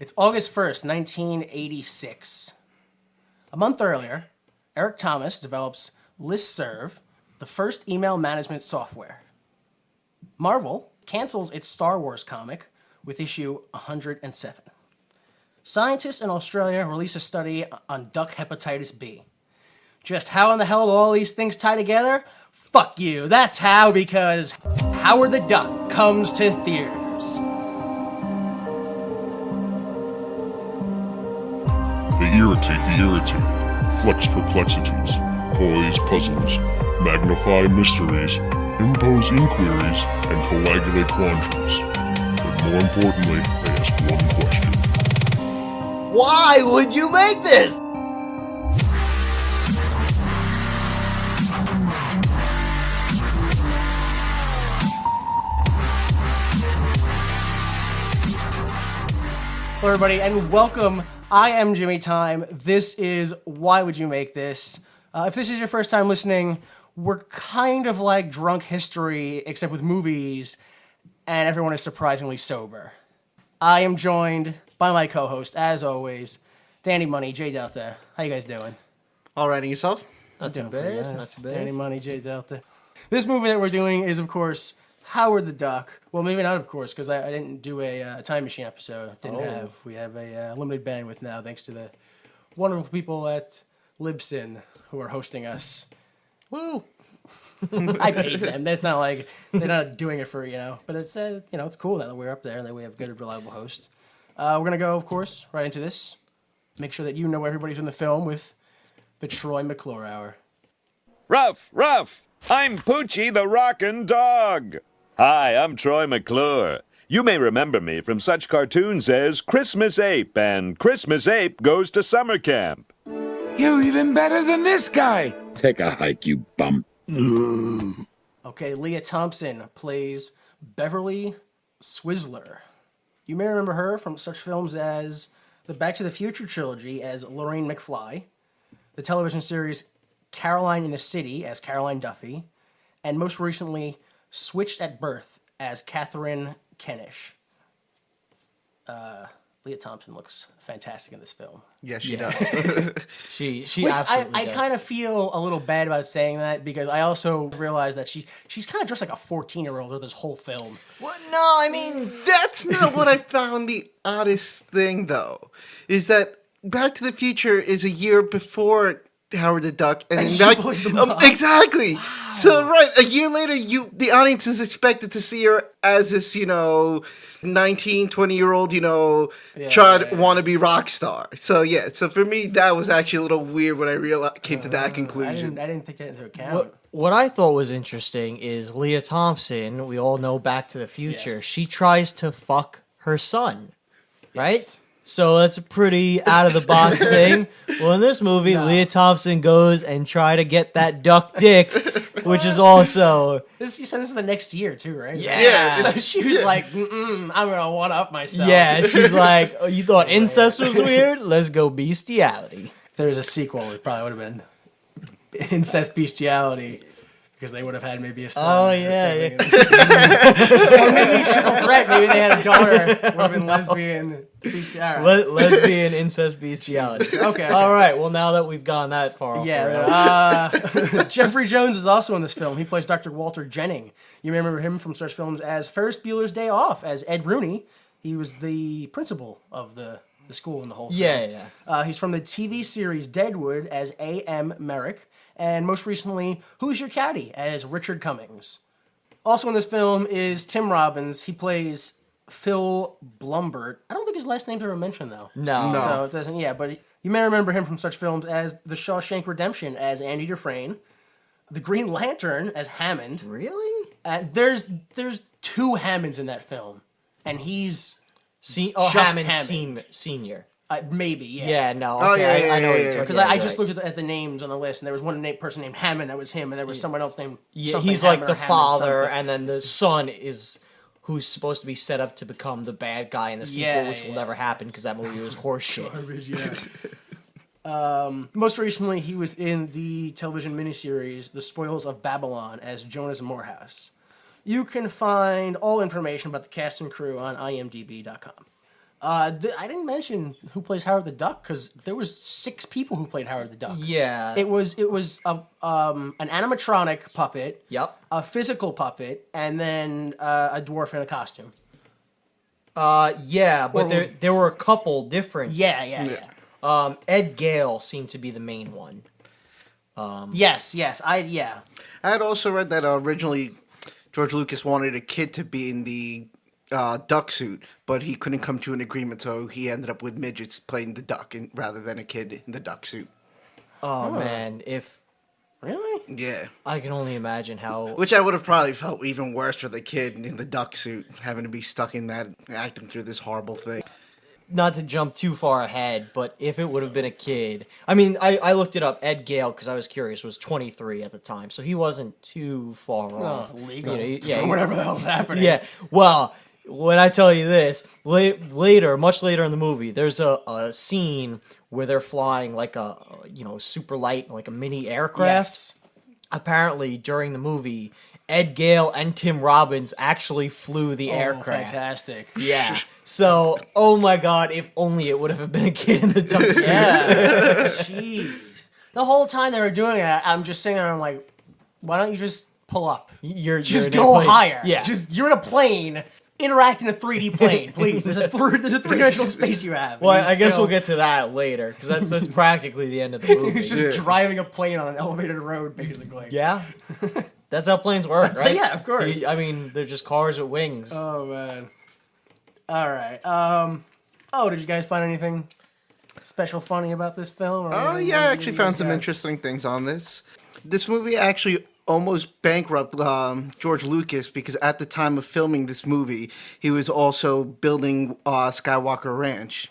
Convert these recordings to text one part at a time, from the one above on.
It's August 1st, 1986. A month earlier, Eric Thomas develops Listserv, the first email management software. Marvel cancels its Star Wars comic with issue 107. Scientists in Australia release a study on duck hepatitis B. Just how in the hell do all these things tie together? Fuck you. That's how, because Howard the Duck comes to theaters. They irritate the irritated, flex perplexities, poise puzzles, magnify mysteries, impose inquiries, and coagulate quandaries. But more importantly, they ask one question. Why would you make this? Hello, everybody, and welcome. I am Jimmy Time. This is Why Would You Make This? If this is your first time listening, we're kind of like drunk history, except with movies, and everyone is surprisingly sober. I am joined by my co-host, as always, Danny Money, J Delta. How you guys doing? All right, and yourself? Not too bad, not too bad. Danny Money, J Delta. This movie that we're doing is, of course, Howard the Duck. Well, maybe not, of course, because I didn't do a Time Machine episode. We have a limited bandwidth now, thanks to the wonderful people at Libsyn who are hosting us. Woo! I paid them. It's not like they're not doing it for, but it's, it's cool now that we're up there and that we have good, reliable hosts. We're going to go, of course, right into this. Make sure that you know everybody's in the film with the Troy McClure Hour. Ruff! I'm Poochie the Rockin' Dog. Hi, I'm Troy McClure. You may remember me from such cartoons as Christmas Ape and Christmas Ape Goes to Summer Camp. You're even better than this guy. Take a hike, you bum. Okay, Lea Thompson plays Beverly Swizzler. You may remember her from such films as the Back to the Future trilogy as Lorraine McFly, the television series Caroline in the City as Caroline Duffy, and most recently, Switched at Birth as Catherine Kenish. Lea Thompson looks fantastic in this film. Yes, she does. She Which I kind of feel a little bad about saying that because I also realize that she's kind of dressed like a 14-year-old with this whole film. What? No, I mean, that's not what I found the oddest thing, though. Is that Back to the Future is a year before Howard the Duck, and exactly. Wow. So, right, a year later, the audience is expected to see her as this, 19, 20-year-old, wannabe rock star. So, so for me, that was actually a little weird when I came to that conclusion. I didn't take that into account. What I thought was interesting is Lea Thompson, we all know Back to the Future, Yes. she tries to fuck her son, right? So that's a pretty out-of-the-box thing. Well, in this movie, Lea Thompson goes and try to get that duck dick, which is also... You said this is the next year, too, right? Yeah. So she was like, I'm going to one-up myself. Yeah, she's like, oh, you thought incest was weird? Let's go bestiality. If there was a sequel, it probably would have been Incest Bestiality. Because they would have had maybe a son. Oh, yeah. Or maybe Triple Threat. Maybe they had a daughter. Would have been lesbian. Lesbian incest bestiality. Okay. All right. Well, now that we've gone that far off the rails. Jeffrey Jones is also in this film. He plays Dr. Walter Jennings. You may remember him from such films as Ferris Bueller's Day Off as Ed Rooney. He was the principal of the school in the whole film. Yeah. He's from the TV series Deadwood as A.M. Merrick. And most recently, Who's Your Caddy as Richard Cummings. Also in this film is Tim Robbins. He plays Phil Blumbert. I don't think his last name's ever mentioned, though. No. So it doesn't, but you may remember him from such films as The Shawshank Redemption as Andy Dufresne, The Green Lantern as Hammond. Really? There's two Hammonds in that film. And he's Hammond Senior. Maybe, yeah. Yeah, no, okay, I know what you're talking because I just looked at the names on the list, and there was one person named Hammond, that was him, and there was someone else named he's Hammond like the or Hammond father, something. and then the son is who's supposed to be set up to become the bad guy in the sequel, which will never happen because that movie was horseshit. Most recently, he was in the television miniseries The Spoils of Babylon as Jonas Morehouse. You can find all information about the cast and crew on imdb.com. I didn't mention who plays Howard the Duck because there was 6 people who played Howard the Duck. Yeah. It was an animatronic puppet, Yep. a physical puppet, and then a dwarf in a costume. Yeah, but Or- there were a couple different. Yeah. Ed Gale seemed to be the main one. Yes. I had also read that originally George Lucas wanted a kid to be in the duck suit, but he couldn't come to an agreement, so he ended up with midgets playing the duck rather than a kid in the duck suit. Oh man, if Really? Yeah. I can only imagine how. Which I would have probably felt even worse for the kid in the duck suit, having to be stuck in that, acting through this horrible thing. Not to jump too far ahead, but if it would have been a kid, I mean, I looked it up. Ed Gale, because I was curious, was 23 at the time, so he wasn't too far off. Legal. Yeah, Whatever the hell's happening. Yeah. Well, when I tell you this, later, much later in the movie, there's a scene where they're flying like a super light, like a mini aircraft. Yes. Apparently, during the movie, Ed Gale and Tim Robbins actually flew the aircraft. Fantastic. Yeah. So, oh my God, if only it would have been a kid in the duck suit. Yeah. Jeez. The whole time they were doing that, I'm just sitting there and I'm like, why don't you just pull up? You're Just in a go plane. higher. Yeah. Just you're in a plane. Interact in a 3D plane, please. There's a three-dimensional space you have. Well, You I guess still- we'll get to that later, because that's practically the end of the movie. He's just driving a plane on an elevated road, basically. Yeah. That's how planes work, right? yeah, of course. I mean, they're just cars with wings. Oh man. All right. Did you guys find anything special funny about this film? Or Oh, anything yeah, I you actually guys found some got? interesting things on this. This movie actually almost bankrupt George Lucas because at the time of filming this movie, he was also building Skywalker Ranch.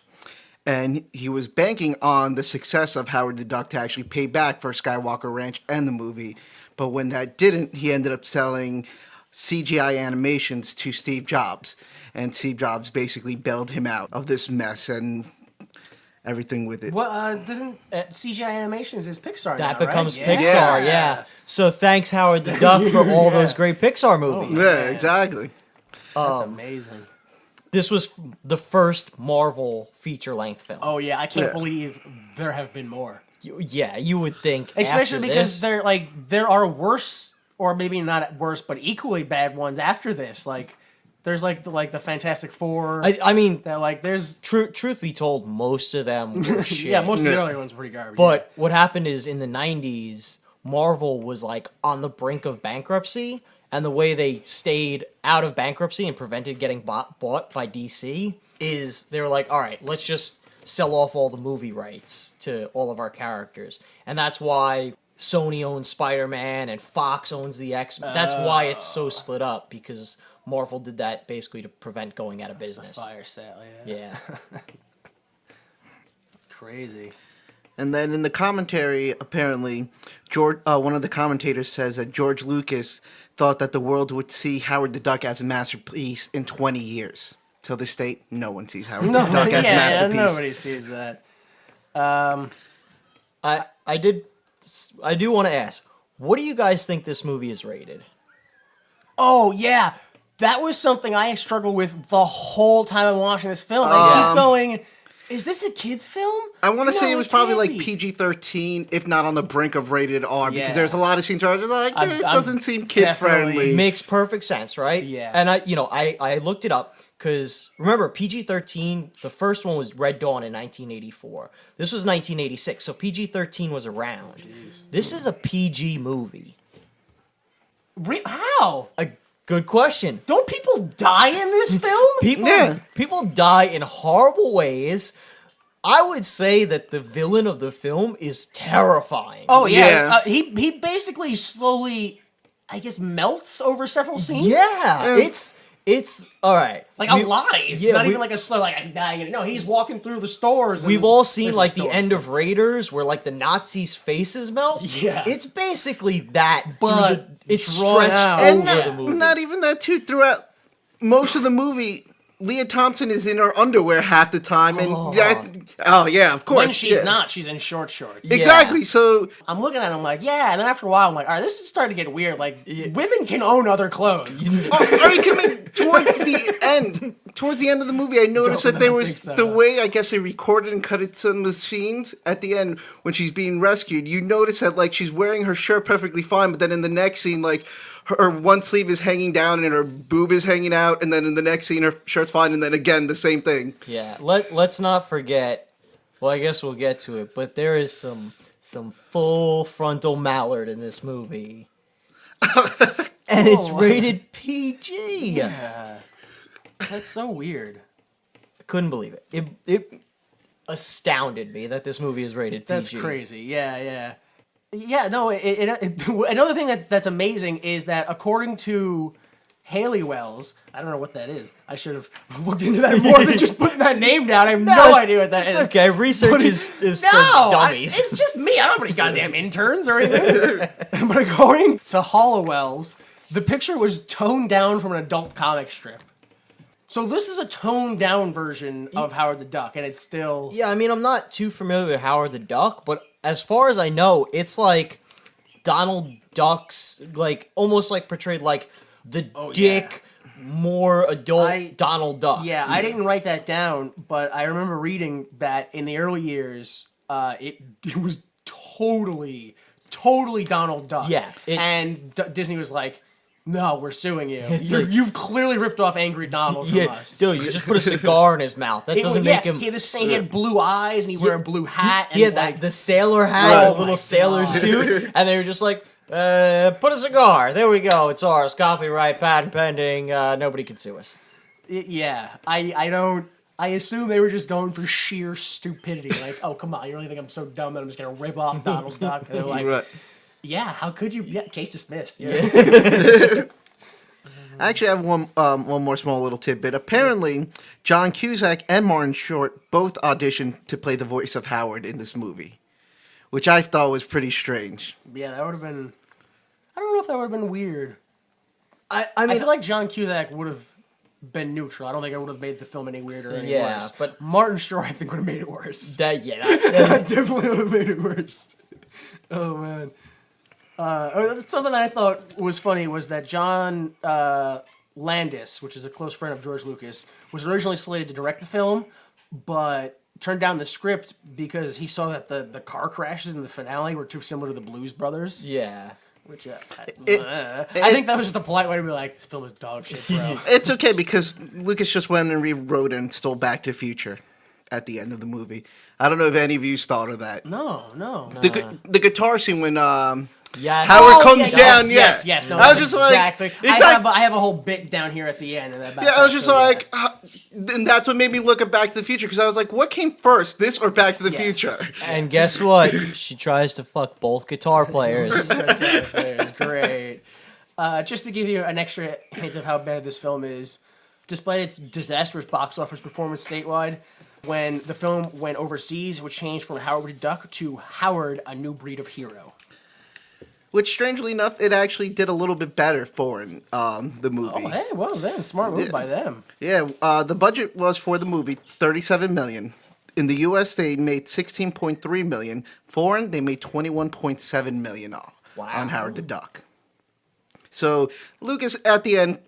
And he was banking on the success of Howard the Duck to actually pay back for Skywalker Ranch and the movie. But when that didn't, he ended up selling CGI animations to Steve Jobs. And Steve Jobs basically bailed him out of this mess and everything with it. Well, doesn't CGI Animations is Pixar That now, becomes right? Pixar, yeah. So thanks, Howard the Duck, for all those great Pixar movies. Yeah, exactly. That's amazing. This was the first Marvel feature-length film. Oh yeah, I can't Yeah. believe there have been more. Yeah, you would think. Especially after because this, there are worse, or maybe not worse, but equally bad ones after this. Like there's like the Fantastic Four. I mean, that there's truth be told, most of them were shit. yeah, most of the Yeah. early ones were pretty garbage. But what happened is in the 90s, Marvel was like on the brink of bankruptcy, and the way they stayed out of bankruptcy and prevented getting bought by DC is they were like, all right, let's just sell off all the movie rights to all of our characters. And that's why Sony owns Spider-Man and Fox owns the X-Men. That's why it's so split up, because Marvel did that basically to prevent going out of business. fire sale, yeah. Yeah. It's crazy. And then in the commentary, apparently, one of the commentators says that George Lucas thought that the world would see Howard the Duck as a masterpiece in 20 years. Till this date, no one sees Howard the Duck as a yeah, masterpiece. nobody sees that. I do want to ask, what do you guys think this movie is rated? Oh yeah, that was something I struggled with the whole time I'm watching this film. I keep going, is this a kids' film? I want to say it was probably can't like be. PG-13, if not on the brink of rated R, Yeah. because there's a lot of scenes where I was just like, this I'm doesn't seem kid-friendly. definitely- Makes perfect sense, right? Yeah. And I looked it up because remember PG-13, the first one was Red Dawn in 1984. This was 1986, so PG-13 was around. This is a PG movie. How? A good question. Don't people die in this film? People die in horrible ways. I would say that the villain of the film is terrifying. Oh yeah, Yeah. he basically slowly, I guess, melts over several scenes. yeah, it's all right. Like We- alive. yeah, Not we- even like a slow, like I'm dying. No, he's walking through the stores. We've and- all seen different like the stores. end of Raiders where like the Nazis' faces melt. Yeah. It's basically that, But through it's drawn stretched out. over And the movie. not even that, too. Throughout most of the movie, Leah Thompson is in her underwear half the time, and yeah, of course. When she's yeah. not, she's in short shorts. Exactly. So I'm looking at it, I'm like, yeah, and then after a while, I'm like, all right, this is starting to get weird. Like, women can own other clothes. towards the end of the movie, I noticed that there was the way I guess they recorded and cut it some of the scenes at the end when she's being rescued. You notice that like she's wearing her shirt perfectly fine, but then in the next scene, like her one sleeve is hanging down and her boob is hanging out, and then in the next scene her shirt's fine, and then again the same thing. Yeah, let's not forget. Well, I guess we'll get to it, but there is some full frontal mallard in this movie, and it's rated PG. Yeah. That's so weird. I couldn't believe it. It astounded me that this movie is rated PG. That's crazy. Yeah. Yeah, no, another thing that's amazing is that according to Haley Wells, I don't know what that is. I should have looked into that more than just putting that name down. I have no idea what that is. Okay, research is for dummies. It's just me. I don't have any goddamn interns or anything. But according to Hollowells, the picture was toned down from an adult comic strip. So this is a toned down version of Howard the Duck, and it's still... Yeah, I mean, I'm not too familiar with Howard the Duck, but as far as I know, it's like Donald Duck's, like, almost like portrayed like the dick, more adult Donald Duck. Yeah, I didn't write that down, but I remember reading that in the early years, it was totally Donald Duck. Yeah. And Disney was like... No, we're suing you. You've clearly ripped off Angry Donald from us. Dude, you just put a cigar in his mouth. That doesn't make him... He had blue eyes, and he wore a blue hat. He had the sailor hat, little sailor suit, and they were just like, put a cigar. There we go. It's ours. Copyright, patent pending. Nobody can sue us. Yeah, I assume they were just going for sheer stupidity. Like, oh, come on, you really think I'm so dumb that I'm just going to rip off Donald Duck? And they're like... Yeah, how could you? Yeah, case dismissed. Yeah. I actually have one more small little tidbit. Apparently, John Cusack and Martin Short both auditioned to play the voice of Howard in this movie, which I thought was pretty strange. Yeah, that would have been... I don't know if that would have been weird. I I feel like John Cusack would have been neutral. I don't think it would have made the film any weirder or any worse. But Martin Short, I think, would have made it worse. That Definitely would have made it worse. Oh, man. Something that I thought was funny was that John Landis, which is a close friend of George Lucas, was originally slated to direct the film, but turned down the script because he saw that the car crashes in the finale were too similar to the Blues Brothers. Yeah. Which I think that was just a polite way to be like, this film is dog shit, bro. It's okay because Lucas just went and rewrote and stole Back to the Future at the end of the movie. I don't know if any of you thought of that. No. The guitar scene when Howard comes down. Yes. No, I was just exactly. Like, I have a whole bit down here at the end. And I was just and that's what made me look at Back to the Future because I was like, what came first, this or Back to the Future? And guess what? She tries to fuck both guitar players. Great. Just to give you an extra hint of how bad this film is, despite its disastrous box office performance statewide, when the film went overseas, it would change from Howard the Duck to Howard, a New Breed of Hero. Which, strangely enough, it actually did a little bit better for the movie. Oh, hey, well then, smart move by them. Yeah, the budget was for the movie $37 million. In the U.S., they made $16.3 million. Foreign, they made $21.7 million on Howard the Duck. So Lucas, at the end,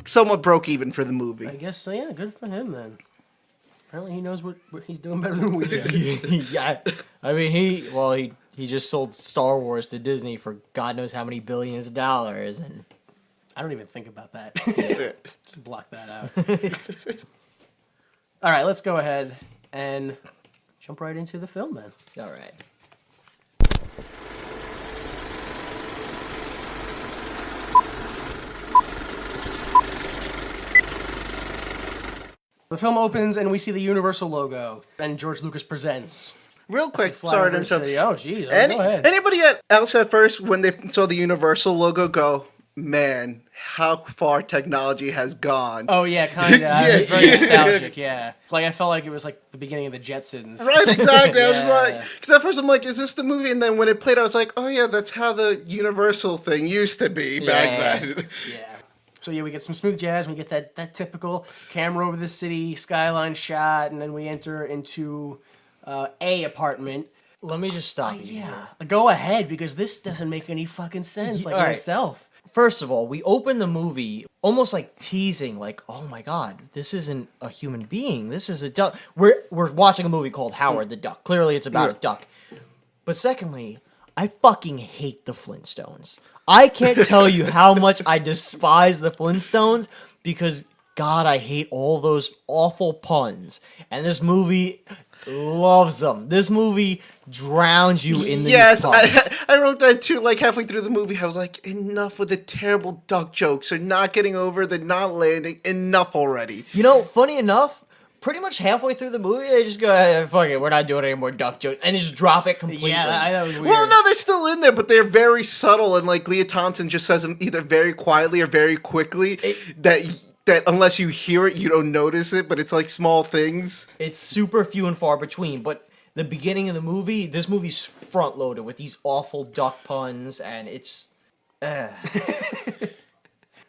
somewhat broke even for the movie. I guess so. Yeah, good for him then. Apparently, he knows what he's doing better than we do. Yeah, I mean, he just sold Star Wars to Disney for God knows how many billions of dollars, and I don't even think about that. Just block that out. All right, let's go ahead and jump right into the film then. All right. The film opens and we see the Universal logo, and George Lucas presents. Real quick, sorry to interrupt. Oh, jeez. Go ahead. Anybody else at first, when they saw the Universal logo, go, man, how far technology has gone? Oh, yeah, kind of. It's very nostalgic, yeah. Like, I felt like it was like the beginning of the Jetsons. Right, exactly. I was just like, because at first I'm like, is this the movie? And then when it played, I was like, oh, yeah, that's how the Universal thing used to be back then. Yeah. So yeah, we get some smooth jazz. We get that typical camera over the city skyline shot, and then we enter into a apartment. Let me just stop you. Yeah, go ahead because this doesn't make any fucking sense like all in right. itself. First of all, we open the movie almost like teasing, like, oh my god, this isn't a human being. This is a duck. We're watching a movie called Howard the Duck. Clearly, it's about a duck. But secondly, I fucking hate the Flintstones. I can't tell you how much I despise the Flintstones because, God, I hate all those awful puns. And this movie loves them. This movie drowns you in these puns. I wrote that too. Like halfway through the movie, I was like, enough with the terrible duck jokes. They're not getting over. They're not landing. Enough already. You know, funny enough, pretty much halfway through the movie, they just go, fuck it, we're not doing any more duck jokes. And they just drop it completely. Yeah, that was weird. Well, no, they're still in there, but they're very subtle. And like Lea Thompson just says them either very quietly or very quickly. That unless you hear it, you don't notice it. But it's like small things. It's super few and far between, but the beginning of the movie, this movie's front loaded with these awful duck puns, and it's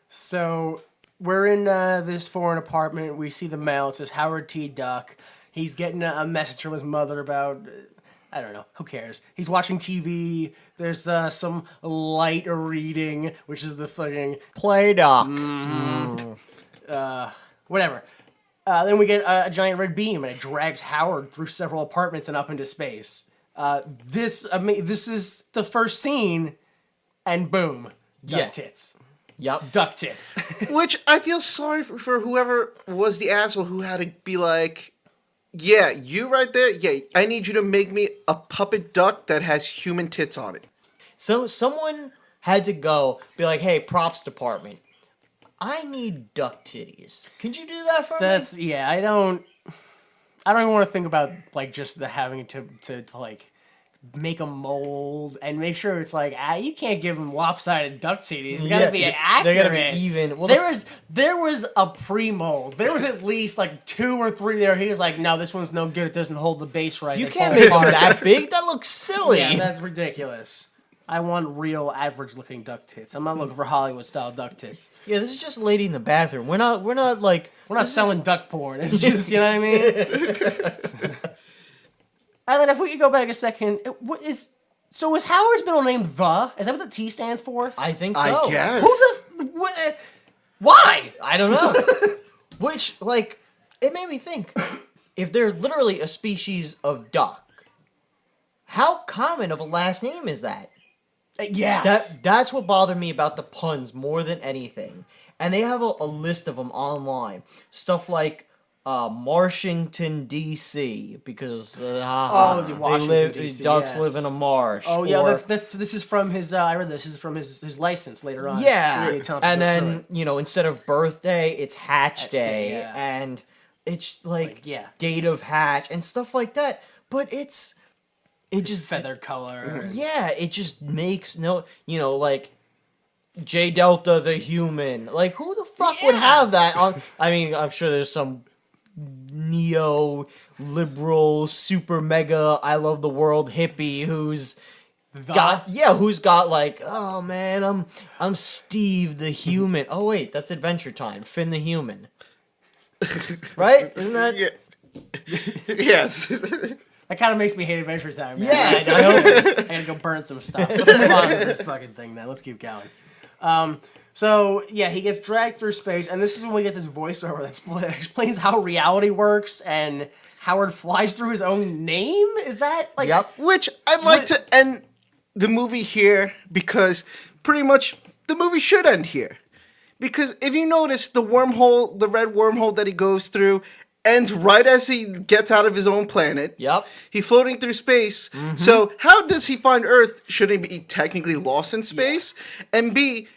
So we're in this foreign apartment. We see the mail. It says Howard T. Duck. He's getting a message from his mother about, I don't know, who cares? He's watching TV. There's some light reading, which is the fucking play duck. whatever. Then we get a giant red beam, and it drags Howard through several apartments and up into space. This is the first scene, and boom, duck tits. Yep. Duck tits. Which I feel sorry for whoever was the asshole who had to be like, yeah, you right there, yeah, I need you to make me a puppet duck that has human tits on it. So someone had to go, be like, hey, props department, I need duck titties. Could you do that for me? Yeah, I don't even want to think about like just the having to like make a mold and make sure it's like you can't give them lopsided duck titties. You gotta be accurate. They gotta be even. Well, there was a pre-mold. There was at least like 2 or 3 there. He was like, no, this one's no good. It doesn't hold the base right. You They can't fall make them apart." that big. That looks silly. Yeah, that's ridiculous. I want real average-looking duck tits. I'm not looking for Hollywood-style duck tits. Yeah, this is just a lady in the bathroom. We're not like We're not selling duck porn. It's just, you know what I mean? And then if we could go back a second, is Howard's middle name The? Is that what the T stands for? I think so. I guess. Why? I don't know. Which, like, it made me think, if they're literally a species of duck, how common of a last name is that? Yes. That's what bothered me about the puns more than anything. And they have a list of them online. Stuff like Marshington, D.C. because Washington, D.C., ducks yes. live in a marsh. Oh yeah, or, this is from his. I read this. This is from his license later on. yeah. Lea Thompson And goes then through it. instead of birthday, it's hatch day, yeah. and it's like yeah. date of hatch and stuff like that. But it just feather color. yeah, it just makes no, like J Delta the human. Like who the fuck would have that on? I mean, I'm sure there's some neo-liberal super mega I love the world hippie who's got like, oh man, I'm Steve the human. Oh wait, that's Adventure Time. Finn the human. Right? Isn't that? Yeah. Yes. That kind of makes me hate Adventure Time. Man. Yeah, I know. I gotta go burn some stuff. Let's move on with this fucking thing now. Let's keep going. So, yeah, he gets dragged through space, and this is when we get this voiceover that explains how reality works, and Howard flies through his own name? Is that, like... Yep. Which I'd like to end the movie here, because pretty much the movie should end here. Because if you notice, the wormhole, the red wormhole that he goes through, ends right as he gets out of his own planet. Yep. He's floating through space. Mm-hmm. So how does he find Earth? Should he be technically lost in space? Yeah. And B,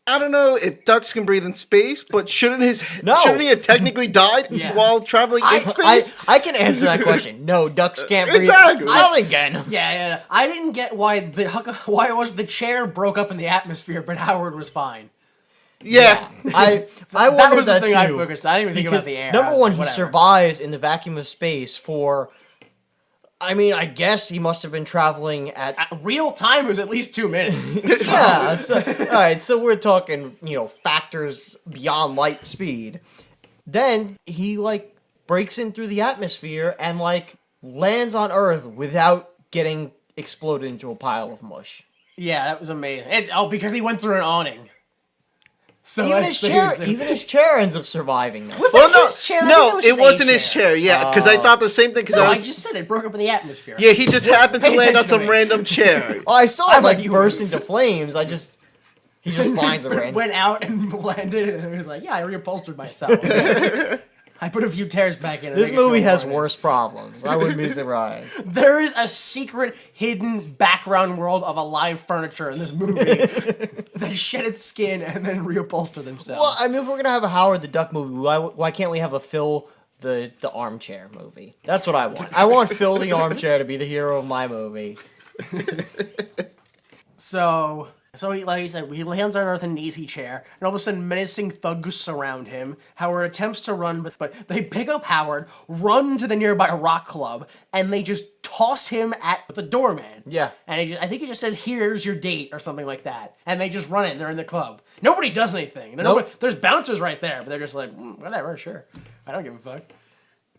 I don't know if ducks can breathe in space, but shouldn't he have technically died while traveling in space? I can answer that question. No, ducks can't breathe. Exactly. Nothing can. Yeah. I didn't get why it was the chair broke up in the atmosphere, but Howard was fine. Yeah. I That wondered was the that thing too. I focused on. I didn't even think about the air. Number one, he Whatever. survives in the vacuum of space for I mean, I guess he must have been traveling at Real time was at least 2 minutes. yeah. So, all right, so we're talking, factors beyond light speed. Then he breaks in through the atmosphere and lands on Earth without getting exploded into a pile of mush. Yeah, that was amazing. Because he went through an awning. So Even his chair ends up surviving. Was Well, that no, his chair? I no, think it was wasn't his his chair. Yeah, because I thought the same thing. Because No, I I was, just said it broke up in the atmosphere. yeah, he just happened to Pay land on attention to some me. random chair. Oh, I saw I it thought you burst were- into flames. He just finds a random. Went out and landed, and he was like, "Yeah, I reupholstered myself. I put a few tears back in." This movie has worse problems. I wouldn't be surprised. There is a secret, hidden background world of alive furniture in this movie that shed its skin and then reupholster themselves. Well, I mean, if we're gonna have a Howard the Duck movie, why can't we have a Phil the armchair movie? That's what I want. I want Phil the armchair to be the hero of my movie. So he, like you said, he lands on Earth in an easy chair, and all of a sudden menacing thugs surround him. Howard attempts to run, but they pick up Howard, run to the nearby rock club, and they just toss him at the doorman. Yeah. And I think he just says, "Here's your date," or something like that. And they just run it, and they're in the club. Nobody does anything. There's bouncers right there, but they're just like, whatever, sure. I don't give a fuck.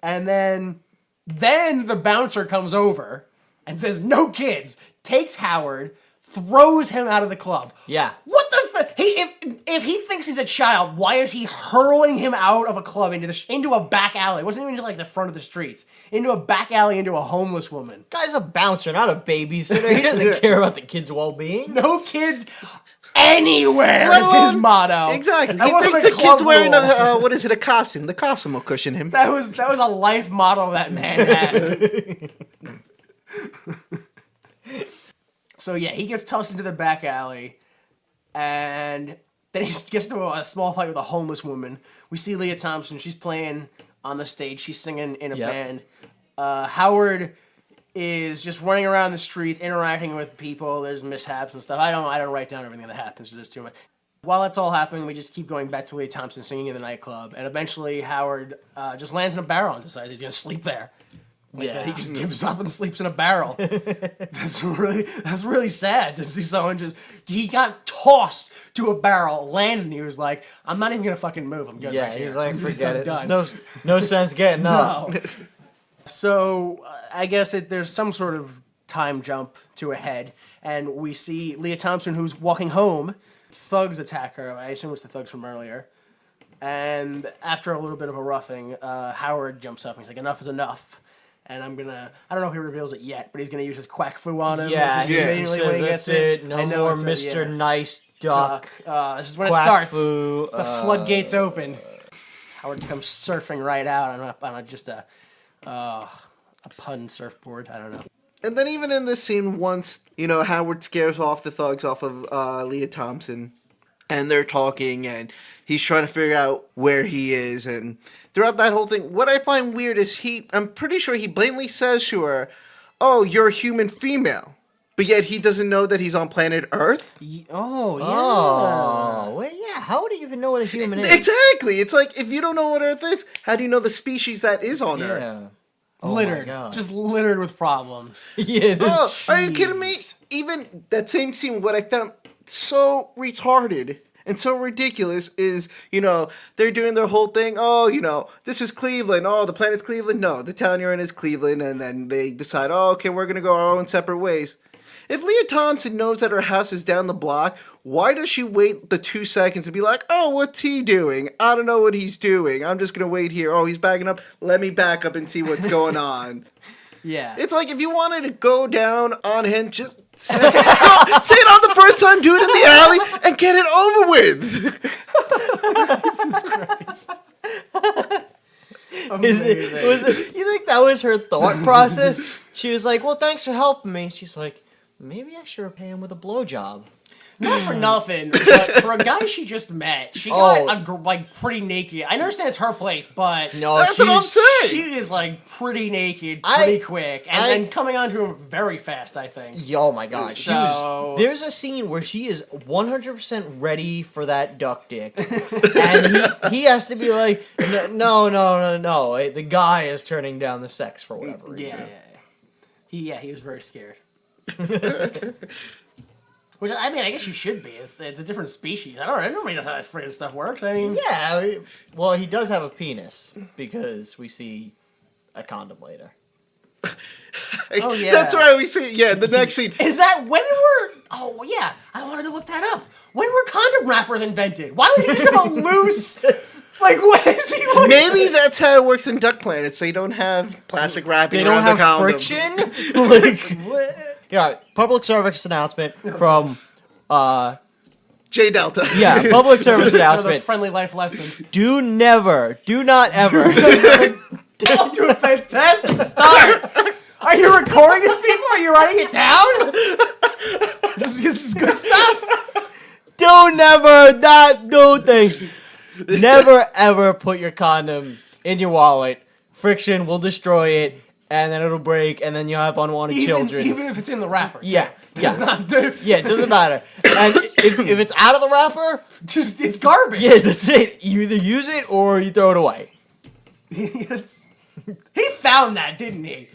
And then the bouncer comes over and says, "No kids," takes Howard, throws him out of the club. Yeah. What the fuck? If he thinks he's a child, why is he hurling him out of a club into a back alley? It wasn't even like the front of the streets. Into a back alley, into a homeless woman. Guy's a bouncer, not a babysitter. He doesn't care about the kids' well-being. No kids anywhere Let is alone- his motto. Exactly. That He wasn't thinks a the club kid's wearing rule. a costume. The costume will cushion him. That was a life motto that man had. So yeah, he gets tossed into the back alley, and then he gets into a small fight with a homeless woman. We see Lea Thompson. She's playing on the stage. She's singing in a band. Howard is just running around the streets, interacting with people. There's mishaps and stuff. I don't write down everything that happens. There's too much. While that's all happening, we just keep going back to Lea Thompson singing in the nightclub, and eventually Howard just lands in a barrel and decides he's gonna sleep there. He just gives up and sleeps in a barrel. That's really sad to see someone he got tossed to a barrel, landed, and he was like, "I'm not even gonna fucking move. I'm good." Yeah, right he's here. like, I'm just forget it. done." There's no sense getting up. No. So I guess there's some sort of time jump to ahead, and we see Lea Thompson, who's walking home. Thugs attack her. I assume it's the thugs from earlier. And after a little bit of a roughing, Howard jumps up and he's like, "Enough is enough." And I don't know if he reveals it yet, but he's going to use his quack foo on him. Yeah, This is he immediately when says he gets that's it. No I know more it's a- Mr. yeah. Nice Duck. This is when it Quack starts. foo, The floodgates open. Howard comes surfing right out on just a pun surfboard. I don't know. And then even in this scene, once, Howard scares off the thugs off of Lea Thompson, and they're talking, and he's trying to figure out where he is, and throughout that whole thing, what I find weird is I'm pretty sure he blatantly says to her, "Oh, you're a human female," but yet he doesn't know that he's on planet Earth. Oh, yeah. Oh, well, yeah. How would he even know what a human is? Exactly. It's like, if you don't know what Earth is, how do you know the species that is on Earth? Yeah. Oh my Littered. God. Just littered with problems. Yeah. Oh, are you kidding me? Jeez. Even that same scene, what I found so retarded and so ridiculous is, they're doing their whole thing. Oh, this is Cleveland. Oh, the planet's Cleveland. No, the town you're in is Cleveland. And then they decide, oh, okay, we're going to go our own separate ways. If Lea Thompson knows that her house is down the block, why does she wait the 2 seconds and be like, "Oh, what's he doing? I don't know what he's doing. I'm just going to wait here. Oh, he's backing up. Let me back up and see what's going on." Yeah. It's like, if you wanted to go down on him, just say it on the first time, do it in the alley, and get it over with. Jesus Christ. Amazing. You think that was her thought process? She was like, "Well, thanks for helping me." She's like, "Maybe I should repay him with a blowjob." Not for nothing, but for a guy she just met, she got pretty naked. I understand it's her place, but No, That's what I'm saying. she is pretty naked, pretty quick, and coming onto him very fast. I think. Oh my God! So- There's a scene where she is 100% ready for that duck dick, and he has to be like, "No. The guy is turning down the sex for whatever reason." Yeah. He was very scared. Which, I mean, I guess you should be. It's a different species. I don't know. Nobody knows how that friggin' stuff works. I mean... Yeah, well, he does have a penis, because we see a condom later. Oh, yeah. That's right, we see, the next scene. Is that when were... Oh, yeah. I wanted to look that up. When were condom wrappers invented? Why would he just have a loose... Like, what is he looking Maybe that's how it works in Duck Planet, so you don't have plastic wrapping They don't around the have condom. friction? Like, what? Yeah, public service announcement from, J Delta. yeah, public service Another announcement. friendly life lesson. Do not ever. Off to a fantastic start. Are you recording this, people? Are you writing it down? This is good stuff. Do things. Never ever put your condom in your wallet. Friction will destroy it, and then it'll break, and then you'll have unwanted children. Even if it's in the wrapper. Yeah, yeah. It's not the... Yeah, it doesn't matter. And if it's out of the wrapper, Just, it's garbage. yeah, that's it. You either use it or you throw it away. He found that, didn't he?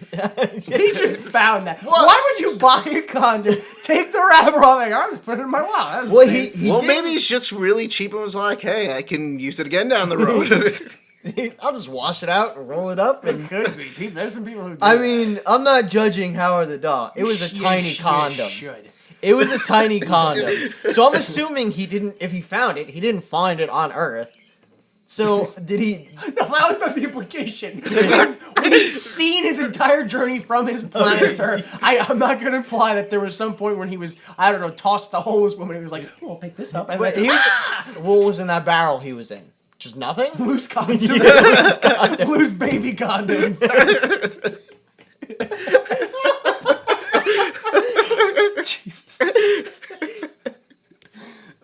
He just found that. Why would you buy a condom, take the wrapper off, like, I'll just put it in my wallet? Well, he Well, did- maybe he's just really cheap and was like, hey, I can use it again down the road. I'll just wash it out and roll it up. It And could be. There's some people who do I that. mean, I'm not judging Howard the dog. It was a tiny condom. Should. It was a tiny condom. So I'm assuming he didn't. If he found it, he didn't find it on Earth. So did he? No, that was not the implication. We've seen his entire journey from his planet to Earth. I'm not going to imply that there was some point when he was, I don't know, tossed the homeless woman. He was like, oh, I'll pick this up. And Wait, then, he was. What was in that barrel he was in? Just nothing. loose condoms. Loose baby condoms.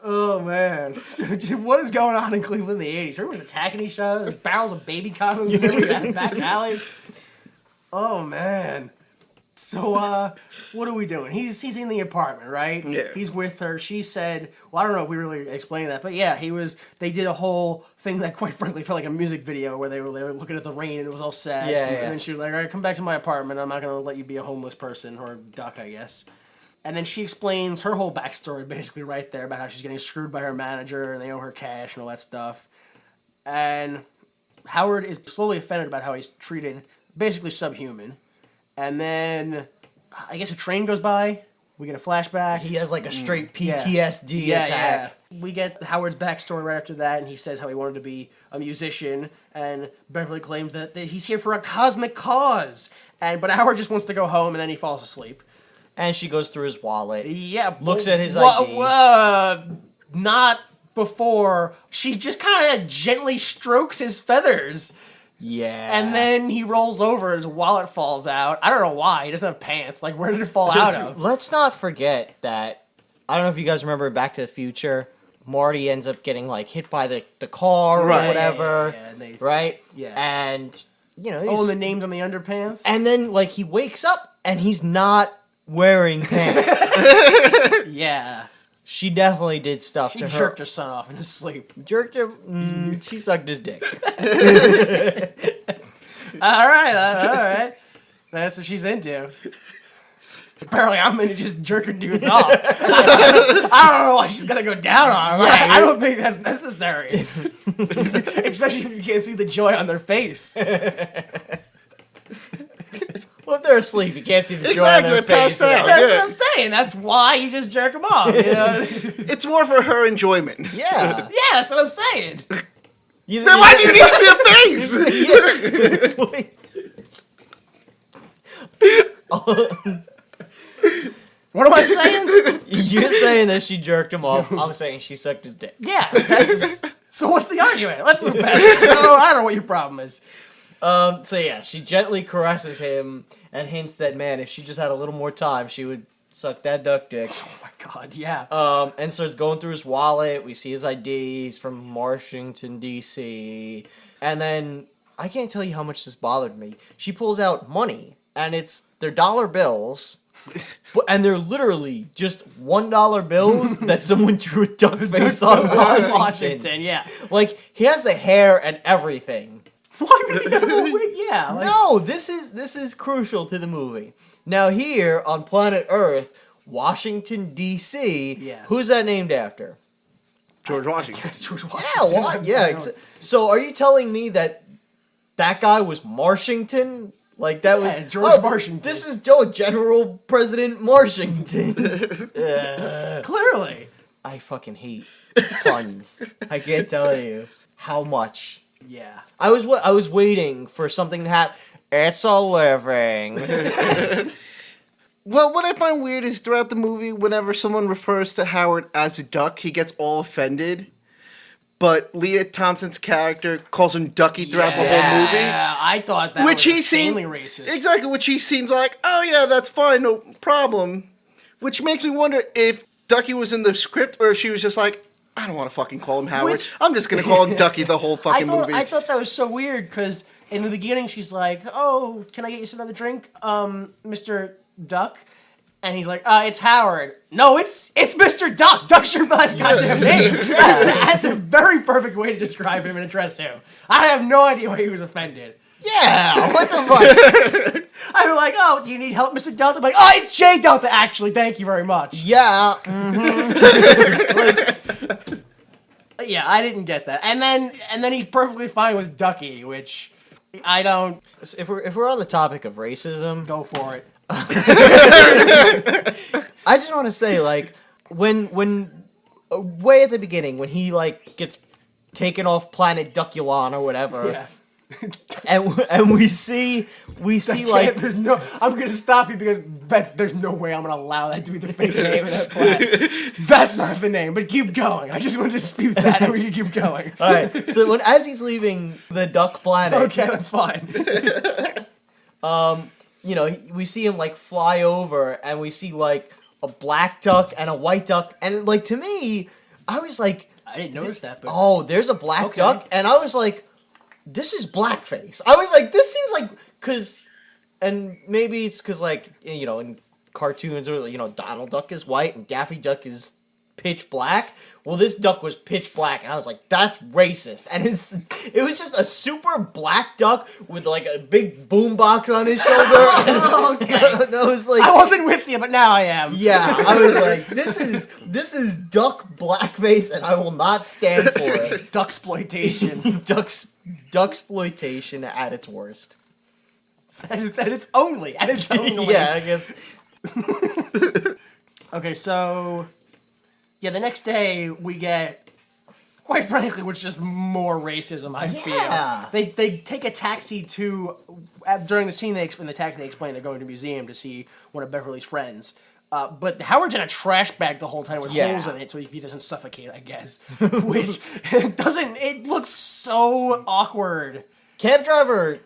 Oh man, what is going on in Cleveland in the '80s? Everyone's attacking each other. There's barrels of baby condoms in every back alley. Oh man. So what are we doing? He's in the apartment, right? Yeah. He's with her. She said, well, I don't know if we really explained that, but yeah, they did a whole thing that quite frankly felt like a music video where they were looking at the rain and it was all sad. Yeah, and yeah. then she was like, all right, come back to my apartment. I'm not gonna let you be a homeless person or a duck, I guess. And then she explains her whole backstory basically right there about how she's getting screwed by her manager and they owe her cash and all that stuff. And Howard is slowly offended about how he's treated, basically subhuman. And then I guess a train goes by. We get a flashback. He has like a straight Yeah. PTSD attack. Yeah. We get Howard's backstory right after that, and he says how he wanted to be a musician, and Beverly claims that he's here for a cosmic cause. But Howard just wants to go home, and then he falls asleep. And she goes through his wallet. Yeah. Looks at his ID. Not before. She just kind of gently strokes his feathers. Yeah. And then he rolls over, his wallet falls out. I don't know why. He doesn't have pants. Like, where did it fall out of? Let's not forget that, I don't know if you guys remember Back to the Future, Marty ends up getting like hit by the car Right. or whatever. Yeah, and they- right? Yeah. And, you know, Oh, and the names on the underpants? and then like he wakes up and he's not wearing pants. Yeah. She definitely did stuff She to her. jerked her son off in his sleep. Jerked her? She sucked his dick. All right. That's what she's into. Apparently, I'm into just jerking dudes off. I don't know why she's gonna go down on them. Yeah, I don't think that's necessary. Especially if you can't see the joy on their face. Well, if they're asleep, you can't see the joy Exactly, on their they passed face. out. That's Yeah. what I'm saying. That's why you just jerk them off. You know? It's more for her enjoyment. Yeah. Yeah, that's what I'm saying. You, Then why do you need to see a face? What am I saying? You're saying that she jerked him off. I'm saying she sucked his dick. Yeah. So what's the argument? Let's move past it. I don't know what your problem is. So yeah, she gently caresses him and hints that, man, if she just had a little more time, she would suck that duck dick. Oh my god, yeah. And starts going through his wallet. We see his IDs from Washington, D.C. And then, I can't tell you how much this bothered me. She pulls out money, and it's their dollar bills. And they're literally just $1 bills that someone drew a duck face on Washington. Washington, yeah. Like, he has the hair and everything. Why would he have a wig? Yeah. Like, No, this is crucial to the movie. Now here on planet Earth, Washington D.C. Yeah. Who's that named after? George Washington. That's George Washington. Yeah, what? Yeah. So are you telling me that guy was Marshington? Like that was George Washington. This is General President Marshington. Clearly. I fucking hate puns. I can't tell you how much. Yeah. I was waiting for something to happen. It's a living. Well, what I find weird is throughout the movie, whenever someone refers to Howard as a duck, he gets all offended. But Lea Thompson's character calls him Ducky throughout the whole movie. Yeah, I thought that was insanely racist. Exactly, which he seems like, oh yeah, that's fine, no problem. Which makes me wonder if Ducky was in the script or if she was just like, I don't want to fucking call him Howard. I'm just going to call him Ducky the whole fucking movie. I thought that was so weird because in the beginning she's like, oh, can I get you another drink, Mr. Duck? And he's like, it's Howard. No, it's Mr. Duck. Duck's your goddamn name. That's a very perfect way to describe him and address him. I have no idea why he was offended. Yeah, what the fuck? I'm like, oh, do you need help, Mr. Delta? I'm like, oh, it's J Delta, actually. Thank you very much. Yeah. Yeah, I didn't get that. And then he's perfectly fine with Ducky, which I don't. If we're on the topic of racism, Go for it. I just want to say, like, when way at the beginning, when he like gets taken off planet Duculon or whatever, Yeah. and we see like There's no. I'm gonna stop you because there's no way I'm gonna allow that to be the fake name of that planet. That's not the name. But keep going. I just want to dispute that, and we can keep going. all right. So as he's leaving the duck planet, Okay, that's fine. we see him like fly over, and we see like a black duck and a white duck, and like to me, I was like, I didn't notice that, but oh, there's a black Okay. duck, and I was like, this is blackface. I was like, this seems like and maybe it's because like in cartoons or Donald Duck is white and Daffy Duck is pitch black. Well, this duck was pitch black, and I was like, that's racist. And it was just a super black duck with like a big boombox on his shoulder. Okay. And I was like, I wasn't with you, but now I am. yeah, I was like, this is duck blackface, and I will not stand for it. Ducksploitation. Ducksploitation at its worst. and it's only. Yeah, I guess. Okay, so yeah, the next day we get, quite frankly, which is just more racism. I Yeah. feel they take a taxi to during the scene in the taxi they explain they're going to a museum to see one of Beverly's friends. But Howard's in a trash bag the whole time with Yeah. holes in it so he doesn't suffocate, I guess. Which it looks so awkward. Cab driver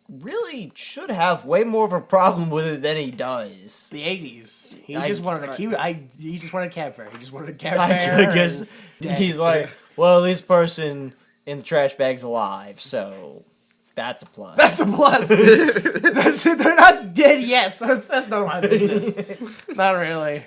really should have way more of a problem with it than he does. The 80s. He I- just wanted a cute. He just wanted a cab fare. He just wanted a cab I fare. guess and dead. he's like, well, this person in the trash bag's alive, so that's a plus. That's a plus. That's it. They're not dead yet, so that's none of my business. Not really.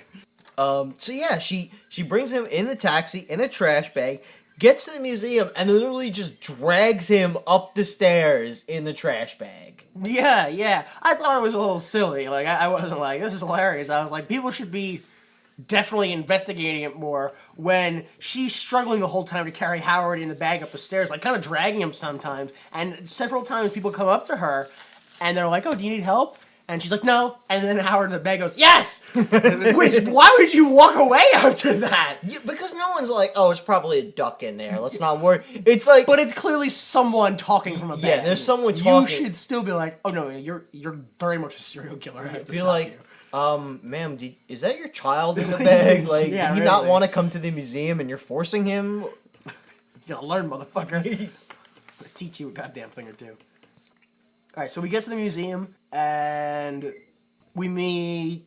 So yeah, she brings him in the taxi in a trash bag, gets to the museum, and literally just drags him up the stairs in the trash bag. Yeah. I thought it was a little silly. Like I wasn't like, this is hilarious. I was like, people should be definitely investigating it more when she's struggling the whole time to carry Howard in the bag up the stairs, like kind of dragging him sometimes. And several times people come up to her and they're like, oh, do you need help? And she's like, no. And then Howard in the bag goes, yes! Why would you walk away after that? Yeah, because no one's like, oh, it's probably a duck in there. Let's not worry. It's like, But it's clearly someone talking from a bag. Yeah, there's someone You talking. should still be like, oh no, you're very much a serial killer. I have to be stop like, you. ma'am, is that your child in the bag? Like, Yeah, did he not really. want to come to the museum and you're forcing him? You gotta learn, motherfucker. I'm gonna teach you a goddamn thing or two. Alright, so we get to the museum and we meet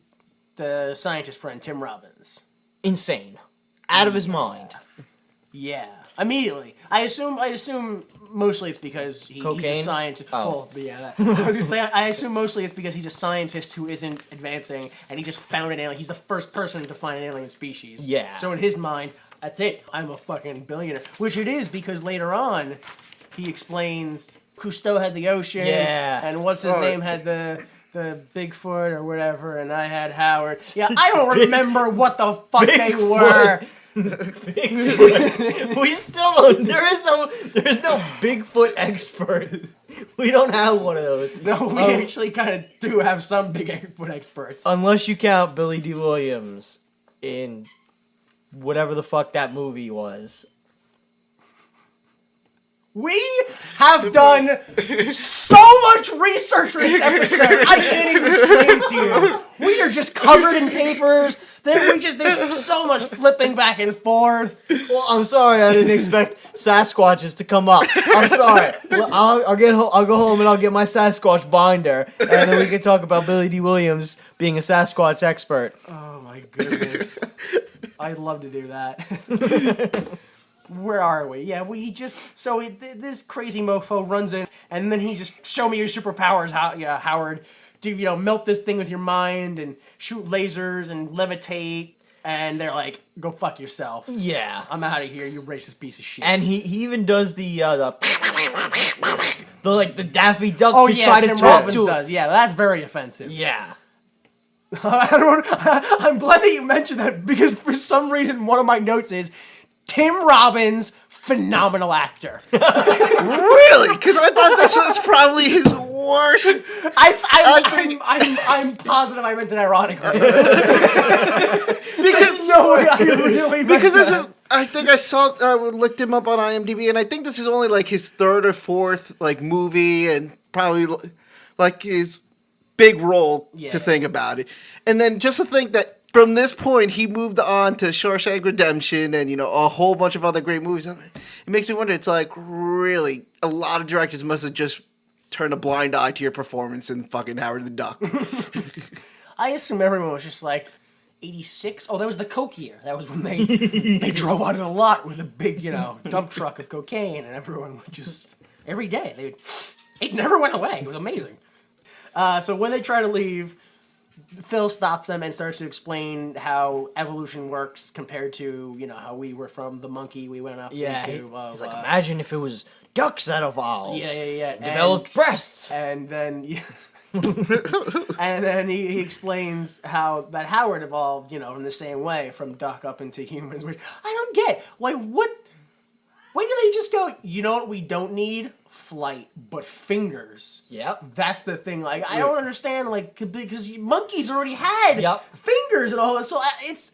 the scientist friend, Tim Robbins. Insane. Out of his mind. Yeah. Immediately. I assume mostly it's because he's a Cocaine? scientist. Oh. Well, yeah. I was gonna say, I assume mostly it's because he's a scientist who isn't advancing and he just found an alien. He's the first person to find an alien species. Yeah. So in his mind, that's it. I'm a fucking billionaire. Which it is because later on, he explains, Cousteau had the ocean. Yeah. And what's his name had the Bigfoot or whatever, and I had Howard. Yeah, I don't remember what the fuck they were. We still don't. There is no Bigfoot expert. We don't have one of those. No, we actually kind of do have some Bigfoot experts. Unless you count Billy D. Williams in whatever the fuck that movie was. We have done so much research for this episode. I can't even explain it to you. We are just covered in papers. There's so much flipping back and forth. Well, I'm sorry, I didn't expect Sasquatches to come up. I'm sorry. Well, I'll go home and I'll get my Sasquatch binder, and then we can talk about Billy D. Williams being a Sasquatch expert. Oh my goodness, I'd love to do that. Where are we? Yeah, this crazy mofo runs in, and then he just show me your superpowers, Howard. Do melt this thing with your mind and shoot lasers and levitate? And they're like, "Go fuck yourself." Yeah, I'm out of here, you racist piece of shit. and he even does the Daffy Duck oh to yeah, try Tim to talk Robbins to him. does. Yeah, that's very offensive. Yeah. I'm glad that you mentioned that because for some reason one of my notes is Tim Robbins, phenomenal actor. Really? Because I thought this was probably his worst. I'm positive I meant it ironically. Because no way I really meant this that. is. I think I looked him up on IMDb, and I think this is only like his third or fourth like movie, and probably like his big role to think about it. And then just to think that from this point he moved on to Shawshank Redemption and a whole bunch of other great movies. It makes me wonder. It's like really a lot of directors must have just turned a blind eye to your performance in fucking Howard the Duck. I assume everyone was just like 86. Oh, that was the coke year. That was when they drove out of the lot with a big dump truck of cocaine, and everyone would just every day it never went away. It was amazing. So when they try to leave, Phil stops them and starts to explain how evolution works compared to, how we were from the monkey we went up into. He's like, imagine if it was ducks that evolved. Yeah. Developed breasts. And then, and then he explains how that Howard evolved, in the same way from duck up into humans, which I don't get. Like, what? When do they just go, you know what we don't need? Flight, but fingers. Yep. That's the thing. Like, I don't understand, like, because monkeys already had fingers and all that. So it's,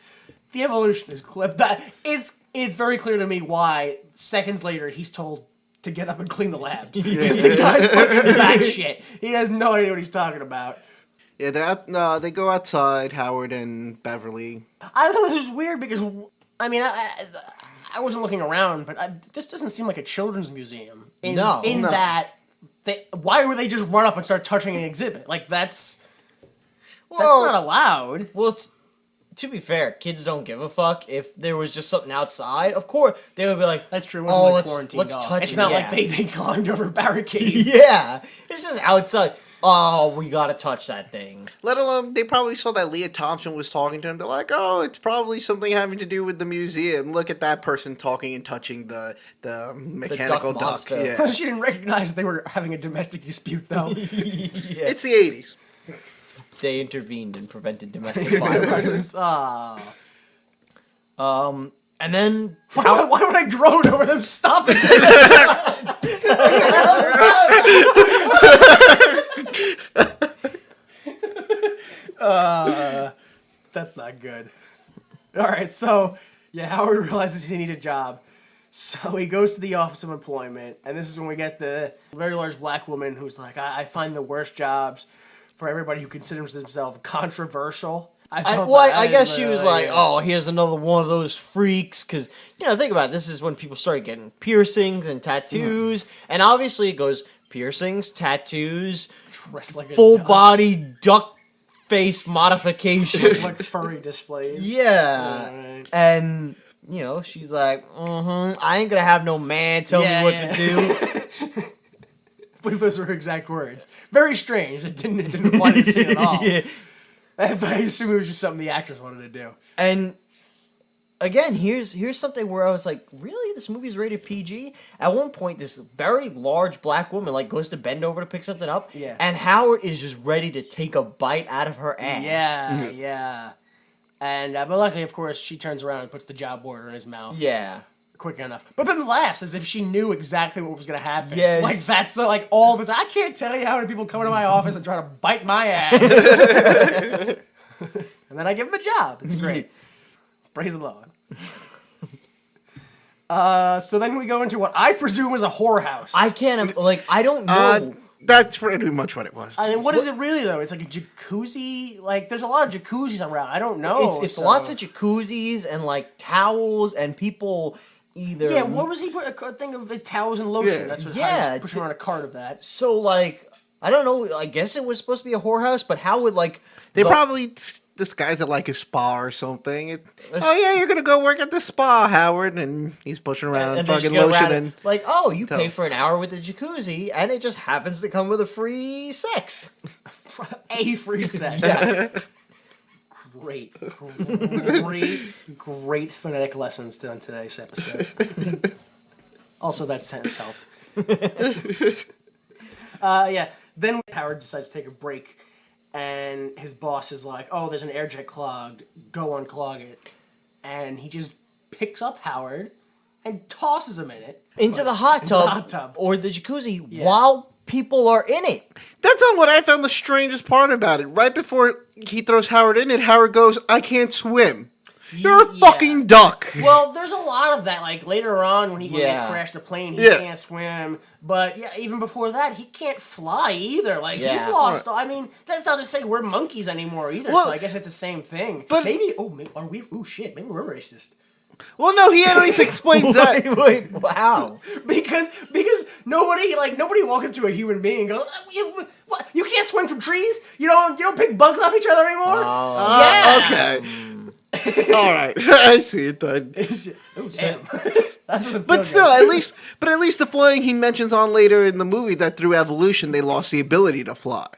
the evolution is clipped. It's very clear to me why seconds later he's told to get up and clean the labs. Because the guy's fucking back shit. He has no idea what he's talking about. Yeah, they go outside, Howard and Beverly. I thought this was weird because, I mean, I wasn't looking around, but this doesn't seem like a children's museum. That, why would they just run up and start touching an exhibit? Like, that's not allowed. Well, to be fair, kids don't give a fuck. If there was just something outside, of course, they would be like, that's true. let's touch it. It's not like they climbed over barricades. Yeah. It's just outside. Oh, we gotta touch that thing. Let alone, they probably saw that Lea Thompson was talking to him. They're like, oh, it's probably something having to do with the museum. Look at that person talking and touching the mechanical duck duck. monster. Yeah. She didn't recognize they were having a domestic dispute, though. It's the 80s. They intervened and prevented domestic violence. And then... Why would I drone over them stopping? That's not good. All right, so Howard realizes he needs a job, so he goes to the Office of Employment, and this is when we get the very large black woman who's like, I find the worst jobs for everybody who considers themselves controversial. I guess she was like, oh, here's another one of those freaks, because, think about it, this is when people started getting piercings and tattoos, and obviously it goes piercings, tattoos, like full body duck face modification. Like furry displays. Yeah. Right. And, she's like, I ain't gonna have no man tell me what to do. I believe those were her exact words. Very strange. It didn't apply to the scene at all. Yeah. But I assume it was just something the actress wanted to do. And again, here's something where I was like, really, this movie's rated PG? At one point, this very large black woman like goes to bend over to pick something up, Yeah. and Howard is just ready to take a bite out of her ass. Yeah, yeah. And but luckily, of course, she turns around and puts the job order in his mouth. Yeah. Quick enough, but then laughs as if she knew exactly what was gonna happen. Yes. Like that's like all the time. I can't tell you how many people come into my office and try to bite my ass, and then I give them a job. It's great. Praise the Lord. So then we go into what I presume is a whorehouse. I don't know. That's pretty much what it was. I mean, what is it really though? It's like a jacuzzi. Like, there's a lot of jacuzzis around. I don't know. It's lots of jacuzzis and like towels and people either. Yeah, what was he put a thing of his towels and lotion? Yeah. That's what Yeah, I was pushing around a cart of that. So like, I don't know. I guess it was supposed to be a whorehouse, but how would like They the- probably disguise it like a spa or something. Oh yeah, you're gonna go work at the spa, Howard, and he's pushing around and they're just fucking gonna lotion rat- and like, oh, you pay Tell. for an hour with the jacuzzi, and it just happens to come with a free sex. A free set. Yes. Great phonetic lessons done today's episode. Also, that sentence helped. Yeah. Then Howard decides to take a break, and his boss is like, "Oh, there's an air jet clogged. Go unclog it." And he just picks up Howard and tosses him in it Into the hot into the tub, hot tub. or the jacuzzi while people are in it. that's not what I found the strangest part about it. Right before he throws Howard in it, Howard goes, "I can't swim." You're a Yeah. fucking duck. Well, there's a lot of that. Like later on, when they Yeah. crash the plane, he Yeah. can't swim. But yeah, even before that, he can't fly either. Like he's Yeah. lost. I mean, that's not to say we're monkeys anymore either. Well, so I guess it's the same thing. but- maybe. Are we? Oh shit! Maybe we're racist. Well, no, he at least explains that. Wait, wow. because nobody walks up to a human being and goes, "What? You can't swing from trees? You don't pick bugs off each other anymore?" Yeah. Okay. All right, I see it then. Oh damn. That doesn't feel But good. still, at least the flying he mentions on later in the movie that through evolution they lost the ability to fly.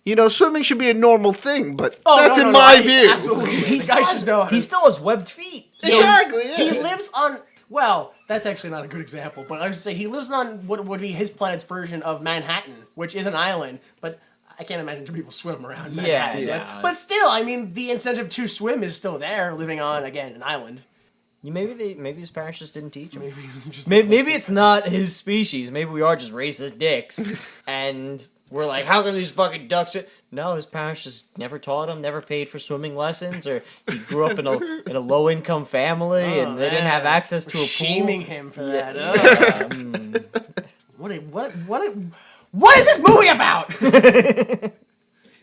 You know, swimming should be a normal thing, but that's in my view. Absolutely. He The still, guy has, should know how he to- still has webbed feet. Exactly. Yeah. He lives on. Well, that's actually not a good example, but I was say he lives on what would be his planet's version of Manhattan, which is an island, but I can't imagine two people swim around Manhattan. Yeah, so yeah. that's- But still, I mean, the incentive to swim is still there, living on, again, an island. Maybe his parents just didn't teach him. Maybe he's just Maybe it's not his species. Maybe we are just racist dicks, and we're like, how can these fucking ducks? No, his parents just never taught him, never paid for swimming lessons, or he grew up in a low income family and they didn't have access to a pool. shaming him for that. What is this movie about?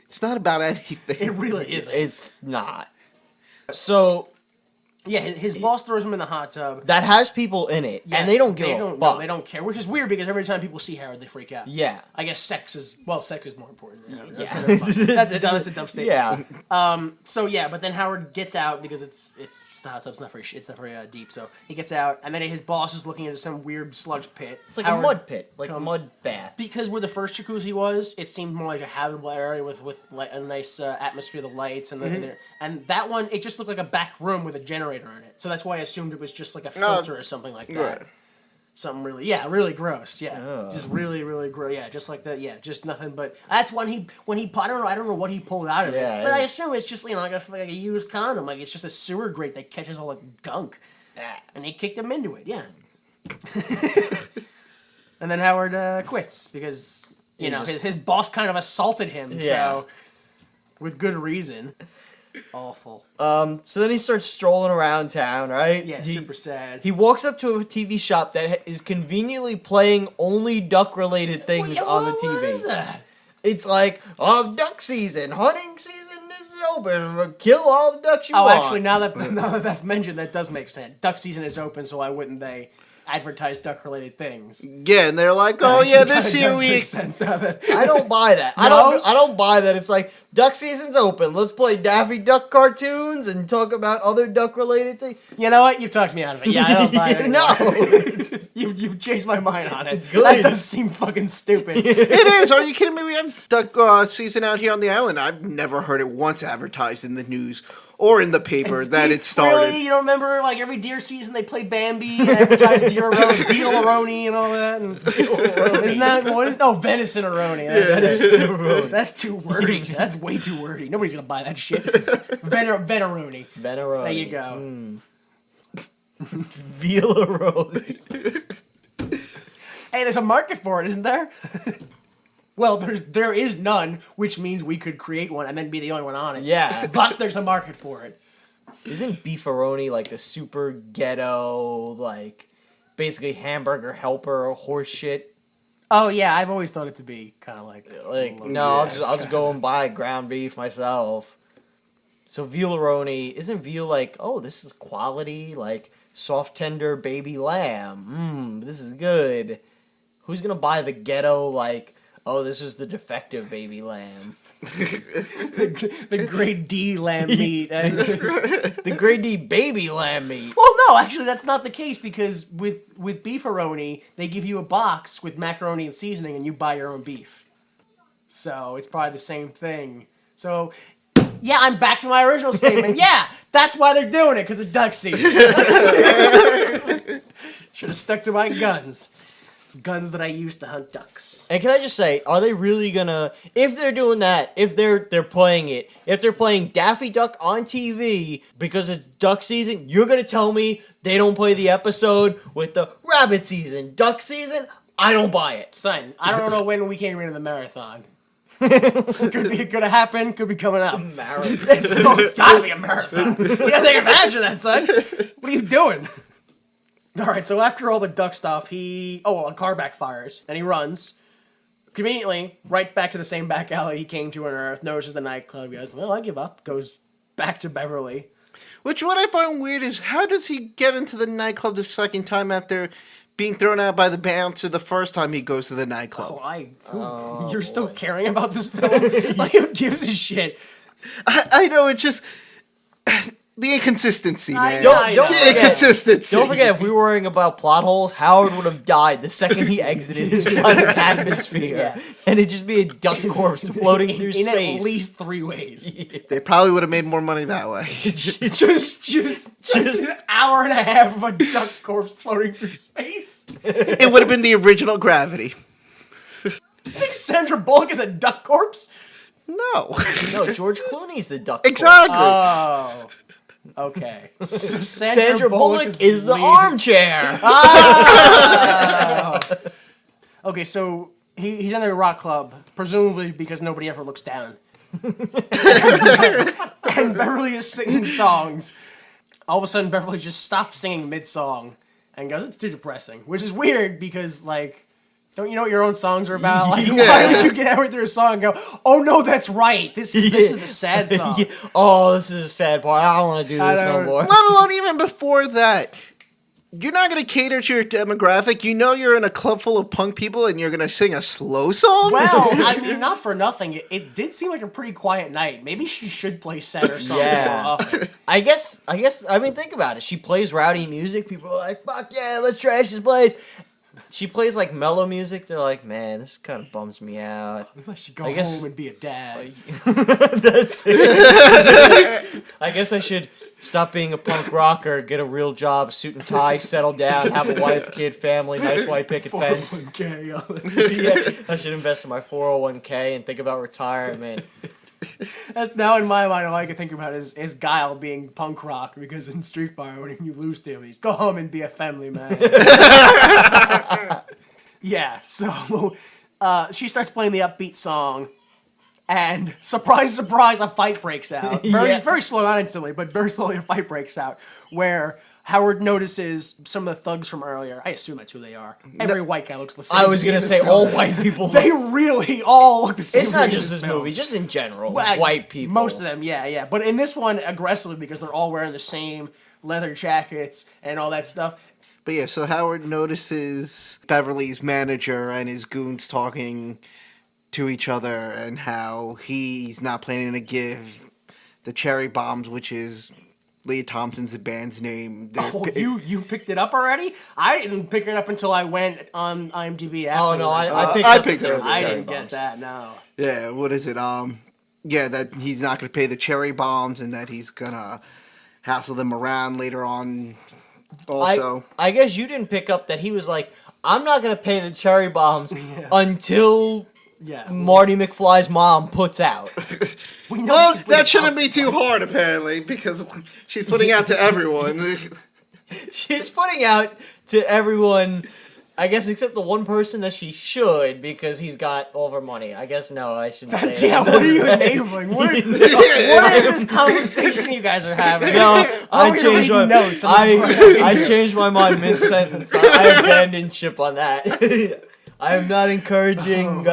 It's not about anything. It really isn't. It's not. So Yeah, his boss throws him in the hot tub. that has people in it, and they don't give a no, fuck. they don't care, which is weird because every time people see Howard, they freak out. Yeah. I guess sex is more important. Yeah. That's a dumb statement. Yeah. So yeah, but then Howard gets out because it's just a hot tub. It's not very deep. So he gets out, and then his boss is looking into some weird sludge pit. It's like a mud pit, like a come- mud bath. Because where the first jacuzzi was, it seemed more like a habitable area with like a nice atmosphere, the lights, and and that one, it just looked like a back room with a generator in it. So that's why I assumed it was just like a filter or something like that. Right. Something really gross. Yeah, just really gross. Yeah, just like that. Yeah, just nothing. But that's when he I don't know what he pulled out of Yeah, it. But I it's- assume it's just like a used condom. Like it's just a sewer grate that catches all the gunk. And he kicked him into it. Yeah. And then Howard quits because you know his boss kind of assaulted him. Yeah. So with good reason. Awful. So then he starts strolling around town, right? Yeah, super sad. He walks up to a TV shop that is conveniently playing only duck-related things on the TV. What is that? It's like, duck season, hunting season is open, kill all the ducks you Oh, want. actually, now that that's mentioned, that does make sense. Duck season is open, so why wouldn't they advertise duck-related things? Yeah, and they're like, oh yeah, Actually, this kinda year does we. make sense now that I don't buy that. I don't buy that. It's like duck season's open. Let's play Daffy Duck cartoons and talk about other duck related things. You know what? You've talked me out of it. Yeah, I don't buy it. No. anymore. You've changed my mind on it. Good. That does seem fucking stupid. It is. Are you kidding me? We have duck season out here on the island. I've never heard it once advertised in the news or in the paper that it started. Really? You don't remember, like, every deer season they play Bambi and advertise Veal-A-Roni and all that? And isn't that, what is, no, venison-a-roni. That's too wordy. That's way too wordy. Nobody's gonna buy that shit. Veneroni. Veneroni. There you go. Veal-A-Roni. Hey, there's a market for it, isn't there? Well, there is none, which means we could create one and then be the only one on it. Yeah. Thus, there's a market for it. Isn't beefaroni like the super ghetto, like, basically hamburger helper horse shit? Oh yeah, I've always thought it to be kind of like. No, I'll just go and buy ground beef myself. So veal-a-roni, isn't veal like, oh, this is quality, like soft tender baby lamb. This is good. Who's gonna buy the ghetto, like, oh, this is the defective baby lamb? the grade D lamb meat. The grade D baby lamb meat. Well, no, actually, that's not the case because with beefaroni, they give you a box with macaroni and seasoning, and you buy your own beef. So it's probably the same thing. So, yeah, I'm back to my original statement. Yeah, that's why they're doing it, because of duck season. Should have stuck to my guns. Guns that I used to hunt ducks. And can I just say, are they really gonna, if they're doing that, if they're playing it, if they're playing Daffy Duck on TV because it's duck season, you're gonna tell me they don't play the episode with the rabbit season, duck season? I don't buy it. Son, I don't know when we came into the marathon. Could be gonna happen, could be coming up. Marathon. It's gotta be a marathon. You gotta take advantage of that, son. What are you doing? Alright, so after all the duck stuff, a car backfires, and he runs. Conveniently, right back to the same back alley he came to on Earth, notices the nightclub, goes, well, I give up, goes back to Beverly. Which what I find weird is, how does he get into the nightclub the second time after being thrown out by the bouncer the first time he goes to the nightclub? You're still caring about this film? Like, who gives a shit? I know, it's just the inconsistency, man. Don't The forget, inconsistency. don't forget, if we were worrying about plot holes, Howard would have died the second he exited his planet's atmosphere. Yeah. And it'd just be a duck corpse floating through in space. at least 3 ways. They probably would have made more money that way. just an hour and a half of a duck corpse floating through space. It would have been the original Gravity. You think Sandra Bullock is a duck corpse? No. No, George Clooney's the duck Exactly. corpse. Oh. Okay. So Sandra Bullock is the leading. armchair. Okay, so he's in the rock club, presumably because nobody ever looks down. And Beverly is singing songs. All of a sudden, Beverly just stops singing mid-song and goes, it's too depressing. Which is weird because, like, don't you know what your own songs are about? Like, why would you get halfway through a song and go, oh no, that's right. This is the sad song. Yeah. Oh, this is a sad part. I don't want to do this no more. Let alone even before that. You're not going to cater to your demographic. You know you're in a club full of punk people and you're going to sing a slow song? Well, I mean, not for nothing. It did seem like a pretty quiet night. Maybe she should play sadder songs Yeah. more often. I guess, I mean, think about it. She plays rowdy music. People are like, fuck yeah, let's trash this place. She plays, like, mellow music. They're like, man, this kind of bums me out. It's like she go I guess- home and be a dad. That's it. I guess I should stop being a punk rocker, get a real job, suit and tie, settle down, have a wife, kid, family, nice white picket fence. 401k. Yeah, I should invest in my 401k and think about retirement. That's now in my mind. All I can think about is Guile being punk rock because in Street Fighter, when you lose to him, he's go home and be a family man. Yeah, so she starts playing the upbeat song, and surprise, surprise, a fight breaks out. Very slow, not instantly, but very slowly a fight breaks out, where Howard notices some of the thugs from earlier. I assume that's who they are. Every white guy looks the same. I was going to say all white people. They really all look the same. It's not in just this film. movie, just in general. Well, white people. Most of them, yeah. But in this one, aggressively, because they're all wearing the same leather jackets and all that stuff. But yeah, so Howard notices Beverly's manager and his goons talking to each other and how he's not planning to give the Cherry Bombs, which is Lea Thompson's the band's name. You picked it up already? I didn't pick it up until I went on IMDb afterwards. Oh, no, I I picked it up. the I Cherry didn't Bombs. get that, no. Yeah, what is it? Yeah, that he's not going to pay the cherry bombs and that he's going to hassle them around later on also. I guess you didn't pick up that he was like, I'm not going to pay the cherry bombs until Marty McFly's mom puts out. Well, that shouldn't be too hard, apparently, because she's putting out to everyone. She's putting out to everyone, I guess, except the one person that she should, because he's got all of her money. I guess no, I shouldn't say that. What are you enabling? What is this conversation you guys are having? No, I changed my notes. I changed my mind mid-sentence. I abandoned ship on that. I am not encouraging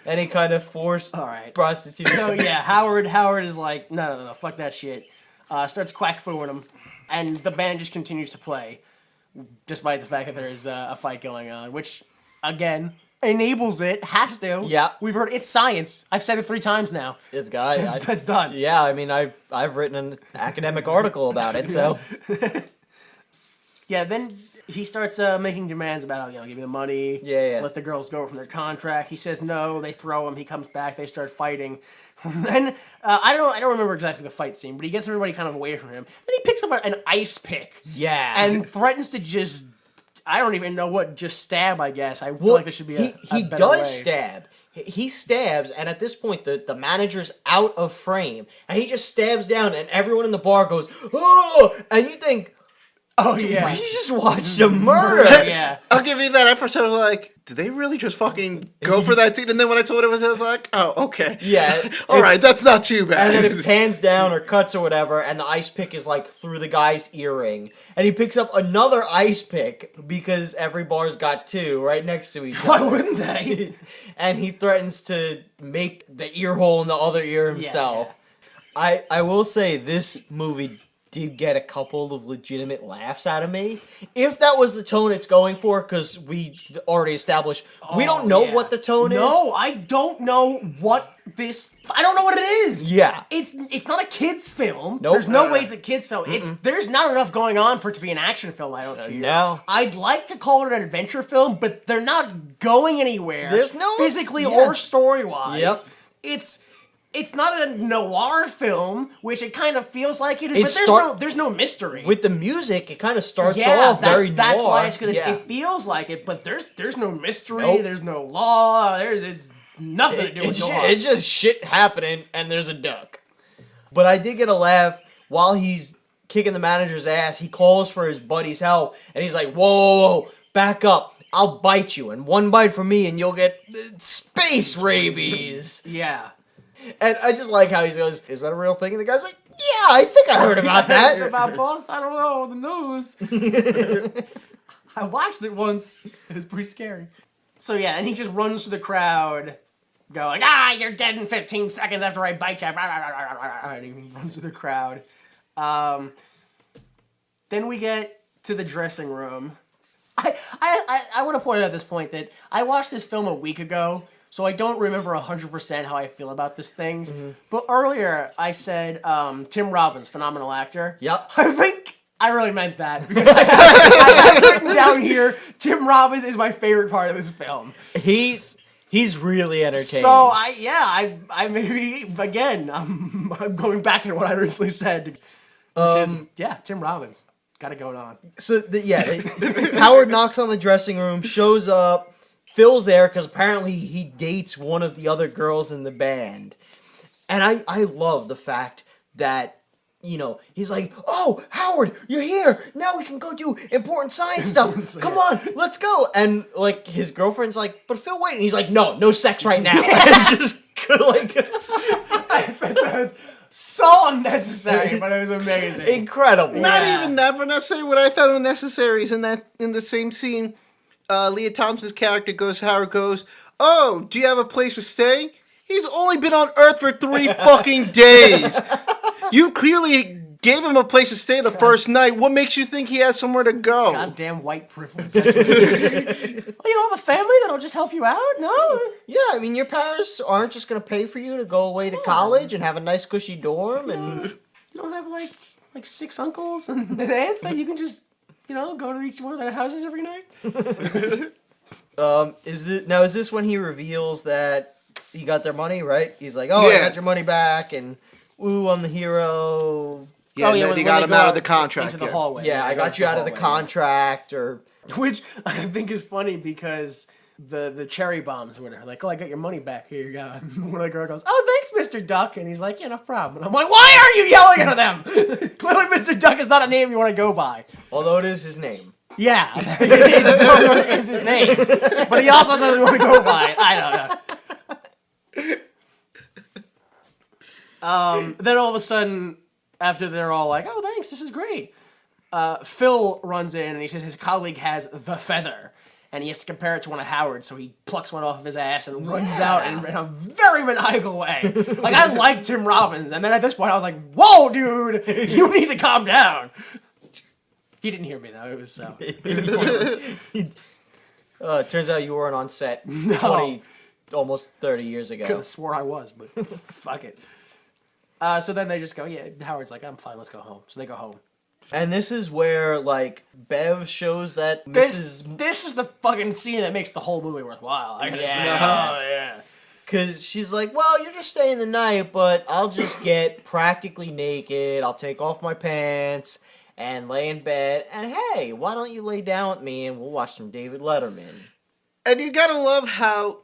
any kind of forced prostitution. So yeah, Howard is like, no, fuck that shit. Starts quack-fooing him, and the band just continues to play, despite the fact that there's a fight going on, which, again, enables it, has to. Yeah. We've heard it's science. I've said it 3 times now. It's done. Yeah, I mean, I've written an academic article about it, so. Yeah, then he starts making demands about, give me the money. Yeah. Let the girls go from their contract. He says no. They throw him. He comes back. They start fighting. Then I don't remember exactly the fight scene, but he gets everybody kind of away from him. Then he picks up an ice pick. Yeah. And threatens to just, I don't even know what, just stab. I guess I feel like there should be a he better does way. stab. He stabs, and at this point, the manager's out of frame, and he just stabs down, and everyone in the bar goes, oh! And you think, oh yeah, we just watched a murder. Yeah. I'll give you that. At first I was like, did they really just fucking go for that scene? And then when I saw what it was, I was like, oh, okay. Yeah. All right, that's not too bad. And then it pans down or cuts or whatever, and the ice pick is like through the guy's earring. And he picks up another ice pick because every bar's got 2 right next to each other. Why wouldn't they? And he threatens to make the ear hole in the other ear himself. Yeah. I will say this movie did get a couple of legitimate laughs out of me. If that was the tone it's going for, because we already established we don't know what the tone is. No, I don't know what this. I don't know what it is. Yeah, it's not a kids film. Nope. There's no way it's a kids film. There's not enough going on for it to be an action film. I don't feel. No. I'd like to call it an adventure film, but they're not going anywhere. There's no physically or story wise. Yep. It's not a noir film, which it kind of feels like it is, but there's no mystery. With the music, it kind of starts off very noir. That's why it's because it feels like it, but there's no mystery, there's no law, it's nothing to do with noir. It's just shit happening, and there's a duck. But I did get a laugh while he's kicking the manager's ass. He calls for his buddy's help, and he's like, whoa, back up. I'll bite you, and one bite from me, and you'll get space rabies. Yeah. And I just like how he goes, is that a real thing? And the guy's like, yeah, I think I heard about that. Heard about boss? I don't know, the news. I watched it once. It was pretty scary. So yeah, and he just runs through the crowd, going, you're dead in 15 seconds after I bite you. And he runs through the crowd. Then we get to the dressing room. I want to point out at this point that I watched this film a week ago, so I don't remember 100% how I feel about these things. Mm-hmm. But earlier, I said Tim Robbins, phenomenal actor. Yep. I think I really meant that. Because I have written down here, Tim Robbins is my favorite part of this film. He's really entertaining. So, I maybe, again, I'm going back to what I originally said. Which is, Tim Robbins. Got it going on. So, Howard knocks on the dressing room, shows up. Phil's there because apparently he dates one of the other girls in the band. And I love the fact that, he's like, oh, Howard, you're here. Now we can go do important science stuff. Come on, let's go. And, his girlfriend's like, but Phil, wait. And he's like, no sex right now. And just, I bet that was so unnecessary, but it was amazing. Incredible. Not even that, but necessary. What I found unnecessary is in the same scene, Lea Thompson's character Howard goes, oh, do you have a place to stay? He's only been on Earth for 3 fucking days. You clearly gave him a place to stay the first night. What makes you think he has somewhere to go? Goddamn white privilege. Well, you don't have a family that'll just help you out? No? Yeah, I mean, your parents aren't just going to pay for you to go away to college and have a nice cushy dorm. And you don't have, like 6 uncles and aunts that you can just... go to each one of their houses every night? Is this when he reveals that he got their money, right? He's like, oh, I Yeah. got your money back, and ooh, I'm the hero. Yeah, Oh, and yeah, then when he they got him go out of the contract. into the yeah. hallway. Yeah, I they go got you out of the hallway, contract, or yeah. Which I think is funny because the cherry bombs or whatever, like, oh, I got your money back. Here you go. And one of the girl goes, oh, thanks, Mr. Duck. And he's like, yeah, no problem. And I'm like, why are you yelling at them? Clearly, Mr. Duck is not a name you want to go by. although it is his name. Yeah, it is his name, but he also doesn't want to go by it. I don't know. Then all of a sudden, after they're all like, "Oh, thanks, this is great," Phil runs in and he says his colleague has the feather, and he has to compare it to one of Howard's, so he plucks one off of his ass and runs out in a very maniacal way. Like, I like Tim Robbins, and then at this point I was like, "Whoa, dude, you need to calm down." He didn't hear me though. It was so. Turns out you weren't on set 20, almost 30 years ago. Could have swore I was, but fuck it. So then they just go, yeah, Howard's like, I'm fine, let's go home. So they go home. And this is where, like, Bev shows that This is the fucking scene that makes the whole movie worthwhile. I gotta say. Oh, yeah. Because she's like, well, you're just staying the night, but I'll just get practically naked. I'll take off my pants and lay in bed. And hey, why don't you lay down with me and we'll watch some David Letterman. And you gotta love how,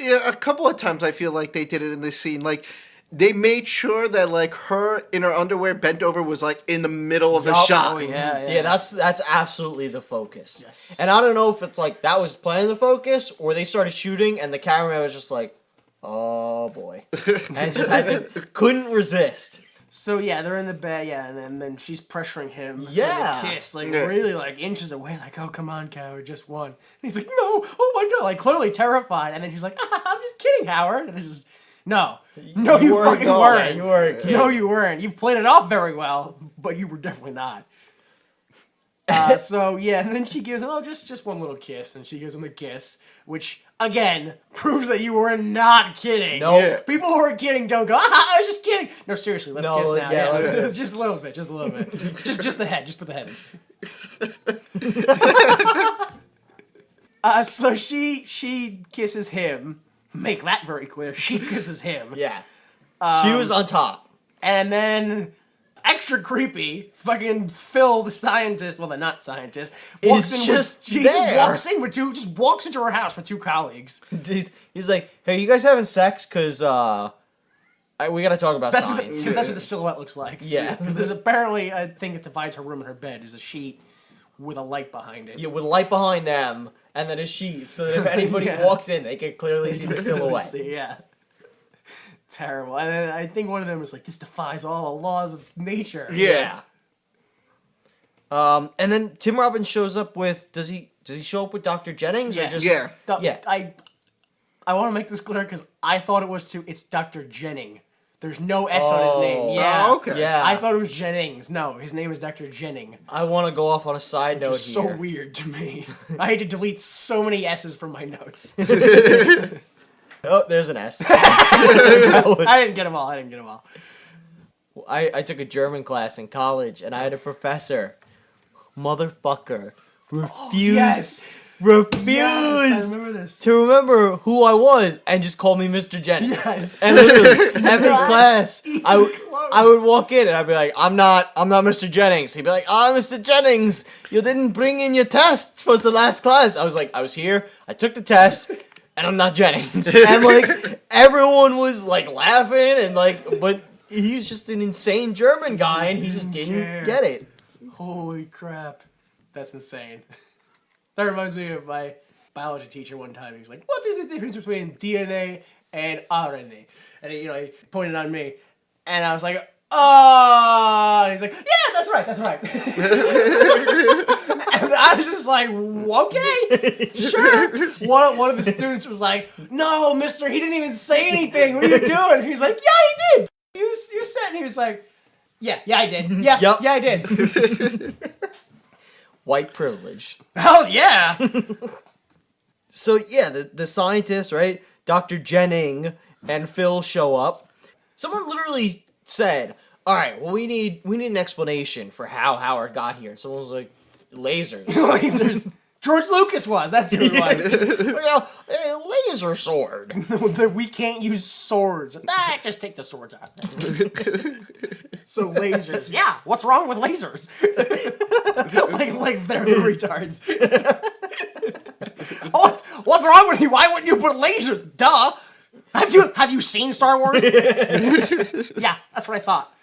a couple of times I feel like they did it in this scene. Like, they made sure that, like, her in her underwear bent over was, like, in the middle of the Yup. shot. Oh, yeah. Yeah, that's absolutely the focus. Yes. And I don't know if it's like that was playing the focus or they started shooting and the cameraman was just like, oh boy. And just couldn't resist. So yeah, they're in the bed, yeah, and then she's pressuring him Yeah. for the kiss, like Yeah. really like inches away, like, oh come on, Howard, just one. And he's like, no, oh my god, like clearly terrified, and then she's like, I'm just kidding, Howard, and it's just no, you weren't fucking going. weren't, You weren't kidding. no, you weren't. You've played it off very well, but you were definitely not. So yeah, and then she gives him just one little kiss, and she gives him a kiss, which again proves that you were not kidding. No. Yeah. People who are kidding don't go, I was just kidding. No, seriously, let's No, kiss now. yeah, Yeah, let's- just a little bit, just the head, just put the head in. So she kisses him. Make that very clear. She kisses him. Yeah. She was on top. And then, extra creepy, fucking Phil, the scientist, well, the not scientist, walks Is in just with, there. just walks into her house with two colleagues. He's like, hey, you guys having sex? Because we got to talk about That's science. that's what the silhouette looks like. Yeah. Because there's apparently a thing that divides her room and her bed is a sheet with a light behind it. Yeah, with a light behind them, and then a sheet, so that if anybody Yeah. walks in, they can clearly see the silhouette. Yeah. Terrible. And then I think one of them was like, this defies all the laws of nature. Yeah. And then Tim Robbins shows up with, does he show up with Dr. Jennings? Or Yes. just, Yeah. Yeah. I want to make this clear because I thought it's Dr. Jennings. There's no S on his name. Oh. Yeah. Oh, okay. Yeah. I thought it was Jennings. No, his name is Dr. Jennings. I want to go off on a side note It's here. so weird to me. I had to delete so many S's from my notes. Oh, there's an S. I didn't get them all. I took a German class in college, and I had a professor, motherfucker, refused Yes, I refused remember this. to remember who I was and just call me Mr. Jennings. Yes. And literally every class, I close. would walk in and I'd be like, I'm not Mr. Jennings. He'd be like, Mr. Jennings, you didn't bring in your test for the last class. I was like, I was here, I took the test, and I'm not Jennings. And like everyone was like laughing and like, but he was just an insane German guy and he just didn't care. get it. Holy crap. That's insane. That reminds me of my biology teacher one time. He was like, what is the difference between DNA and RNA? And he pointed on me. And I was like, oh. And he's like, yeah, that's right. And I was just like, okay, sure. One of the students was like, no, mister, he didn't even say anything. What are you doing? And he's like, yeah, he did. You said, and he was like, yeah, I did. Yeah, Yup. yeah, I did. White privilege. Hell yeah. So yeah, the scientists, right? Dr. Jennings and Phil show up. Someone literally said, all right, well, we need an explanation for how Howard got here. And someone was like, lasers. Lasers. George Lucas was. That's who it was. Well, laser sword. We can't use swords. Nah, just take the swords out. So lasers. Yeah, what's wrong with lasers? like they're retards. What's wrong with you? Why wouldn't you put lasers? Duh. Have you seen Star Wars? Yeah, that's what I thought.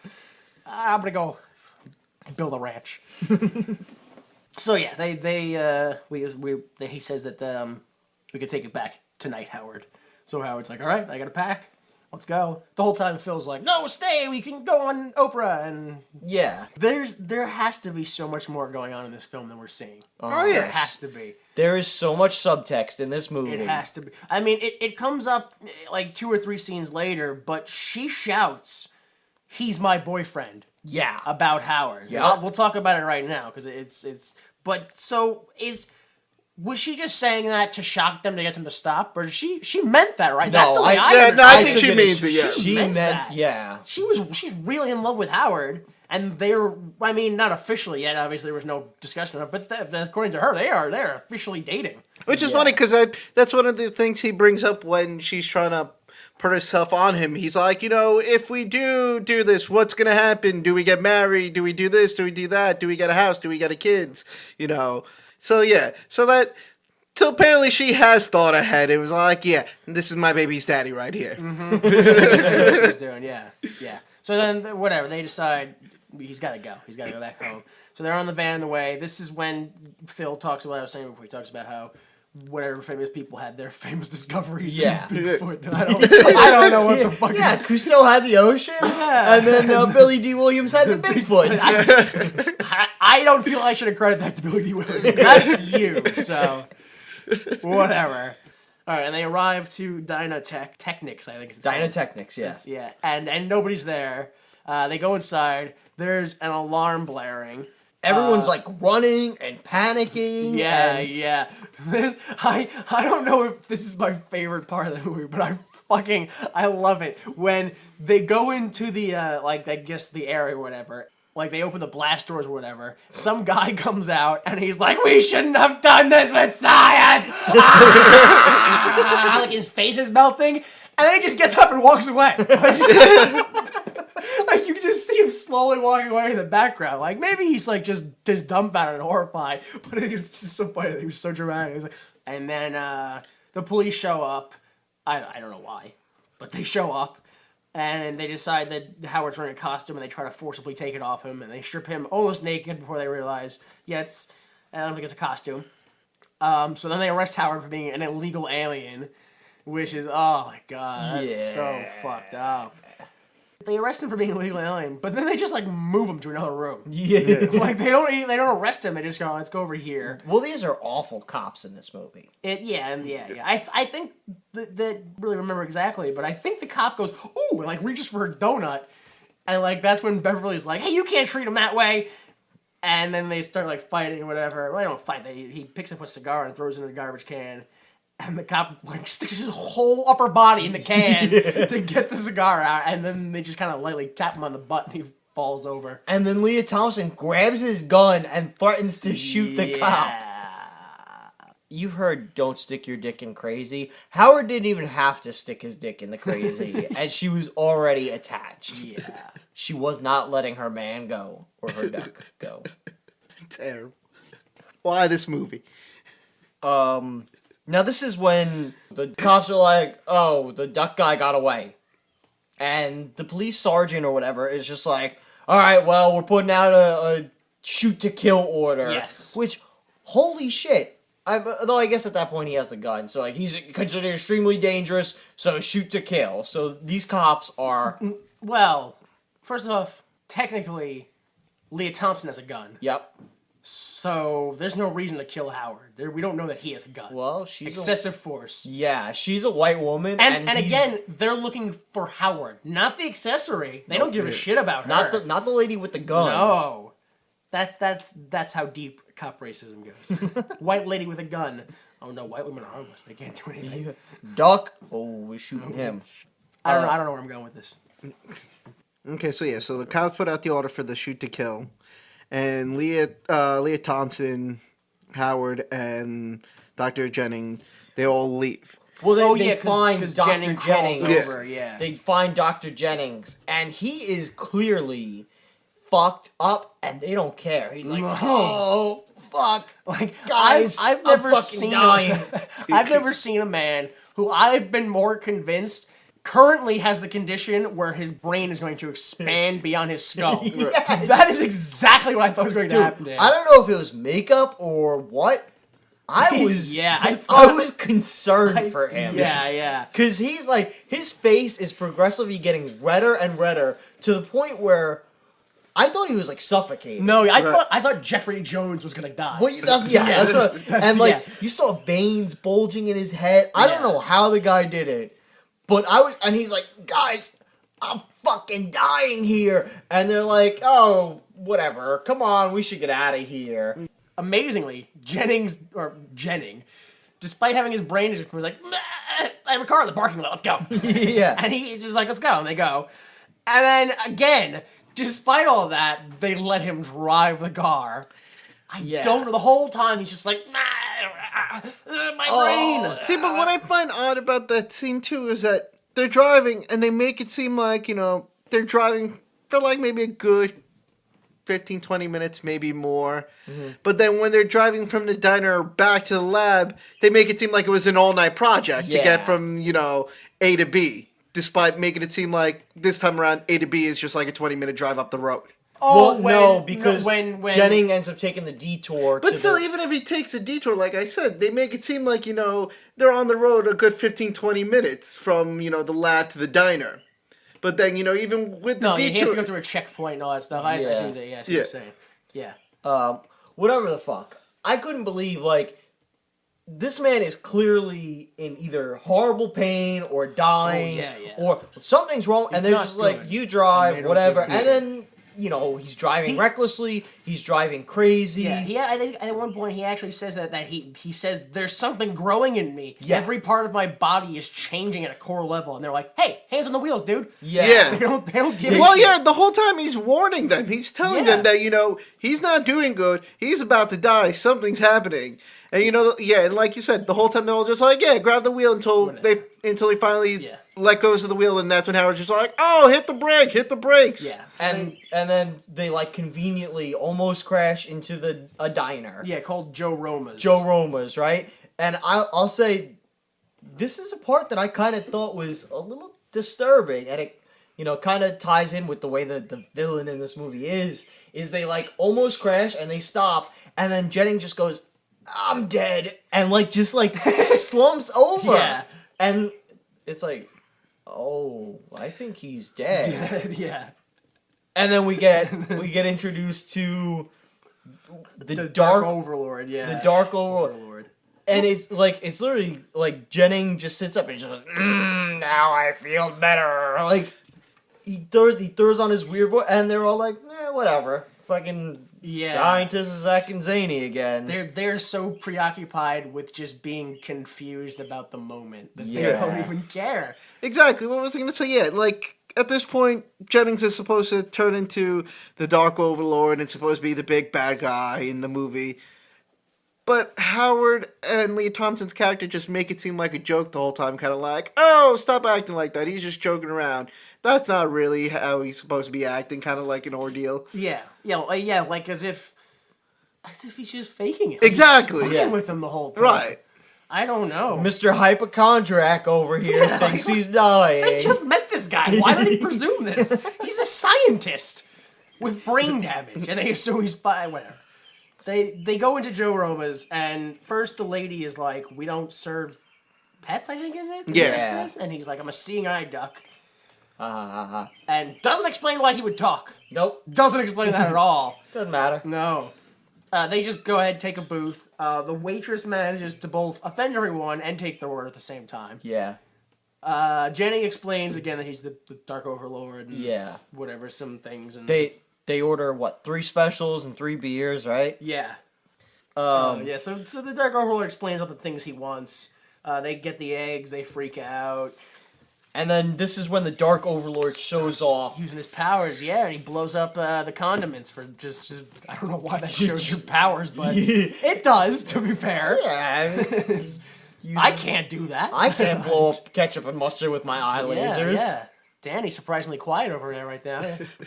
I'm gonna go build a ranch. So yeah, he says that we could take it back tonight, Howard. So Howard's like, all right, I got to pack. Let's go. The whole time Phil's like, no, stay. We can go on Oprah. And Yeah. there has to be so much more going on in this film than we're seeing. Oh, yes. There has to be. There is so much subtext in this movie. It has to be. I mean, it comes up like 2 or 3 scenes later, but she shouts, "He's my boyfriend." Yeah. About Howard. Yeah. We'll talk about it right now because it's. But so was she just saying that to shock them to get them to stop, or she meant that, right? No, That's the way I yeah, understand no, I it. think she means it. Yeah. She meant meant that. yeah. She's really in love with Howard, and they're. I mean, not officially yet. Obviously, there was no discussion of it, but according to her, they're officially dating. Which is funny because that's one of the things he brings up when she's trying to put herself on him. He's like, if we do this, what's going to happen? Do we get married? Do we do this? Do we do that? Do we get a house? Do we get a kids? So yeah. So apparently she has thought ahead. It was like, yeah, this is my baby's daddy right here. That's what she's doing, yeah. So then, whatever, they decide he's got to go. He's got to go back home. So they're on the van on the way. This is when Phil talks about what I was saying before. He talks about how whatever famous people had their famous discoveries. Yeah. In Bigfoot. And I don't know what the fuck. Yeah, Cousteau had the ocean, and then Billy D. Williams had the Bigfoot. I don't feel I should have credited that to Billy D. Williams. That's you. So whatever. All right, and they arrive to Technics, I think it's called. Dynatechnics, yeah. Yeah, and nobody's there. They go inside. There's an alarm blaring. Everyone's like running and panicking. Yeah, and... yeah. I don't know if this is my favorite part of the movie, but I love it when they go into the I guess the area or whatever. Like they open the blast doors or whatever. Some guy comes out and he's like, "We shouldn't have done this with science." Like his face is melting, and then he just gets up and walks away. Like you can just see him slowly walking away in the background. Like maybe he's like just dumbfounded and horrified, but it was just so funny that he was so dramatic. He was like, and then the police show up. I don't know why, but they show up and they decide that Howard's wearing a costume and they try to forcibly take it off him and they strip him almost naked before they realize, I don't think it's a costume. So then they arrest Howard for being an illegal alien, which is, oh my god, that's so fucked up. They arrest him for being an illegal alien, but then they just like move him to another room. Yeah. Like they don't arrest him. They just go, let's go over here. Well, these are awful cops in this movie. I think that really remember exactly, but I think the cop goes, ooh, and like reaches for a donut, and like that's when Beverly's like, hey, you can't treat him that way. And then they start like fighting or whatever. Well, they don't fight. He picks up a cigar and throws it in a garbage can. And the cop like sticks his whole upper body in the can to get the cigar out, and then they just kind of lightly tap him on the butt, and he falls over. And then Lea Thompson grabs his gun and threatens to shoot the cop. You've heard "Don't stick your dick in crazy." Howard didn't even have to stick his dick in the crazy, and she was already attached. Yeah, she was not letting her man go or her duck go. Terrible. Why this movie? Now this is when the cops are like, oh, the duck guy got away. And the police sergeant or whatever is just like, all right, well, we're putting out a shoot-to-kill order. Yes. Which, holy shit. Though I guess at that point he has a gun. So like he's considered extremely dangerous, so shoot-to-kill. So these cops are... Well, first off, technically, Lea Thompson has a gun. Yep. So there's no reason to kill Howard. We don't know that he has a gun. Well, she's excessive force. Yeah, she's a white woman, and again, they're looking for Howard, not the accessory. They don't give a shit about her. Not the lady with the gun. No, that's how deep cop racism goes. White lady with a gun. Oh no, white women are harmless. They can't do anything. Yeah. Duck. Oh, we're shooting him. I don't know where I'm going with this. Okay, so the cops put out the order for the shoot to kill. And Lea Thompson Howard and Dr. Jennings, they all leave. Well, they, Oh, they yeah, 'cause- find 'cause Dr. Jennings crawls Jennings. over, yeah. They find Dr. Jennings, and he is clearly fucked up, and they don't care. He's like, No. oh, fuck. Like, Guys, I've I'm never fucking seen dying. I've never seen a man who I've been more convinced currently has the condition where his brain is going to expand beyond his skull. Yes. That is exactly what I thought was going to Dude, happen to him. I don't know if it was makeup or what. I was, Yeah, I I thought- was concerned for him. Yeah. Cause he's like, his face is progressively getting redder and redder to the point where I thought he was like suffocating. No, I thought Jeffrey Jones was gonna die. Well, that's what, and like yeah. you saw veins bulging in his head. I don't know how the guy did it, but and he's like, guys, I'm fucking dying here, and they're like, oh, whatever, come on, we should get out of here. Amazingly, Jennings, despite having his brain, was like, "Nah, I have a car in the parking lot, let's go. Yeah, And he's just like, let's go, and they go. And then again, despite all that, they let him drive the car. I don't know, the whole time he's just like, my brain. See, but what I find odd about that scene too is that they're driving and they make it seem like, they're driving for like maybe a good 15, 20 minutes, maybe more. But then when they're driving from the diner back to the lab, they make it seem like it was an all-night project to get from, A to B. Despite making it seem like this time around, A to B is just like a 20-minute drive up the road. Because when Jennings ends up taking the detour. But still, even if he takes a detour, like I said, they make it seem like, they're on the road a good 15, 20 minutes from, the lab to the diner. But then, even with the detour... he has to go through a checkpoint and all that stuff. I see what you're saying. Yeah. Whatever the fuck. I couldn't believe, like, this man is clearly in either horrible pain or dying or something's wrong, and they're not just like, good. you And drive, they don't whatever, give a and then, he's driving recklessly, he's driving crazy. Yeah, I think at one point he actually says that he says there's something growing in me. Yeah. Every part of my body is changing at a core level, and they're like, "Hey, hands on the wheels, dude." Yeah. They don't give. Well, a shit. yeah, the whole time he's warning them. He's telling them that, he's not doing good. He's about to die. Something's happening. And, and like you said, the whole time they're all just like, yeah, grab the wheel until he finally let goes of the wheel. And that's when Howard's just like, oh, hit the brakes. Yeah. And then they, like, conveniently almost crash into a diner. Yeah, called Joe Roma's. Joe Roma's, right? And I'll say, this is a part that I kind of thought was a little disturbing, and it, kind of ties in with the way that the villain in this movie is they, like, almost crash, and they stop, and then Jennings just goes, I'm dead, and, like, just, like, slumps over. Yeah. And it's like, oh, I think he's dead. Yeah. And then we get introduced to the Dark Overlord. Yeah. the Dark Overlord. And it's literally like Jennings just sits up and just goes, now I feel better. Like he throws on his weird voice, and they're all like, whatever. Fucking scientist is acting zany again. They're so preoccupied with just being confused about the moment that they don't even care. Exactly. What was I going to say? Yeah, like, at this point, Jennings is supposed to turn into the Dark Overlord and supposed to be the big bad guy in the movie. But Howard and Lea Thompson's character just make it seem like a joke the whole time, kind of like, oh, stop acting like that. He's just joking around. That's not really how he's supposed to be acting, kind of like an ordeal. Yeah, like as if he's just faking it. Exactly. He's fucking with him the whole time. Right. I don't know. Mr. Hypochondriac over here thinks he's dying. I just met this guy. Why did he presume this? He's a scientist with brain damage, and they assume he's whatever. They go into Joe Roma's, and first the lady is like, "We don't serve pets." I think is it? Yeah. And he's like, "I'm a seeing eye duck," and doesn't explain why he would talk. Nope. Doesn't explain that at all. Doesn't matter. No. They just go ahead, take a booth. The waitress manages to both offend everyone and take their order at the same time. Yeah. Jennings explains again that he's the Dark Overlord. And whatever, some things. And They order, 3 specials and 3 beers, right? Yeah. So the Dark Overlord explains all the things he wants. They get the eggs, they freak out. And then this is when the Dark Overlord shows off. Using his powers, yeah, and he blows up the condiments for just I don't know why that shows your powers, but it does, to be fair. Yeah, I mean, I can't do that. I can't blow up ketchup and mustard with my eye lasers. Yeah. Danny's surprisingly quiet over there right now.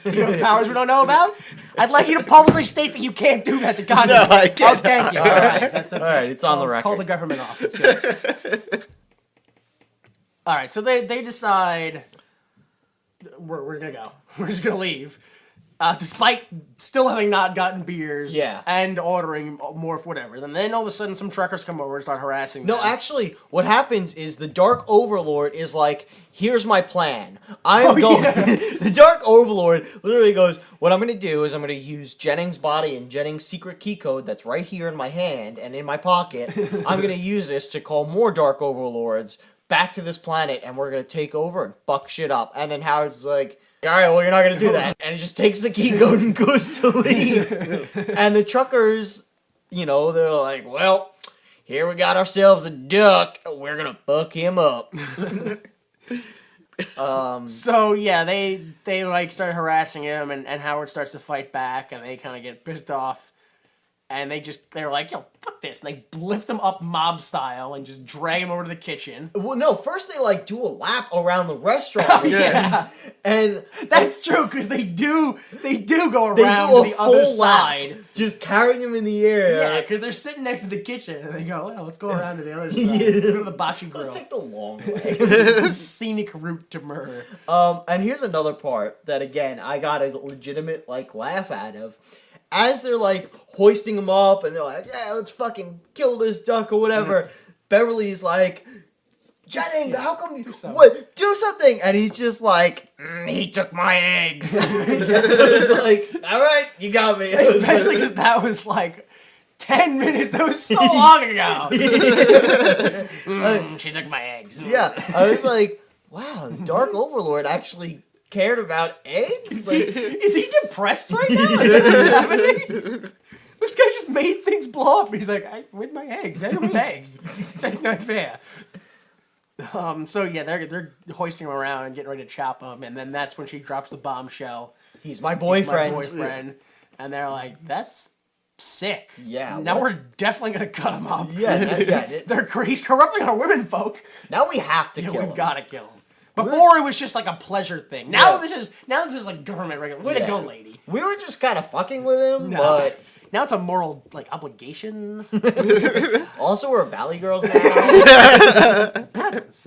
Do you have powers we don't know about? I'd like you to publicly state that you can't do that to condiments. No, I can't. Oh, thank you. All right, that's okay. All right, it's on the record. Call the government off. It's good. All right, so they decide we're gonna go. We're just gonna leave, despite still having not gotten beers. Yeah. And ordering more of whatever. And then all of a sudden, some truckers come over and start harassing No, them. actually, what happens is the Dark Overlord is like, here's my plan. I'm going. The Dark Overlord literally goes, what I'm going to do is I'm going to use Jennings' body and Jennings' secret key code that's right here in my hand and in my pocket. I'm going to use this to call more Dark Overlords back to this planet, and we're going to take over and fuck shit up. And then Howard's like, all right, well, you're not going to do that. And he just takes the key code and goes to leave. And the truckers, you know, they're like, well, here we got ourselves a duck. We're going to fuck him up. So yeah, they like start harassing him, and Howard starts to fight back, and they kind of get pissed off, and they're like, yo, fuck this, and they lift him up mob style and just drag him over to the kitchen. Well, no, first they like do a lap around the restaurant. Yeah, And that's true because they do go they around do a to the other full lap, side. just carrying him in the air. Yeah, because they're sitting next to the kitchen, and they go, well, let's go around to the other side. Let's go to the bocce grill. Let's take the long way. Scenic route to murder. And here's another part that, again, I got a legitimate, like, laugh out of. As they're, like, hoisting him up, and they're like, yeah, let's fucking kill this duck or whatever, Beverly's like, Jennings, how come you... What? Do something! And he's just like, he took my eggs. It was like, all right, you got me. Especially because that was, like, 10 minutes. That was so long ago. She took my eggs. Yeah, I was like, wow, the Dark Overlord actually cared about eggs? Is he depressed right now? Is that what's happening? This guy just made things blow up. He's like, with my eggs. I don't have eggs. That's not fair. So yeah, they're hoisting him around and getting ready to chop him, and then that's when she drops the bombshell. He's my He's boyfriend. my boyfriend. And they're like, that's sick. Yeah, Now what? we're definitely gonna cut him up. Yeah. He's corrupting our women folk. Now we have to Yeah, kill we've him. gotta kill him. Before it was just like a pleasure thing. Now Yeah. this is like government regular. Way to Yeah. go, lady. We were just kind of fucking with him, No. but Now it's a moral like obligation. also we're Valley Girls now. It happens.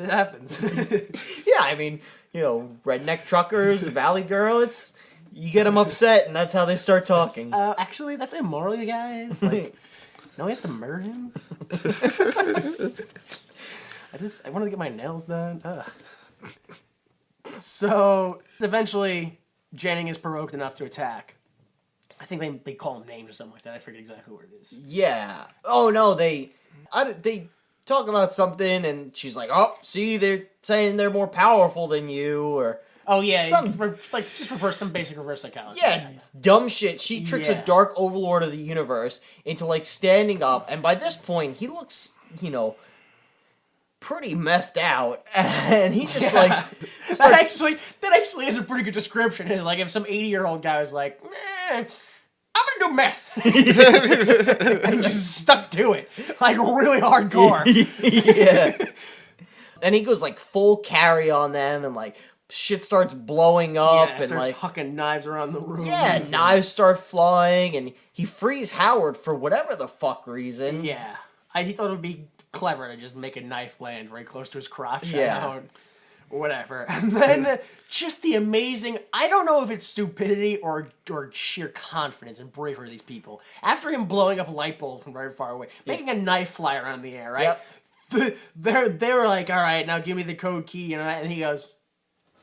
Yeah, I mean, you know, redneck truckers, Valley Girl, it's... You get them upset, and that's how they start talking. Actually, that's immoral, you guys. Like, no, we have to murder him. I wanted to get my nails done. Ugh. So eventually, Jennings is provoked enough to attack. I think they call him names or something like that. I forget exactly what it is. Yeah. Oh, no, they talk about something, and she's like, oh, see, they're saying they're more powerful than you, or... Oh yeah, Some- just some basic reverse psychology. Yeah, dumb shit. She tricks Yeah. a Dark Overlord of the universe into, like, standing up, and by this point, he looks, you know, pretty methed out, and he just, like... That actually is a pretty good description. It's like if some 80-year-old guy was like, I'm gonna do meth, and just stuck to it, like really hardcore. Yeah. And he goes, like, full carry on them, and, like, shit starts blowing up, and, starts like... hucking knives around the room. Yeah, knives start flying, and he frees Howard for whatever the fuck reason. Yeah, he thought it would be clever to just make a knife land very close to his crotch. Yeah. Whatever. And then just the amazing, I don't know if it's stupidity or sheer confidence and bravery of these people. After him blowing up a light bulb from very far away, making a knife fly around the air, right? Yep. They were like, all right, now give me the code key, and he goes,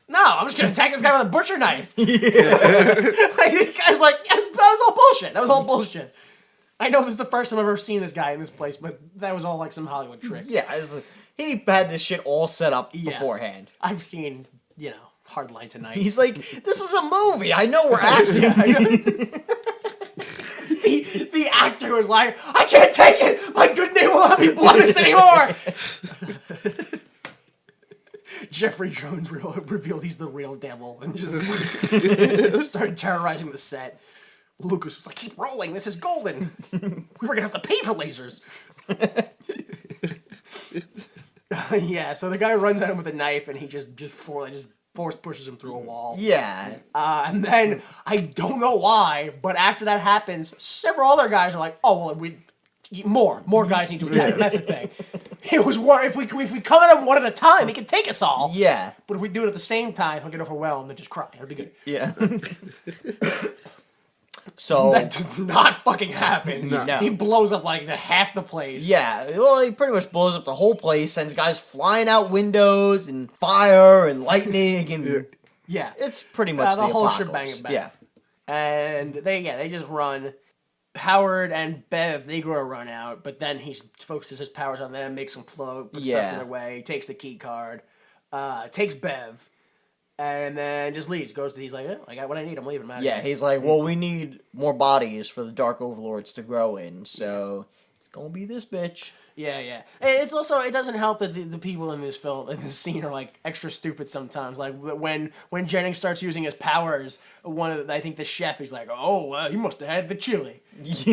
no, I'm just gonna attack this guy with a butcher knife. Like, the guy's like, that was all bullshit. That was all bullshit. I know this is the first time I've ever seen this guy in this place, but that was all like some Hollywood trick. Yeah, it was like, he had this shit all set up Yeah. beforehand. I've seen, Hardline Tonight. He's like, this is a movie. I know we're acting. The actor was like, I can't take it! My good name will not be blemished anymore! Jeffrey Jones revealed he's the real devil and just started terrorizing the set. Lucas was like, keep rolling, this is golden. We were gonna have to pay for lasers. Yeah, so the guy runs at him with a knife and he just force pushes him through a wall. Yeah. And then, I don't know why, but after that happens, several other guys are like, oh, well, more guys need to attack. That's the thing. It was one, if we come at him one at a time, he can take us all. Yeah. But if we do it at the same time, he'll get overwhelmed and just cry. It'll be good. Yeah. So That does not fucking happen. No. He blows up like half the place. yeah, well, he pretty much blows up the whole place, sends guys flying out windows and fire and lightning and Yeah. it's pretty much the whole apocalypse. shebang bang. Yeah. And they just run. Howard and Bev, they go to run out, but then he focuses his powers on them, makes them float, puts stuff in their way, takes the key card, takes Bev, and then just leaves. He's like, I got what I need, I'm leaving, man. Yeah, he's like, well, we need more bodies for the Dark Overlords to grow in, so it's gonna be this bitch. Yeah. It's also, it doesn't help that the people in this scene are like extra stupid sometimes. Like when Jennings starts using his powers, I think the chef, he's like, oh, he must have had the chili.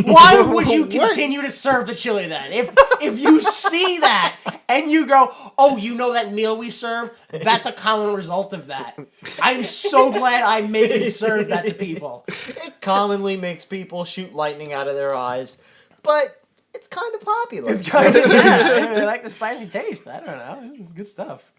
Why would you continue to serve the chili then? If you see that and you go, oh, you know that meal we serve? That's a common result of that. I'm so glad I made it serve that to people. It commonly makes people shoot lightning out of their eyes, but it's kind of popular. It's kind of, yeah, I like the spicy taste. I don't know. It's good stuff.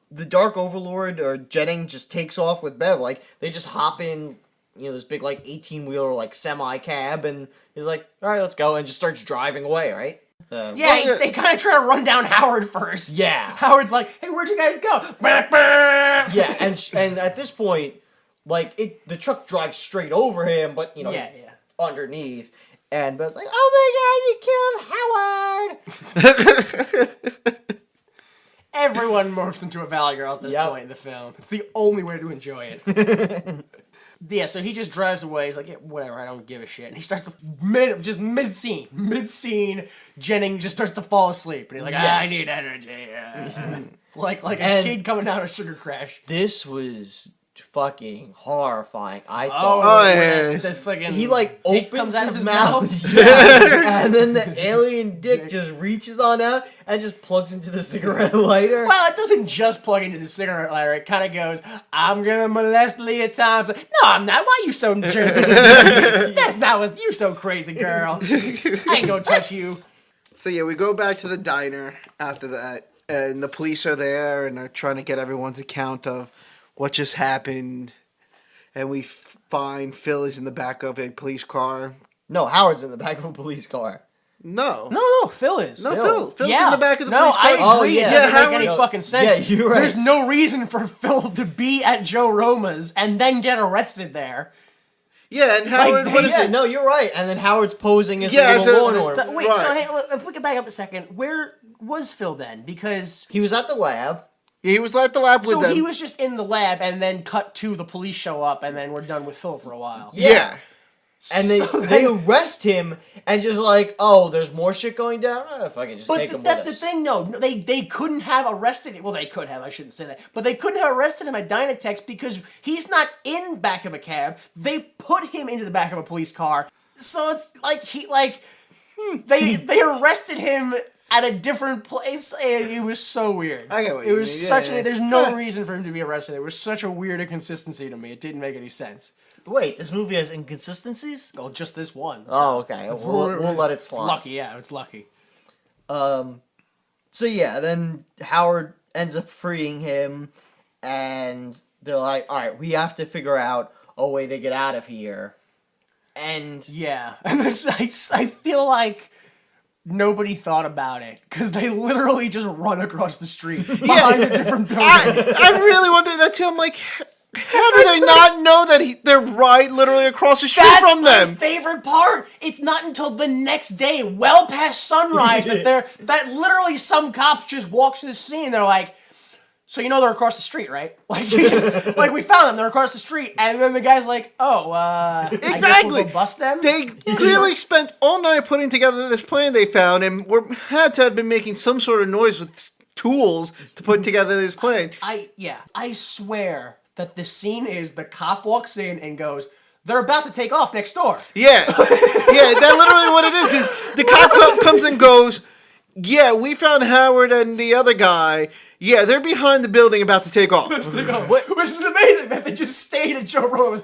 The Dark Overlord or Jennings just takes off with Bev. Like, they just hop in, this big, 18-wheeler, semi-cab, and he's like, all right, let's go, and just starts driving away, right? They kind of try to run down Howard first. Yeah. Howard's like, hey, where'd you guys go? Yeah, and at this point, the truck drives straight over him, but, underneath. And Bev's like, oh my god, you killed Howard! Everyone morphs into a Valley Girl at this point in the film. It's the only way to enjoy it. Yeah, so he just drives away. He's like, yeah, whatever, I don't give a shit. And he starts mid-scene, Jennings just starts to fall asleep. And he's like, I need energy. like a kid coming out of Sugar Crash. This was fucking horrifying. I thought. The fucking he dick opens comes out of his mouth, and then the alien dick just reaches on out and just plugs into the cigarette lighter. Well, it doesn't just plug into the cigarette lighter. It kind of goes, I'm gonna molest Lea Thompson. No, I'm not. Why you so jerky? That's not what you so crazy, girl. I ain't gonna touch you. So yeah, we go back to the diner after that, and the police are there and they're trying to get everyone's account of what just happened, and we find Phil is in the back of a police car. No, Howard's in the back of a police car. No, Phil is. No, Phil's in the back of the police car. I agree. It doesn't Howard, make any fucking sense. Yeah, you're right. There's no reason for Phil to be at Joe Roma's and then get arrested there. Yeah, and Howard, No, you're right. And then Howard's posing as a law and order. Wait, so hey, if we could back up a second, where was Phil then? Because he was at the lab. Yeah, he was at the lab with them. So he was just in the lab, and then cut to the police show up, and then we're done with Phil for a while. Yeah. And they arrest him, and just there's more shit going down? Oh, if I can just take him with us. But that's the thing, no. They couldn't have arrested him. Well, they could have. I shouldn't say that. But they couldn't have arrested him at Dynatex because he's not in back of a cab. They put him into the back of a police car. So it's they arrested him at a different place. It was so weird. I get what you mean. There's no reason for him to be arrested. It was such a weird inconsistency to me. It didn't make any sense. Wait, this movie has inconsistencies? Well, just this one. So oh, okay. We'll let it slide. It's lucky, yeah. It's lucky. So yeah, then Howard ends up freeing him, and they're like, all right, we have to figure out a way to get out of here. And yeah, and I feel like nobody thought about it because they literally just run across the street behind a different building. I really wondered that too. I'm like, how do they not know that they're right literally across the street from them? That's my favorite part. It's not until the next day, well past sunrise, that literally some cops just walk to the scene. They're like, so you know they're across the street, right? We found them. They're across the street, and then the guy's like, "Oh, exactly. I guess we'll go bust them." They clearly spent all night putting together this plan they found, and had to have been making some sort of noise with tools to put together this plane. I swear that the scene is the cop walks in and goes, "They're about to take off next door." Yeah, that literally what it is the cop comes and goes, "Yeah, we found Howard and the other guy. Yeah, they're behind the building about to take off." Which is amazing that they just stayed at Joe Rogan's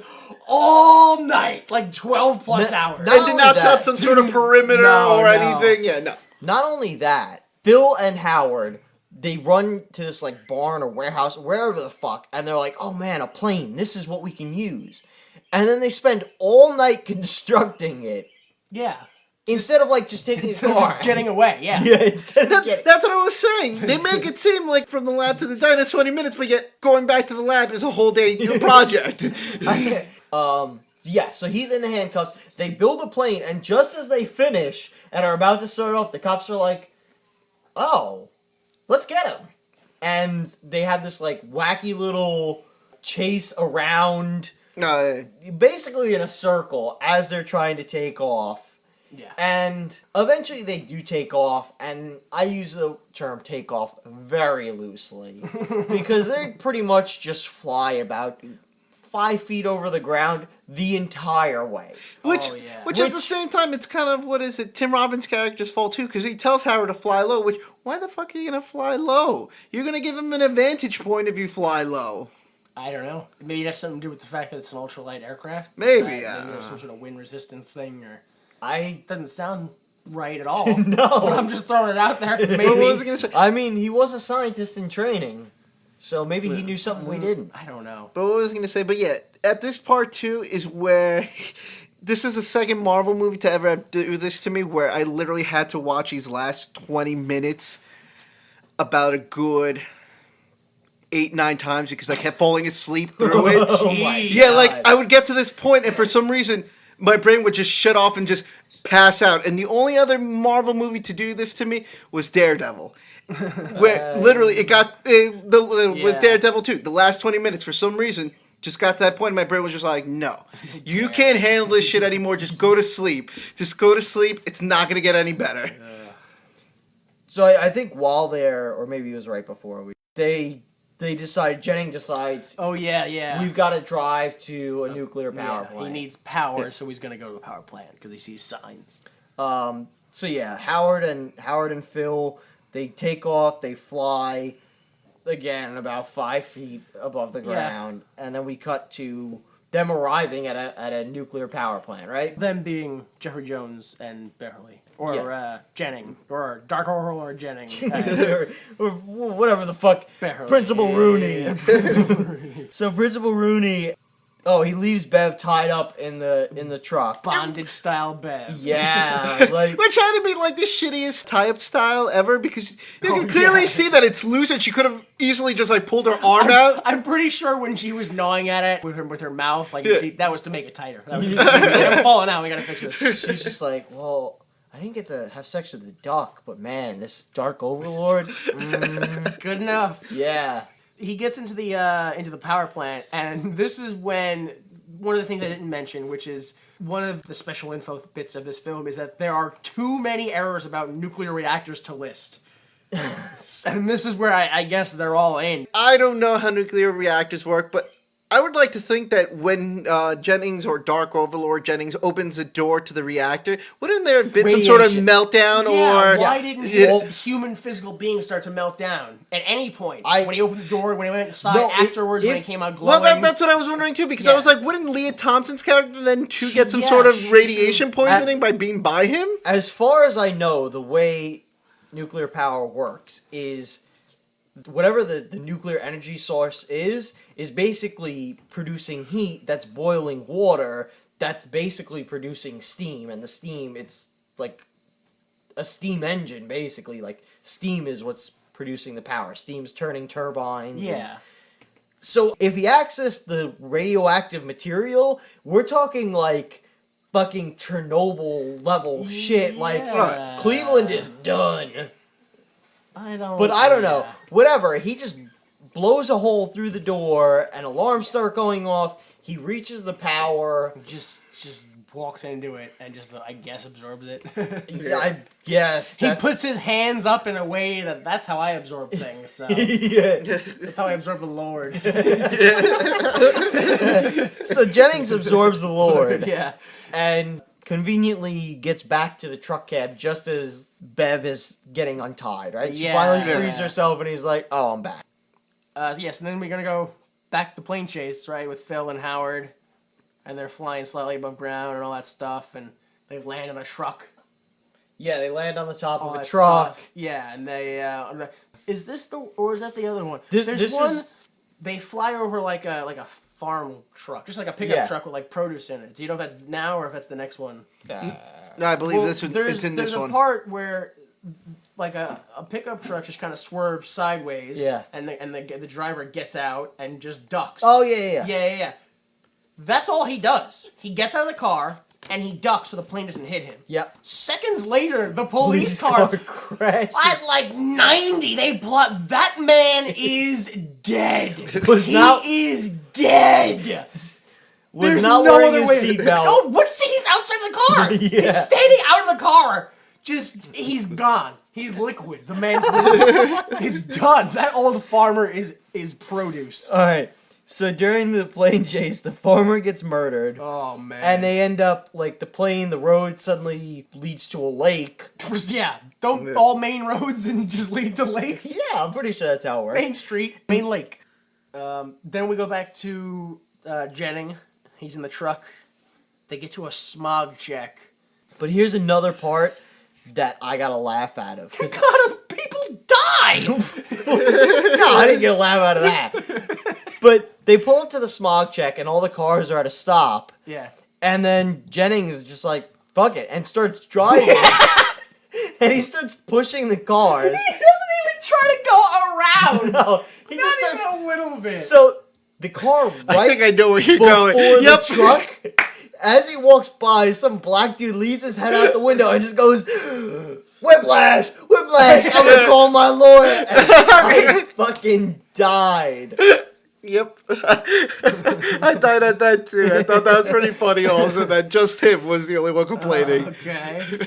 all night, like 12 plus hours. And did not set up some sort of perimeter or No. anything. Yeah, no. Not only that, Phil and Howard, they run to this like barn or warehouse, wherever the fuck, and they're like, "Oh man, a plane. This is what we can use." And then they spend all night constructing it. Yeah. Instead of like just taking a car. Just getting away, yeah. Yeah, instead of getting... That's what I was saying. They make it seem like from the lab to the diner is 20 minutes, but yet going back to the lab is a whole day project. Yeah, so he's in the handcuffs. They build a plane, and just as they finish and are about to start off, the cops are like, "Oh, let's get him." And they have this like wacky little chase around, basically in a circle as they're trying to take off. Yeah. And eventually they do take off, and I use the term take off very loosely because they pretty much just fly about 5 feet over the ground the entire way. Which at the same time, it's kind of, what is it, Tim Robbins' character's fault too, because he tells Howard to fly low, which, why the fuck are you going to fly low? You're going to give him an advantage point if you fly low. I don't know. Maybe it has something to do with the fact that it's an ultralight aircraft. Maybe, Maybe some sort of wind resistance thing, or... It doesn't sound right at all. No. But I'm just throwing it out there. Maybe. What was I going to say? I mean, he was a scientist in training, so maybe he knew something we didn't. I don't know. But what was I going to say? But yeah, at this part too is where... This is the second Marvel movie to ever do this to me, where I literally had to watch these last 20 minutes about a good 8-9 times because I kept falling asleep through it. Oh my Yeah, God. like I would get to this point and for some reason my brain would just shut off and just pass out. And the only other Marvel movie to do this to me was Daredevil. Where literally it got with Daredevil 2, the last 20 minutes for some reason just got to that point and my brain was just like, "No, you can't handle this shit anymore. Just go to sleep. Just go to sleep. It's not gonna get any better." So I think while they're, or maybe it was right before, they decide, Jennings decides, Oh, yeah. we've got to drive to a nuclear power Yeah, plant. he needs power, so he's going to go to a power plant because he sees signs. So yeah, Howard and Phil, they take off, they fly, again, about 5 feet above the ground, and then we cut to them arriving at a nuclear power plant, right? Them being Jeffrey Jones and Beverly. Or Jennings. Or Dark Orville or Jennings. or whatever the fuck. Beverly. Principal Rooney. So Principal Rooney, he leaves Bev tied up in the truck. Bondage style Bev. Yeah, like Which had to be like the shittiest tie-up style ever because you can clearly see that it's loose and she could have easily just like pulled her arm out. I'm pretty sure when she was gnawing at it with her mouth, like that was to make it tighter. That was just, I'm falling out. We gotta fix this. she's just like, well, I didn't get to have sex with the duck, but man, this Dark Overlord, Good enough. yeah. He gets into the power plant, and this is when one of the things I didn't mention, which is one of the special info bits of this film, is that there are too many errors about nuclear reactors to list. And this is where I guess they're all in. I don't know how nuclear reactors work, but I would like to think that when Jennings or Dark Overlord Jennings opens the door to the reactor, wouldn't there have been some sort of Radiation. meltdown or... Why didn't his human physical being start to melt down at any point? When he opened the door, when he went inside, afterwards, when he came out glowing. Well, that's what I was wondering too, because I was like, wouldn't Lea Thompson's character then too get some sort of radiation poisoning by being by him? As far as I know, the way nuclear power works is whatever the nuclear energy source is basically producing heat that's boiling water that's basically producing steam, and the steam, it's like a steam engine basically. Like steam is what's producing the power. Steam's turning turbines. Yeah. So if he accessed the radioactive material, we're talking like fucking Chernobyl level shit. Like Cleveland is done. I don't know. Whatever. He just blows a hole through the door and alarms start going off. He reaches the power. Just walks into it and just, I guess, absorbs it. I guess He puts his hands up in a way that's how I absorb things. So yeah. that's how I absorb the Lord. So Jennings absorbs the Lord. Yeah. And conveniently gets back to the truck cab just as Bev is getting untied, right? She Yeah. finally frees herself and he's like, oh, I'm back. Yes, and then we're gonna go back to the plane chase, right, with Phil and Howard, and they're flying slightly above ground and all that stuff, and they land on a truck. Yeah, they land on the top all of a that truck. stuff. Yeah, and they is this the or is that the other one? This one. is- They fly over like a farm truck, just like a pickup truck with like produce in it. Do you know if that's now or if that's the next one? No, I believe Well, this one. there's It's in this there's one. a part where like a pickup truck just kind of swerves sideways. Yeah. And the driver gets out and just ducks. Oh, yeah. Yeah. That's all he does. He gets out of the car and he ducks so the plane doesn't hit him. Yep. Seconds later, the police car crashes. at like 90. They plot that man is dead. He is dead. Was There's not no wearing other his way. seatbelt. No, what's he's outside the car. Yeah. He's standing out of the car. Just he's gone. He's liquid. The man's liquid. It's done. That old farmer is produce. All right. So during the plane chase, the farmer gets murdered. Oh man. And they end up, like, the road suddenly leads to a lake. Yeah. Don't all main roads and just lead to lakes? Yeah, I'm pretty sure that's how it works. Main street, main lake. Then we go back to Jennings. He's in the truck. They get to a smog check. But here's another part that I got a laugh out of. A lot of people die. No, I didn't get a laugh out of that. But they pull up to the smog check and all the cars are at a stop. Yeah. And then Jennings is just like, fuck it, and starts driving. And he starts pushing the cars. He doesn't even try to go around. No, he Not just starts. even a little bit. So the car right I think I know where you're before going. the Yep. truck, as he walks by, some black dude leads his head out the window and just goes, "Whiplash! Whiplash! I'm gonna call my lawyer." And I fucking died. Yep. I died at that too. I thought that was pretty funny also that just him was the only one complaining. Okay.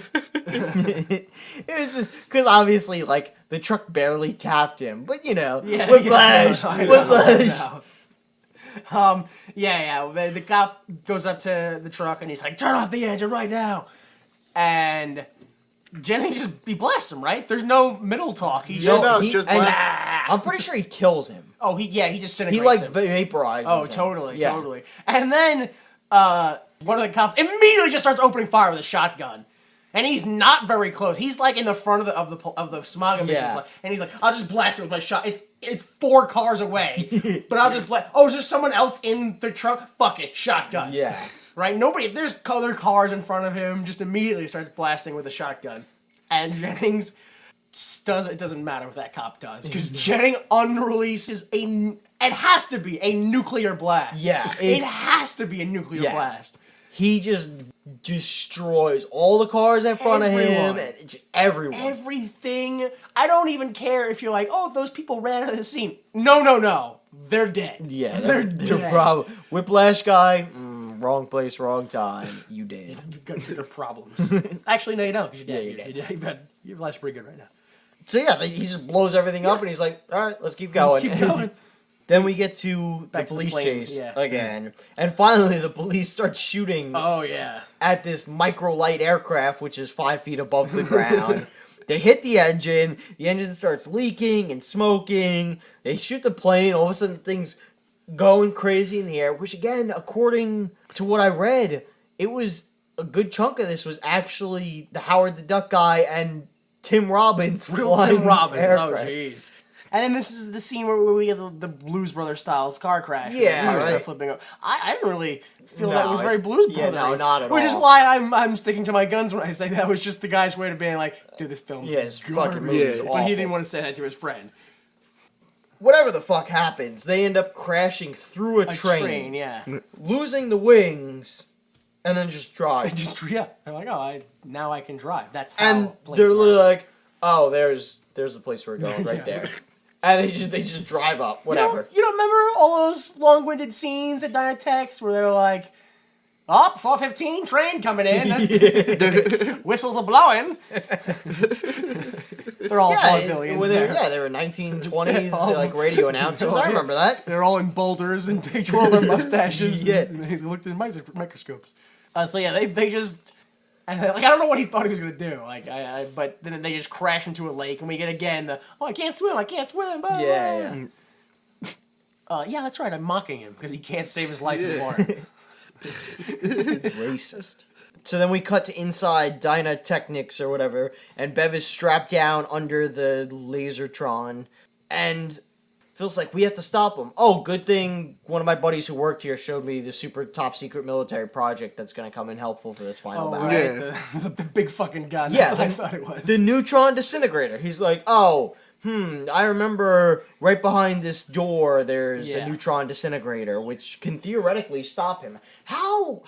It was just because obviously, like, the truck barely tapped him, but you know, Yeah, whiplash, I know, whiplash. I know. The cop goes up to the truck and he's like, "Turn off the engine right now," and Jennings just he blasts him. Right? There's no middle talk. He No, just he- just and blast. I'm pretty sure he kills him. he just disintegrates He like him. vaporizes. Oh, him. totally, Yeah. totally. And then one of the cops immediately just starts opening fire with a shotgun. And he's not very close. He's like in the front of the smog emissions, Yeah. and he's like, "I'll just blast it with my shot." It's 4 cars away, but I'll just blast. Oh, is there someone else in the truck? Fuck it, shotgun. Yeah. Right. Nobody. If there's other cars in front of him, just immediately starts blasting with a shotgun. And Jennings it doesn't matter what that cop does because Jennings unreleases it has to be a nuclear blast. Yeah, it it's- has to be a nuclear Yeah. blast. He just destroys all the cars in front of him Everyone. and everyone. Everything. I don't even care if you're like, "Oh, those people ran out of the scene." No. They're dead. Yeah, they're the dead. problem. Whiplash guy, wrong place, wrong time. You dead. You've got bigger problems. Actually, no, you don't, because you're dead. Yeah, you're You're dead. Your life's pretty good right now. So yeah, he just blows everything up, and he's like, "All right, let's keep going." Let's keep going. Then we get to Back the to the police plane, chase yeah. again, and finally the police start shooting Oh yeah. at this microlight aircraft, which is 5 feet above the ground. They hit the engine starts leaking and smoking. They shoot the plane, all of a sudden things going crazy in the air, which again, according to what I read, it was a good chunk of this was actually the Howard the Duck guy and Tim Robbins. Real flying Tim Robbins. aircraft. Oh jeez. And then this is the scene where we get the Blues Brothers style car crash. Yeah, the cars start right. flipping over. I didn't really feel No, that was very Blues yeah, Brothers. no, not at Which is all. why I'm sticking to my guns when I say that was just the guy's way of being like, "Dude, this film's Yeah, this fucking garbage." movie is Yeah. But he awful. didn't want to say that to his friend. Whatever the fuck happens, they end up crashing through a A train, train, yeah. losing the wings, and then just drive. I'm like, "Oh, now I can drive." That's how And planes they're work. literally like, "Oh, there's the place we're going right Yeah. there," and they just drive up, whatever. You don't remember all those long-winded scenes at Dynatex where they're like, Oh, 4:15 train coming in. Whistles are blowing. They're all vaudevillians there. Yeah, they were 1920s like radio announcers. I remember that. They're all in boulders and they twirl their mustaches. Yeah. And they looked in microscopes. So yeah, they just. And like, I don't know what he thought he was gonna do. But then they just crash into a lake, and we get again I can't swim. Blah, blah, blah. Yeah. Yeah, that's right. I'm mocking him because he can't save his life anymore. Racist. So then we cut to inside Dynatechnics or whatever, and Bev is strapped down under the Lasertron, and Phil's like, we have to stop him. Oh, good thing one of my buddies who worked here showed me the super top secret military project that's going to come in helpful for this final battle. Right. The big fucking gun. Yeah, That's what I thought it was. The neutron disintegrator. He's like, I remember right behind this door there's a neutron disintegrator, which can theoretically stop him. How?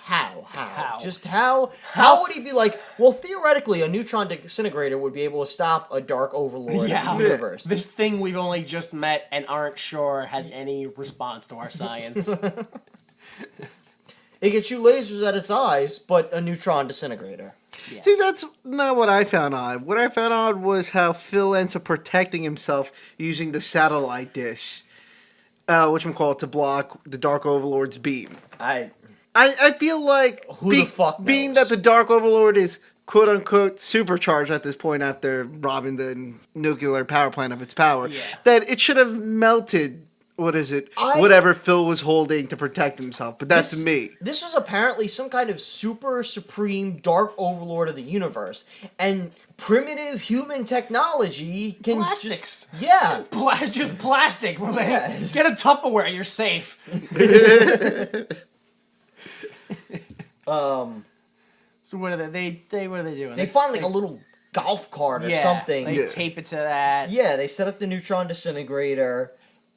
Just how? How would he be like, well, theoretically, a neutron disintegrator would be able to stop a dark overlord in the universe. This thing we've only just met and aren't sure has any response to our science. It can shoot lasers at its eyes, but a neutron disintegrator. Yeah. See, that's not what I found odd. What I found odd was how Phil ends up protecting himself using the satellite dish, whatchamacallit, to block the Dark Overlord's beam. I feel like the fuck being knows? that the Dark Overlord is quote-unquote supercharged at this point after robbing the nuclear power plant of its power, that it should have melted... whatever Phil was holding to protect himself. But that's me. This was apparently some kind of super supreme dark overlord of the universe. And primitive human technology can Plastics. Just plastic. Yes. Get a Tupperware, you're safe. So what are they what are they doing? They find like a little golf cart or something. They tape it to that. Yeah, they set up the neutron disintegrator.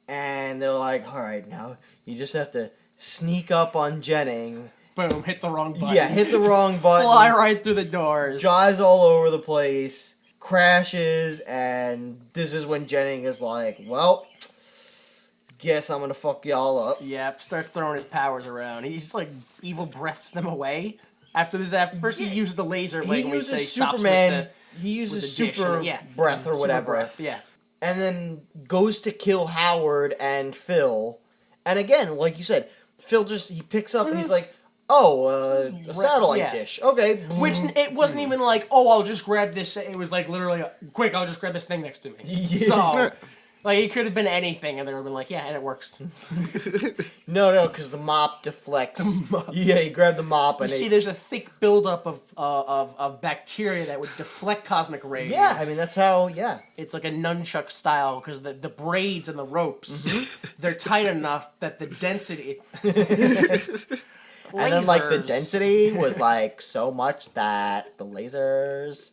And they're like, all right, now you just have to sneak up on Jennings. Boom, hit the wrong button. Yeah, hit the wrong button. Fly right through the doors. Drives all over the place. Crashes. And this is when Jennings is like, well, guess I'm going to fuck y'all up. Yep, starts throwing his powers around. He's like evil breaths them away. After first he uses the laser. He like, uses stops Superman. He with uses the dish super breath or super whatever. Breath, yeah. And then goes to kill Howard and Phil. And again, like you said, Phil he picks up and he's like, a satellite dish. Okay. Which it wasn't even like, I'll just grab this. It was like literally, quick, I'll just grab this thing next to me. Yeah. So, like, it could have been anything and they would have been like, yeah, and it works. No, because the mop deflects. Yeah, you grab the mop and there's a thick buildup of bacteria that would deflect cosmic rays. Yeah, I mean, that's how, It's like a nunchuck style because the braids and the ropes, they're tight enough that the density... And then, like, the density was, like, so much that the lasers...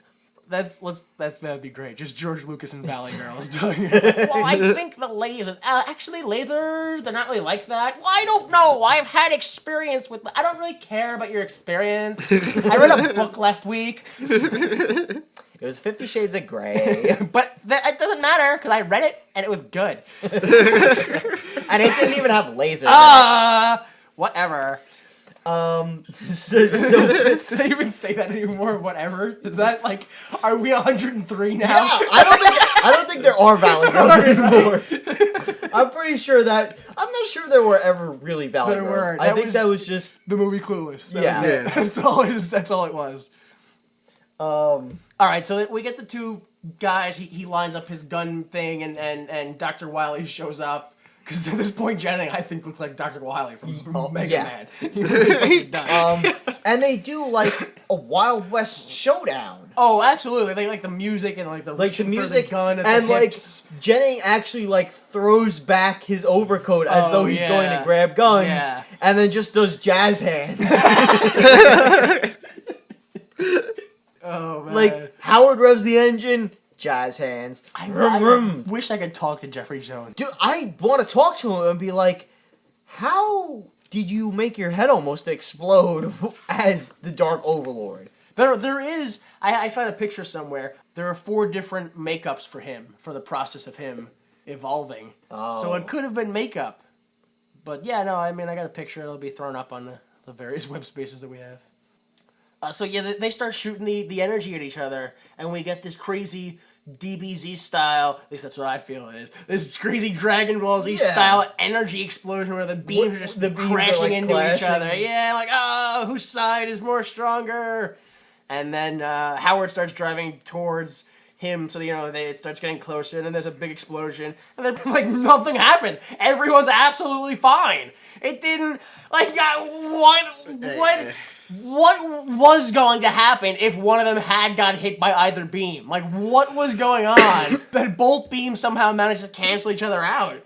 That'd be great. Just George Lucas and Valley Girls doing it. Well, I think the lasers... actually, lasers, they're not really like that. Well, I don't know. I've had experience with... I don't really care about your experience. I read a book last week. It was 50 Shades of Grey. But it doesn't matter, because I read it, and it was good. And it didn't even have lasers. Whatever. So Did they even say that anymore? Whatever. Is that like, are we 103 now? Yeah, I don't think there are Valley Girls anymore. I'm pretty sure that I'm not sure there were ever really Valley There Girls. were. I think that was just the movie Clueless. That Yeah. was it. That's all it was. All right, so we get the two guys. He lines up his gun thing, and Dr. Wily shows up. Because at this point, Jennings, I think, looks like Dr. Wily from Mega Man. He's done. And they do like a Wild West showdown. Oh, absolutely. They like the music and like the music gun and the like hips. Jennings actually like throws back his overcoat as though he's going to grab guns, and then just does jazz hands. Oh man! Like Howard revs the engine. Jazz hands. I wish I could talk to Jeffrey Jones. Dude, I want to talk to him and be like, how did you make your head almost explode as the Dark Overlord? There is... I found a picture somewhere. There are 4 different makeups for him, for the process of him evolving. Oh. So it could have been makeup. But yeah, no, I mean, I got a picture. It'll be thrown up on the various web spaces that we have. So yeah, they start shooting the energy at each other, and we get this crazy DBZ style, at least that's what I feel it is, this crazy Dragon Ball Z style energy explosion where the beams are just crashing into each other. Yeah, like, oh, whose side is more stronger? And then Howard starts driving towards him, so it starts getting closer, and then there's a big explosion, and then like nothing happens. Everyone's absolutely fine. It didn't what was going to happen if one of them had got hit by either beam? Like, what was going on that both beams somehow managed to cancel each other out?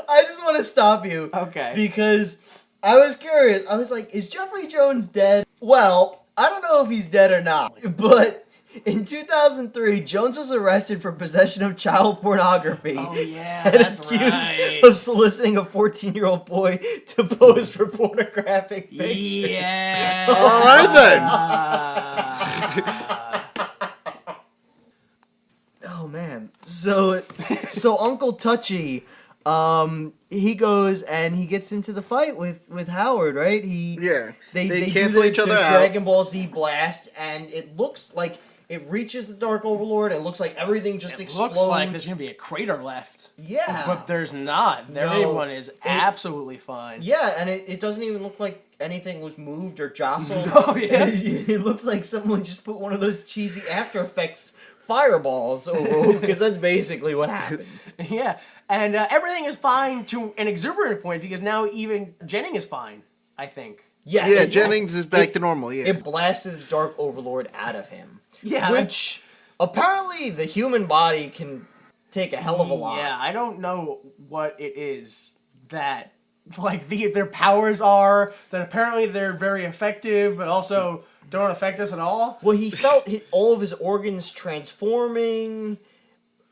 I just want to stop you. Okay. Because I was curious. I was like, is Jeffrey Jones dead? Well, I don't know if he's dead or not, but in 2003, Jones was arrested for possession of child pornography. Oh, yeah, that's right. Of soliciting a 14-year-old boy to pose for pornographic pictures. Yeah. All right, then. Oh, man. So Uncle Touchy, he goes and he gets into the fight with Howard, right? They cancel each other out. Dragon Ball Z blast, and it looks like it reaches the Dark Overlord. It looks like everything just explodes. Looks like there's gonna be a crater left. Yeah, but there's not. Everyone is absolutely fine. Yeah, and it doesn't even look like anything was moved or jostled. Oh yeah, it looks like someone just put one of those cheesy After Effects fireballs over, because that's basically what happened. Yeah, and everything is fine to an exuberant point, because now even Jennings is fine, I think. Yeah, Jennings is back to normal, yeah. It blasted the Dark Overlord out of him. Yeah. Which, apparently, the human body can take a hell of a lot. Yeah, I don't know what it is that, like, their powers are, that apparently they're very effective, but also don't affect us at all. Well, he felt all of his organs transforming,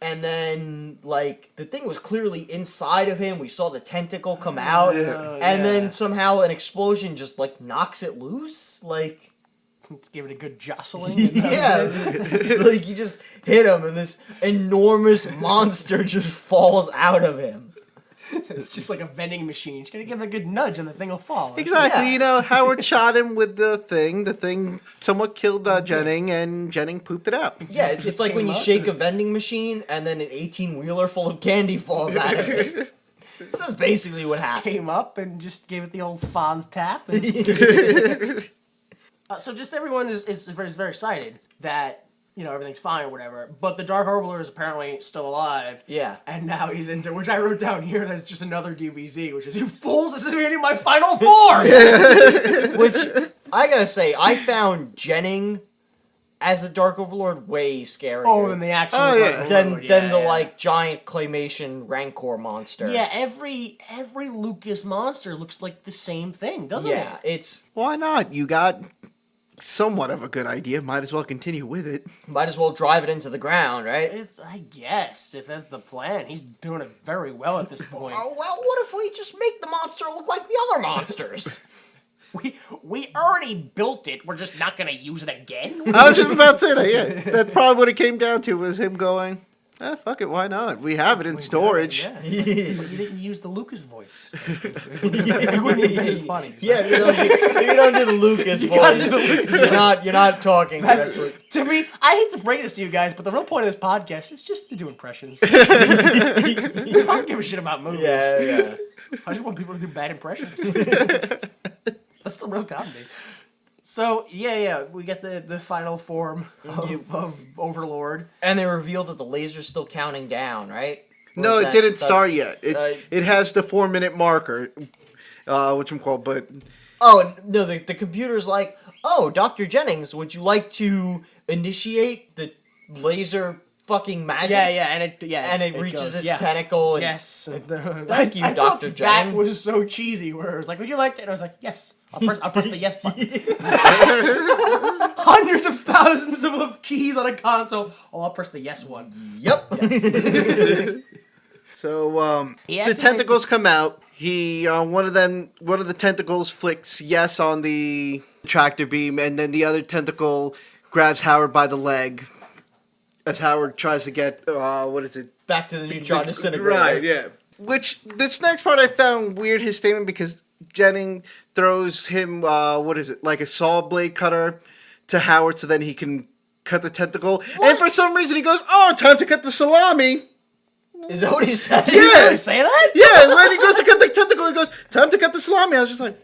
and then, like, the thing was clearly inside of him. We saw the tentacle come out, and then somehow an explosion just, like, knocks it loose. Like, let's give it a good jostling. Yeah, it's like you just hit him, and this enormous monster just falls out of him. It's just like a vending machine. Just gonna give it a good nudge, and the thing will fall. Exactly. Yeah. Howard shot him with the thing. The thing somewhat killed Jennings, and Jennings pooped it out. Yeah, it's like when you shake a vending machine, and then an 18-wheeler full of candy falls out of it. This is basically what happened. Came up and just gave it the old Fonz tap. And so just everyone is very excited that, everything's fine or whatever. But the Dark Overlord is apparently still alive. Yeah. And now he's into, which I wrote down here, that's just another DBZ, which is, you fools, this is me my final form! Which, I gotta say, I found Jennings as the Dark Overlord way scarier. Oh, than the actual Dark Overlord. Than the giant claymation Rancor monster. Yeah, every Lucas monster looks like the same thing, doesn't it? Yeah, it's... Why not? You got somewhat of a good idea. Might as well continue with it. Might as well drive it into the ground, right? I guess, if that's the plan. He's doing it very well at this point. Well, what if we just make the monster look like the other monsters? We already built it. We're just not gonna use it again. I was just about to say that. Yeah, that's probably what it came down to, was him going, fuck it, why not? We have it in storage. But you didn't use the Lucas voice. It wouldn't have been as funny. Yeah, if you don't do the Lucas voice, you're not talking correctly. To me, I hate to break this to you guys, but the real point of this podcast is just to do impressions. I don't give a shit about movies. Yeah. I just want people to do bad impressions. That's the real comedy. So, we get the final form of Overlord. And they reveal that the laser's still counting down, right? No, it didn't start yet. It has the 4-minute marker, which I'm called, but... Oh, no, the computer's like, Dr. Jennings, would you like to initiate the laser fucking magic? And it reaches goes, its tentacle. And yes. Thank you, Dr. Jennings. That was so cheesy, where it was like, would you like to? And I was like, yes. I'll press the yes button. Hundreds of thousands of keys on a console. Oh, I'll press the yes one. Yep. Yes. So, the tentacles come out. One of the tentacles flicks yes on the tractor beam, and then the other tentacle grabs Howard by the leg as Howard tries to get, back to the neutron disintegrator. Right, yeah. Which, this next part I found weird, his statement, because Jennings throws him, what is it, like a saw blade cutter to Howard so then he can cut the tentacle. And for some reason he goes, oh, time to cut the salami. Is that what he said? Did he say that? Yeah, when he goes to cut the tentacle, he goes, time to cut the salami. I was just like,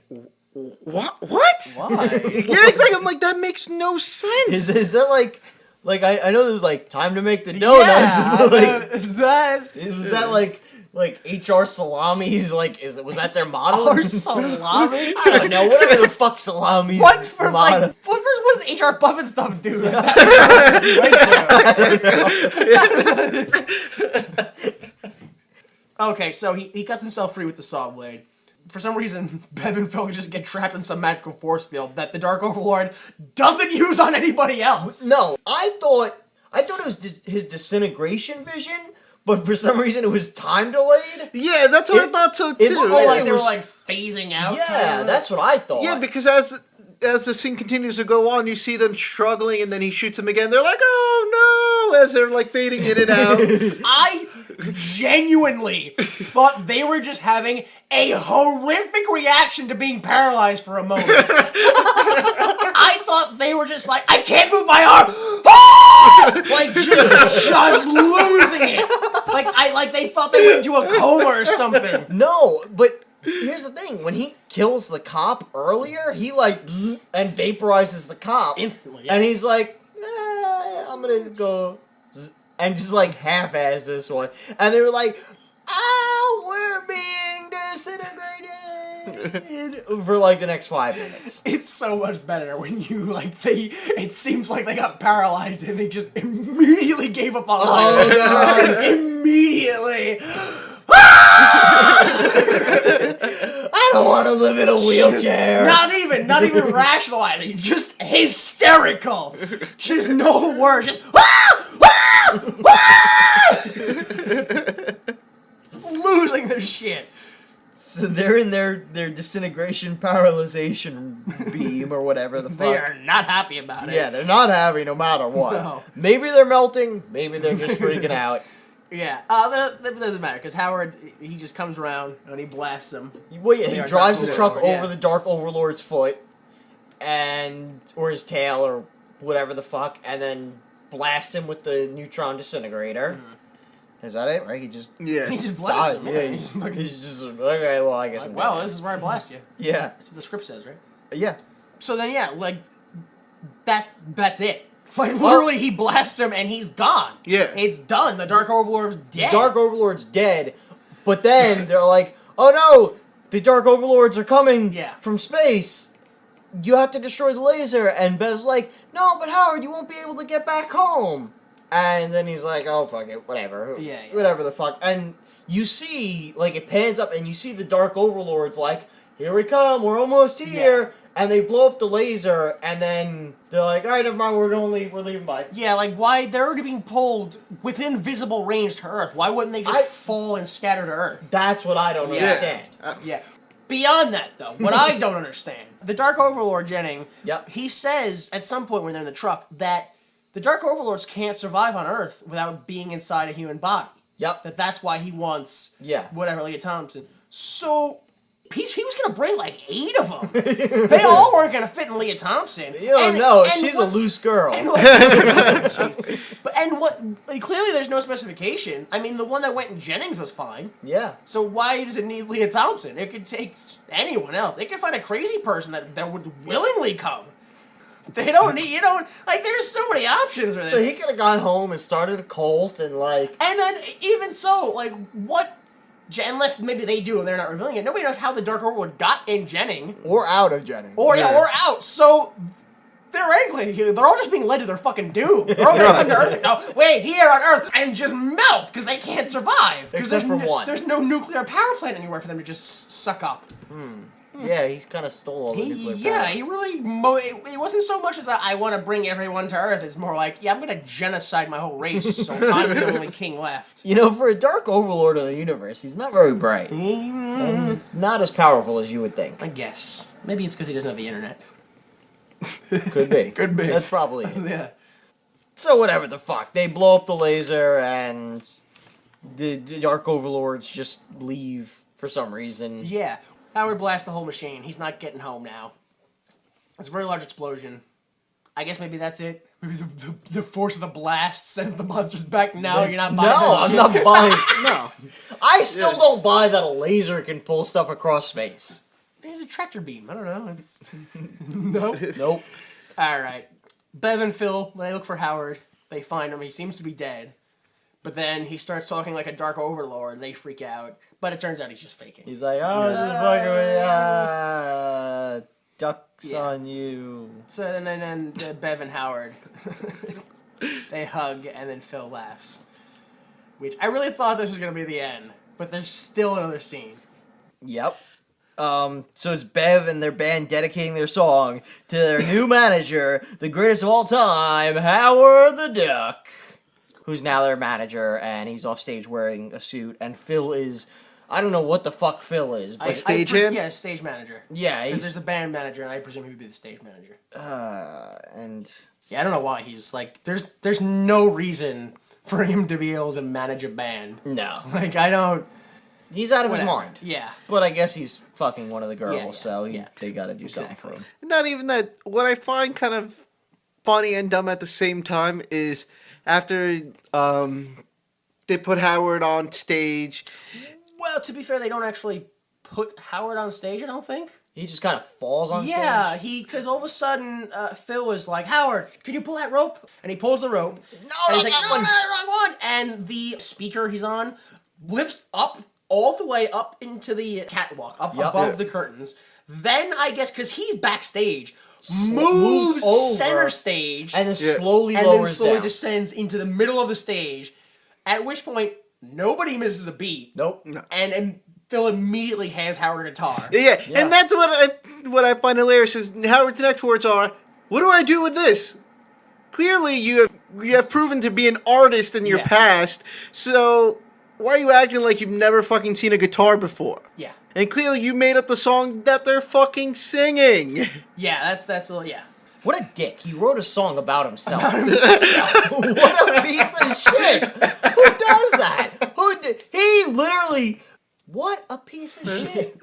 what? What? Why? Yeah, exactly. I'm like, that makes no sense. Is that like I know there was like time to make the donuts. Yeah, but, like, is that was that like HR Salamis? Like, was that their motto? our salami? I don't know. Whatever the fuck salami. What's for motto. like? What does HR Buffett stuff do? Okay, so he cuts himself free with the saw blade. For some reason, Bev and Phil just get trapped in some magical force field that the Dark Overlord doesn't use on anybody else. No, I thought it was his disintegration vision, but for some reason it was time delayed. Yeah, that's what I thought so too. it looked Oh, like it they were was- like phasing out. Yeah, that's what I thought. Yeah, because as the scene continues to go on, you see them struggling, and then he shoots them again. They're like, "Oh no!" as they're like fading in and out. I genuinely thought they were just having a horrific reaction to being paralyzed for a moment. I thought they were just like, I can't move my arm! Ah! Like, just losing it. Like they thought they went into a coma or something. No, but here's the thing: when he kills the cop earlier, he like bzz, and vaporizes the cop Instantly, yeah. and he's like, "I'm gonna go," zzz, and just like half-ass this one, and they were like, we're being disintegrated for like the next 5 minutes. It's so much better when you, it seems like they got paralyzed and they just immediately gave up on life. Oh, no. Just immediately. I don't want to live in a wheelchair. Not even rationalizing, just hysterical. Just no words, just losing their shit. So they're in their disintegration paralyzation beam or whatever the fuck. They are not happy about it. Yeah, they're not happy no matter what. No. Maybe they're melting, maybe they're just freaking out. Yeah. That doesn't matter because Howard, he just comes around and he blasts them. Well, yeah, he Dark drives the Overlord, truck yeah. over the Dark Overlord's foot, or his tail, or whatever the fuck, and then blasts him with the neutron disintegrator. Is that it? Right? He just Yeah. He just blasts them. yeah, he's just okay. Well, I guess I'm Well, dead. this is where I blast you. Yeah, That's what the script says, right? yeah. So then, yeah, that's it. Literally, he blasts him and he's gone. Yeah. It's done. The Dark Overlord's dead. Dark Overlord's dead, but then they're like, "Oh no, the Dark Overlords are coming Yeah. from space. You have to destroy the laser." And Bev's like, "No, but Howard, you won't be able to get back home." And then he's like, "Oh fuck it, whatever, Yeah. whatever the fuck." And you see, it pans up, and you see the Dark Overlords like, "Here we come, we're almost here." Yeah. And they blow up the laser, and then they're like, "All right, never mind, we're gonna leave. We're leaving by." Yeah, why? They're already being pulled within visible range to Earth. Why wouldn't they just fall and scatter to Earth? That's what I don't Yeah. understand. Yeah. Beyond that, though, what I don't understand, the Dark Overlord, Jennings, Yep. he says at some point when they're in the truck that the Dark Overlords can't survive on Earth without being inside a human body. Yep. That's why he wants, Yeah. whatever, Lea Thompson. So, he was going to bring 8 of them. They all weren't going to fit in Lea Thompson. You don't know. She's a loose girl. Clearly there's no specification. I mean, the one that went in Jennings was fine. Yeah. So why does it need Lea Thompson? It could take anyone else. They could find a crazy person that would willingly come. They don't need, there's so many options with So it. he could have gone home and started a cult and And then, even so, what, unless maybe they do and they're not revealing it, nobody knows how the Dark Overlord got in Jennings. or out of Jennings. Or out. So, theoretically, they're all just being led to their fucking doom. They're all gonna come to Earth and go, wait, here on Earth, and just melt, because they can't survive. Except for one. There's no nuclear power plant anywhere for them to just suck up. Yeah, he's kind of stole all the nuclear power. He really, it wasn't so much as I want to bring everyone to Earth, it's more like, yeah, I'm gonna genocide my whole race, so I'm the only king left. For a Dark Overlord of the universe, he's not very bright. And not as powerful as you would think. I guess. Maybe it's because he doesn't have the internet. Could be. Could be. That's probably it. Yeah. So whatever the fuck. They blow up the laser and the Dark Overlords just leave for some reason. Yeah. Howard blasts the whole machine. He's not getting home now. It's a very large explosion. I guess maybe that's it. Maybe the force of the blast sends the monsters back. No, you're not buying No, that I'm shit. not buying. No, I still don't buy that a laser can pull stuff across space. There's a tractor beam. I don't know. It's... Nope. Nope. All right. Bev and Phil, when they look for Howard, they find him. He seems to be dead. But then he starts talking like a dark overlord, and they freak out. But it turns out he's just faking. He's like, oh, just fucking with ducks on you. So and then Bev and Howard, they hug, and then Phil laughs. Which I really thought this was going to be the end. But there's still another scene. Yep. So it's Bev and their band dedicating their song to their new manager, the greatest of all time, Howard the Duck, who's now their manager, and he's off stage wearing a suit, and Phil is, I don't know what the fuck Phil is, but Stagehand? Yeah, stage manager. yeah, Because he's, there's the band manager, and I presume he would be the stage manager. and Yeah, I don't know why he's like, there's no reason for him to be able to manage a band. no, Like, I don't... he's out of his Whatever. mind. Yeah. But I guess he's fucking one of the girls, Yeah, so yeah. they gotta do something for him. Not even that. What I find kind of funny and dumb at the same time is after they put Howard on stage. Well, to be fair, they don't actually put Howard on stage, I don't think. He just kind of falls on Yeah, stage. because all of a sudden, Phil is like, Howard, can you pull that rope? And he pulls the rope. No, and he's not like, that no, one. no, wrong one. And the speaker he's on lifts up all the way up into the catwalk, up Yep. above Yeah. the curtains. Then, I guess, because he's backstage, moves moves over. center stage, And then slowly and then lowers slowly down. descends into the middle of the stage, at which point, nobody misses a beat. Nope. And Phil immediately hands Howard a guitar. Yeah, and that's what I find hilarious is Howard's next words are, "What do I do with this?" Clearly, you have proven to be an artist in your Yeah. past, so why are you acting like you've never fucking seen a guitar before? Yeah. And clearly, you made up the song that they're fucking singing. Yeah, that's a little, yeah. What a dick. He wrote a song about himself. About himself. What a piece of shit. Who does that? He literally... What a piece of shit.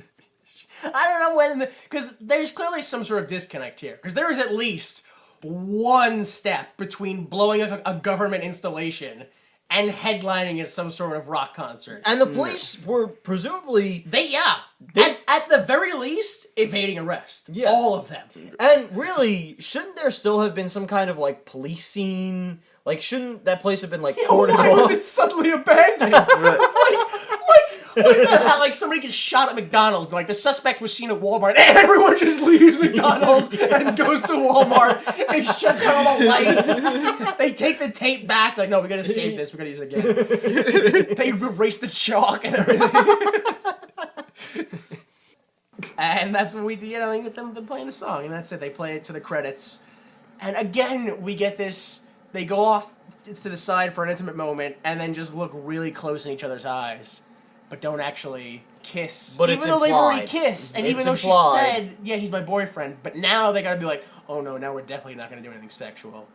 I don't know when, because there's clearly some sort of disconnect here. Because there is at least one step between blowing up a government installation and headlining at some sort of rock concert. And the police were presumably... At the very least, evading arrest. Yeah. All of them. And really, shouldn't there still have been some kind of, like, police scene? Like, shouldn't that place have been, like, cordoned Why was off? it suddenly abandoned? Like how like somebody gets shot at McDonald's, like the suspect was seen at Walmart, and everyone just leaves McDonald's and goes to Walmart. They shut down all the lights. They take the tape back, like, no, we gotta save this, we're gonna use it again. They erase the chalk and everything. And that's when we get them playing the song, and that's it. They play it to the credits. And again, we get this, they go off to the side for an intimate moment, and then just look really close in each other's eyes. But don't actually kiss. But even it's though they've already implied. kissed, and It's even though implied. she said, "Yeah, he's my boyfriend," but now they gotta be like, "Oh no, now we're definitely not gonna do anything sexual."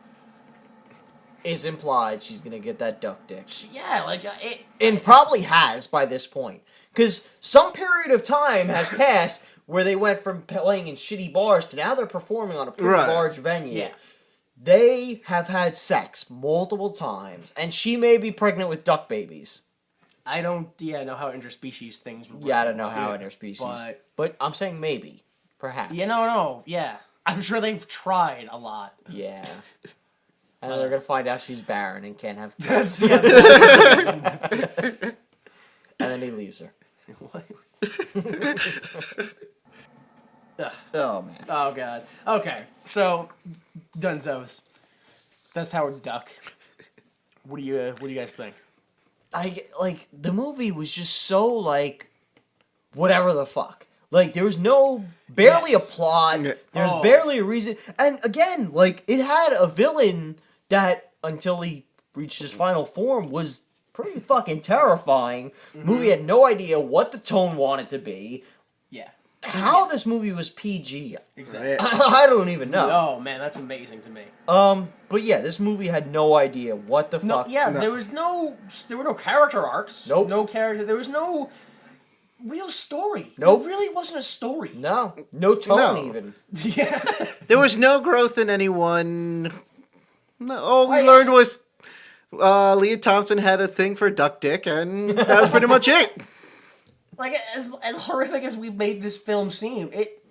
It's implied she's gonna get that duck dick. Yeah, like it. And probably has by this point. Because some period of time has passed where they went from playing in shitty bars to now they're performing on a pretty Right. large venue. Yeah. They have had sex multiple times, and she may be pregnant with duck babies. I don't, know how interspecies things would work. Yeah, I don't know how interspecies. But- But I'm saying maybe. Perhaps. No, yeah. I'm sure they've tried a lot. Yeah. And then they're going to find out she's barren and can't have kids. That's the And then he leaves her. What? Oh, man. Oh god. Okay, so Dunzos. That's Howard Duck. What do you guys think? The movie was just so, like, whatever the fuck. Like, there was barely Yes. a plot. There's Oh. barely a reason. And again, like, it had a villain that, until he reached his final form, was pretty fucking terrifying. Movie had no idea what the tone wanted to be. Yeah. How this movie was PG, Exactly. I don't even know. Oh man, that's amazing to me. But yeah, this movie had no idea what the No, fuck. yeah, there were no character arcs. Nope. No character. There was no. real story. Nope. There really wasn't a story. No tone No. even. Yeah. There was no growth in anyone. No, all we learned was Lea Thompson had a thing for duck dick, and that was pretty much it. Like, as horrific as we made this film seem, it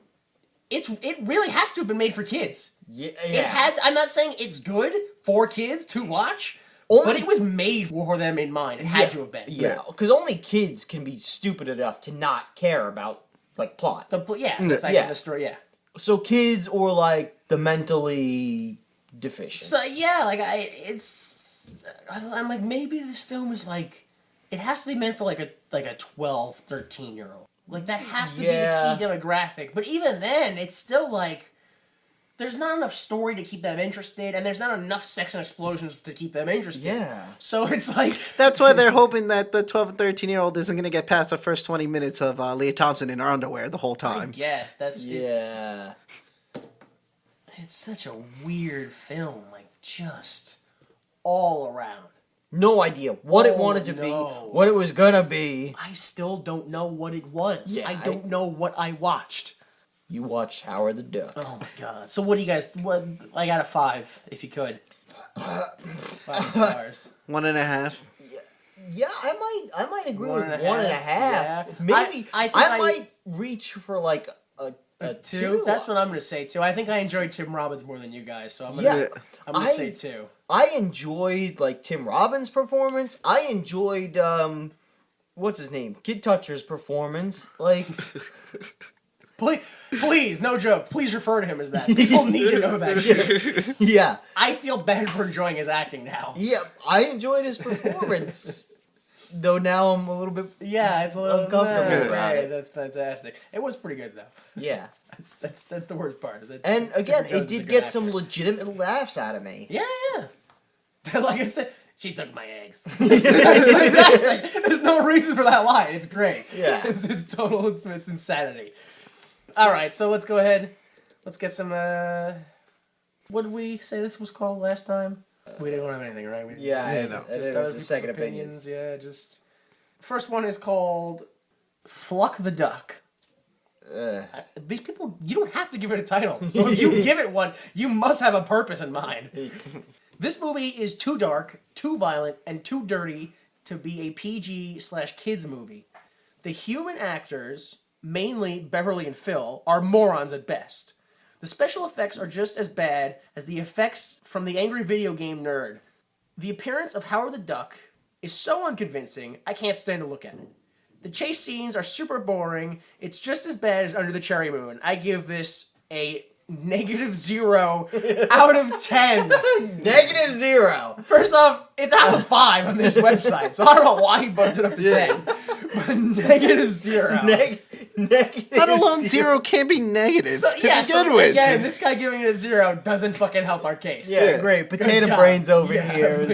really has to have been made for kids. Yeah. It had. I'm not saying it's good for kids to watch, Only- but it was made for them in mind. It had to have been. Yeah, because only kids can be stupid enough to not care about like plot. The fact Yeah. of the story. Yeah. So kids or like the mentally deficient. So yeah, like I'm like, maybe this film is like, it has to be meant for like a 12, 13-year-old. Like, that has to Yeah. be the key demographic. But even then, it's still like, there's not enough story to keep them interested, and there's not enough sex and explosions to keep them interested. Yeah. So it's like, That's why they're hoping that the 12 and 13-year-old isn't going to get past the first 20 minutes of Lea Thompson in her underwear the whole I time. guess that's Yeah. it's such a weird film, like, just all around. No idea what it Oh, wanted to be, no. what it was gonna be. I still don't know what it was. Yeah, I don't know what I watched. You watched Howard the Duck. Oh my god. So what do you guys, I got a 5, if you could. 5 stars. 1.5. Yeah, I might agree with 1.5, 1.5. yeah. Maybe I think I might reach for like a 2? That's what I'm going to say, 2. I think I enjoyed Tim Robbins more than you guys, so I'm going Yeah. to say 2. I enjoyed like Tim Robbins' performance. I enjoyed what's his name? Kid Toucher's performance. Like Please, no joke. Please refer to him as that. People need to know that shit. yeah. I feel bad for enjoying his acting now. Yeah, I enjoyed his performance. Though now I'm a little bit Yeah, it's a little uncomfortable about right, it. that's fantastic. It was pretty good though. Yeah. That's the worst part. Is that And again, Jeffery Jones it is a did good get actor. some legitimate laughs out of me. Yeah. Like I said, she took my eggs. It's fantastic. There's no reason for that line. It's great. Yeah. It's total. It's insanity. All right, so let's go ahead. Let's get some. What did we say this was called last time? We didn't have anything, right? We, Yeah, Yeah, no. Just it other was people's second opinions. opinions. Yeah, just. First one is called Fluck the Duck. These people, you don't have to give it a title. So if you give it one, you must have a purpose in mind. This movie is too dark, too violent, and too dirty to be a PG/kids movie. The human actors, mainly Beverly and Phil, are morons at best. The special effects are just as bad as the effects from the angry video game nerd. The appearance of Howard the Duck is so unconvincing, I can't stand to look at it. The chase scenes are super boring. It's just as bad as Under the Cherry Moon. I give this a -0 out of 10. -0. First off, it's out of 5 on this website, so I don't know why he bumped it up to 10. But -0. Negative. Let alone 0 can't be negative So, to yeah, begin so with. again, this guy giving it a 0 doesn't fucking help our case. Yeah, great. Potato job. Brains over Yeah. here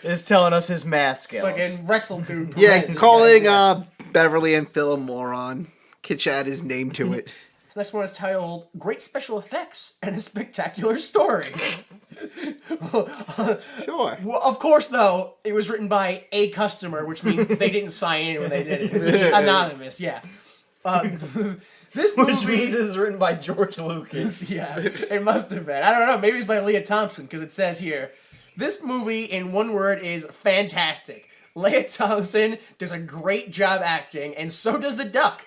is telling us his math skills. Fucking wrestle dude. Yeah, Perez is calling guy. Beverly and Phil a moron. Could add his name to it. This next one is titled Great Special Effects and a Spectacular Story. Sure. Well, of course, though, it was written by a customer, which means they didn't sign in when they did it. It's anonymous, yeah. This movie... Which means it's written by George Lucas. Yeah, it must have been. I don't know. Maybe it's by Lea Thompson, because it says here, this movie, in one word, is fantastic. Lea Thompson does a great job acting, and so does the duck.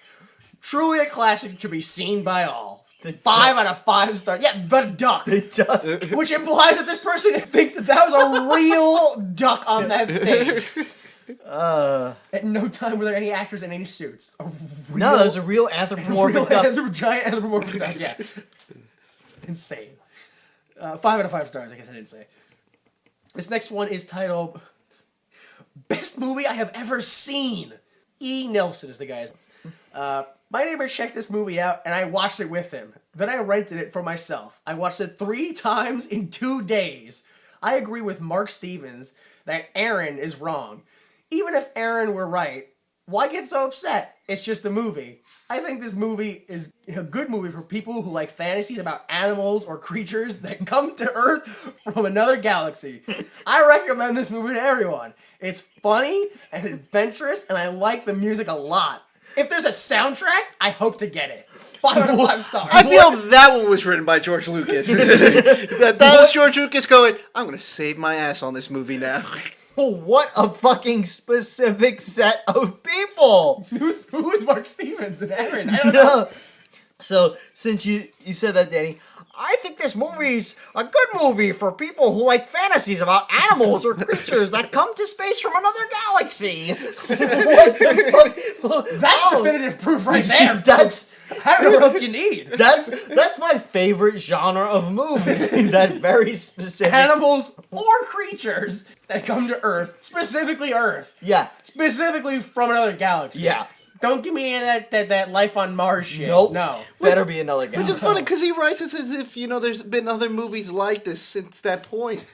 Truly a classic to be seen by all. 5 out of 5 stars. Yeah, the duck. Which implies that this person thinks that was a real duck on that stage. At no time were there any actors in any suits. No, there's a real anthropomorphic duck. Giant anthropomorphic duck, yeah. Insane. 5 out of 5 stars, I guess I didn't say. This next one is titled Best Movie I Have Ever Seen. E. Nelson is the guy's. My neighbor checked this movie out, and I watched it with him. Then I rented it for myself. I watched it 3 times in 2 days. I agree with Mark Stevens that Aaron is wrong. Even if Aaron were right, why get so upset? It's just a movie. I think this movie is a good movie for people who like fantasies about animals or creatures that come to Earth from another galaxy. I recommend this movie to everyone. It's funny and adventurous, and I like the music a lot. If there's a soundtrack, I hope to get it. 5 out of 5 stars. I feel that one was written by George Lucas. that was George Lucas going, I'm going to save my ass on this movie now. What a fucking specific set of people. Who's Mark Stevens and Aaron? I don't know. No. So, since you said that, Danny, I think this movie's a good movie for people who like fantasies about animals or creatures that come to space from another galaxy. What the fuck? That's definitive proof right there. That's I don't know what else you need. that's my favorite genre of movie. That very specific Animals or creatures that come to Earth, specifically Earth. Yeah. Specifically from another galaxy. Yeah. Don't give me any of that life on Mars shit. Nope. No. Better be another guy. Which is funny because he writes it as if, there's been other movies like this since that point.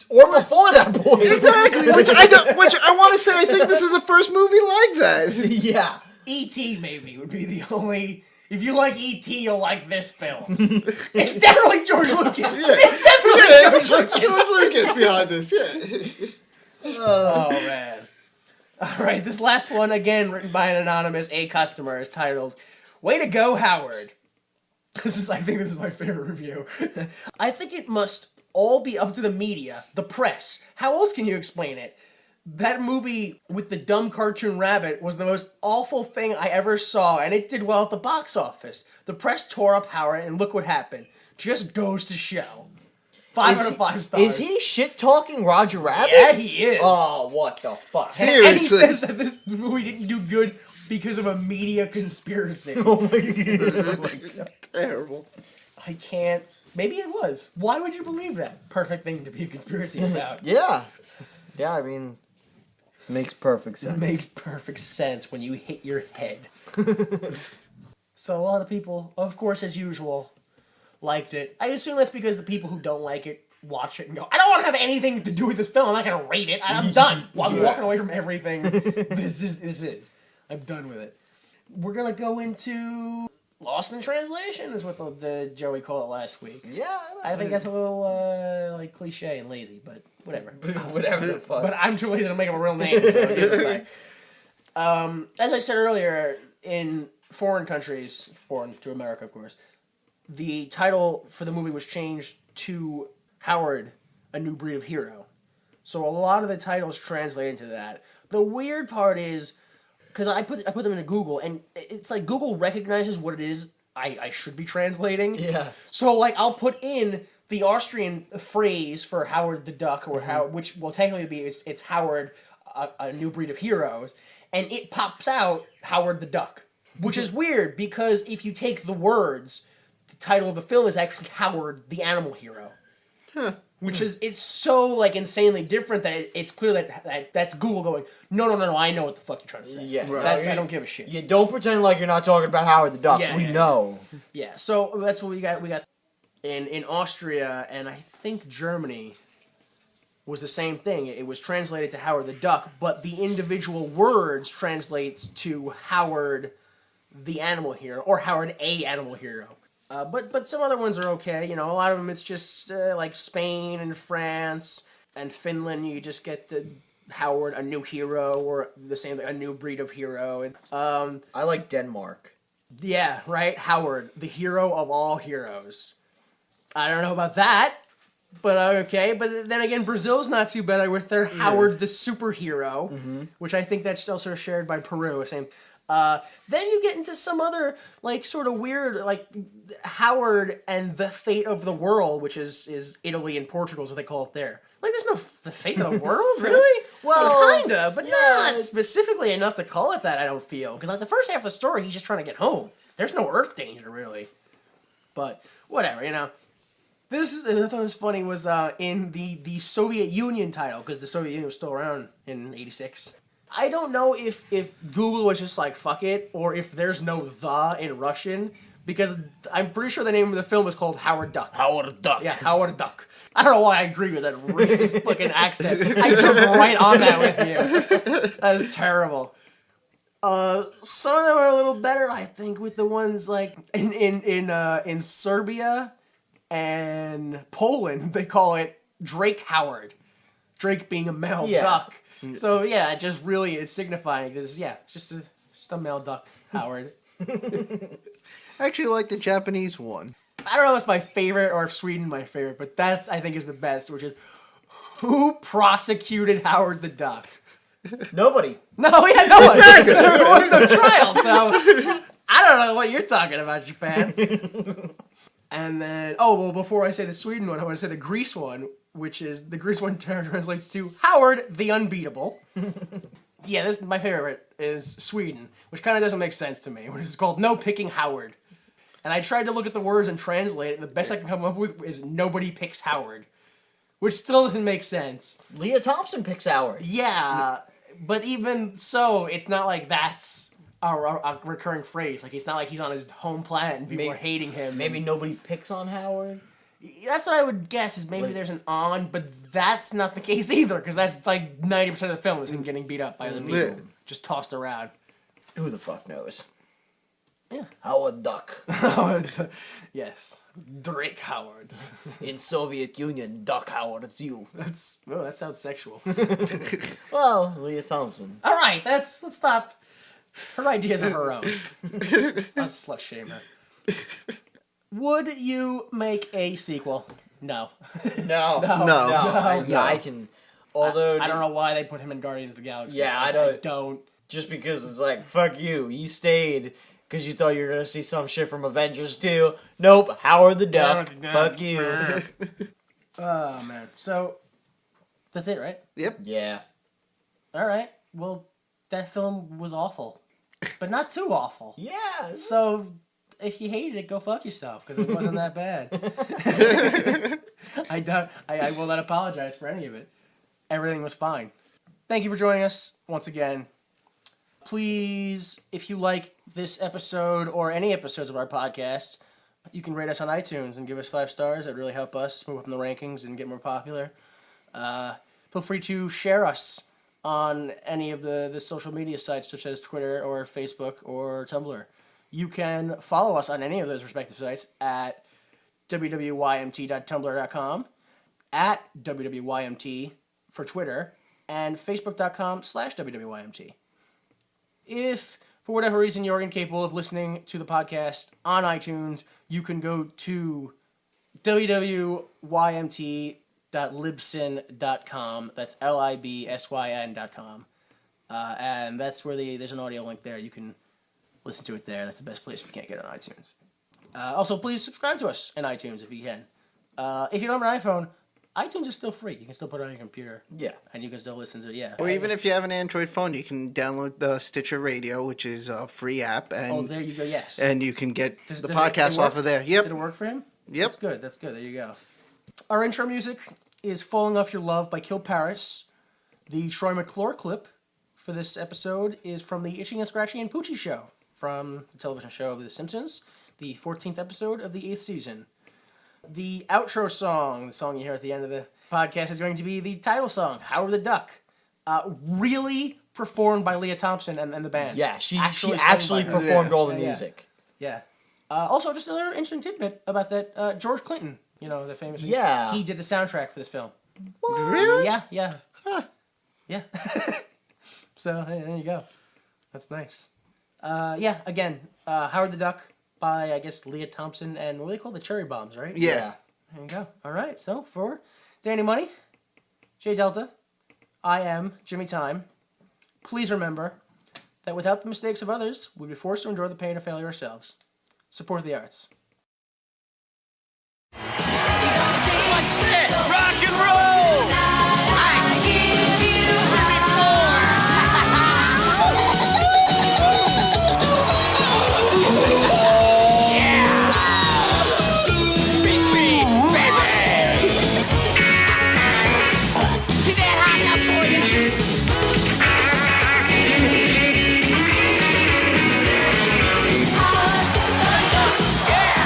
Or before that point. Exactly. Which I want to say, I think this is the first movie like that. Yeah. E.T. maybe would be the only... If you like E.T., you'll like this film. It's definitely George Lucas. It's definitely George Lucas. Lucas behind this, yeah. Oh, man. All right, this last one, again, written by an anonymous customer, is titled, Way to Go, Howard. I think this is my favorite review. I think it must all be up to the media, the press. How else can you explain it? That movie with the dumb cartoon rabbit was the most awful thing I ever saw, and it did well at the box office. The press tore up Howard, and look what happened. Just goes to show. 5 out of 5 stars. Is he shit-talking Roger Rabbit? Yeah, he is. Oh, what the fuck? Seriously. And he says that this movie didn't do good because of a media conspiracy. Oh my god. Terrible. I can't. Maybe it was. Why would you believe that? Perfect thing to be a conspiracy about. Yeah. Yeah, I mean, makes perfect sense. It makes perfect sense when you hit your head. So a lot of people, of course, as usual, liked it. I assume that's because the people who don't like it watch it and go, I don't want to have anything to do with this film. I'm not going to rate it. I'm done. I'm walking away from everything. This is. I'm done with it. We're going to go into Lost in Translation is what the Joey called it last week. Yeah. I think that's a little like cliche and lazy, but whatever. Whatever the fuck. But I'm too lazy to make up a real name. So it's fine. As I said earlier, in foreign countries, foreign to America, of course, the title for the movie was changed to Howard, A New Breed of Hero. So a lot of the titles translate into that. The weird part is, because I put them into Google, and it's like Google recognizes what it is I should be translating. Yeah. So like I'll put in the Austrian phrase for Howard the Duck, or which will technically be it's Howard, a New Breed of Heroes, and it pops out Howard the Duck, which is weird because if you take the words, the title of the film is actually Howard the Animal Hero. Huh. Which is, it's so like insanely different that it's clear that that's Google going, no, I know what the fuck you're trying to say. Yeah. Right. I don't give a shit. You don't pretend like you're not talking about Howard the Duck. Yeah, we yeah, know. Yeah, so that's what we got. We got in Austria and I think Germany was the same thing. It was translated to Howard the Duck, but the individual words translates to Howard the Animal Hero or Howard a Animal Hero. But some other ones are okay. A lot of them it's just like Spain and France and Finland. You just get the Howard, a new hero, or the same, a new breed of hero. I like Denmark. Yeah, right? Howard, the hero of all heroes. I don't know about that, but okay. But then again, Brazil's not too bad with their Howard the superhero, which I think that's also shared by Peru. Same. Then you get into some other, like, sort of weird, like, Howard and the Fate of the World, which is Italy and Portugal is what they call it there. Like, there's no the Fate of the World, really? Well, kinda, but not specifically enough to call it that, I don't feel. Because, like, the first half of the story, he's just trying to get home. There's no Earth danger, really. But, whatever, This is, I thought it was funny, was in the Soviet Union title, because the Soviet Union was still around in 86. I don't know if Google was just like, fuck it, or if there's no the in Russian, because I'm pretty sure the name of the film is called Howard Duck. Howard Duck. Yeah, Howard Duck. I don't know why I agree with that racist fucking accent. I jumped right on that with you. That is terrible. Some of them are a little better, I think, with the ones like in Serbia and Poland, they call it Drake Howard. Drake being a male duck. So yeah, it just really is signifying this. Yeah, it's just a male duck. Howard. I actually like the Japanese one. I don't know if it's my favorite or if Sweden my favorite, but that's, I think, is the best, which is, who prosecuted Howard the Duck? Nobody. No, we had no one. There was no trial, so I don't know what you're talking about, Japan. And then, before I say the Sweden one, I want to say the Greece one, which is, the Greece one translates to Howard the Unbeatable. Yeah, this my favorite is Sweden, which kind of doesn't make sense to me, which is called No Picking Howard. And I tried to look at the words and translate it, and the best I can come up with is Nobody Picks Howard, which still doesn't make sense. Leah Thompson picks Howard. Yeah, but even so, it's not like that's a recurring phrase. Like, it's not like he's on his home planet and people are hating him. Maybe nobody picks on Howard. That's what I would guess, is maybe there's an on, but that's not the case either, because that's like 90% of the film is him getting beat up by other people, just tossed around. Who the fuck knows? Yeah. Howard Duck. Yes. Drake Howard. In Soviet Union, Duck Howard, it's you. That sounds sexual. Well, Leah Thompson. All right, let's stop. Her ideas are her own. Let's not slut shame her. Would you make a sequel? No. No. No. I can. Although I don't know why they put him in Guardians of the Galaxy. Yeah, I don't. Just because it's like, fuck you. You stayed because you thought you were going to see some shit from Avengers 2. Nope. Howard the Duck. Fuck you. Oh, man. So, that's it, right? Yep. Yeah. All right. Well, that film was awful. But not too awful. Yeah. So, if you hated it, go fuck yourself, because it wasn't that bad. I will not apologize for any of it. Everything was fine. Thank you for joining us once again. Please, if you like this episode or any episodes of our podcast, you can rate us on iTunes and give us 5 stars. That really help us move up in the rankings and get more popular. Feel free to share us on any of the social media sites, such as Twitter or Facebook or Tumblr. You can follow us on any of those respective sites at wwYmt.tumblr.com, at wwYmt for Twitter, and facebook.com/wwYmt. If, for whatever reason, you're incapable of listening to the podcast on iTunes, you can go to wwYmt.libsyn.com. That's LIBSYN.com. And that's where there's an audio link there. You can listen to it there. That's the best place if you can't get it on iTunes. Also, please subscribe to us in iTunes if you can. If you don't have an iPhone, iTunes is still free. You can still put it on your computer. Yeah. And you can still listen to it, yeah. Or even if you have an Android phone, you can download the Stitcher Radio, which is a free app. And, there you go, yes. And you can get the it podcast off of there. Yep. Did it work for him? Yep. That's good. There you go. Our intro music is Falling Off Your Love by Kill Paris. The Troy McClure clip for this episode is from the Itchy and Scratchy and Poochie show from the television show of The Simpsons, the 14th episode of the 8th season. The outro song, the song you hear at the end of the podcast, is going to be the title song, Howard the Duck. Really performed by Lea Thompson and the band. Yeah, she Actually actually sung by her. performed all the Yeah. music. Yeah. Also, just another interesting tidbit about that George Clinton, the famous. Yeah. He did the soundtrack for this film. Really? Yeah. Yeah. So, hey, there you go. That's nice. Again, Howard the Duck by, I guess, Lea Thompson and what do they call the Cherry Bombs, right? Yeah. There you go. All right. So, for Danny Money, Jay Delta, I am Jimmy Time. Please remember that without the mistakes of others, we'd be forced to endure the pain of failure ourselves. Support the arts. Rock and roll! I give you Yeah!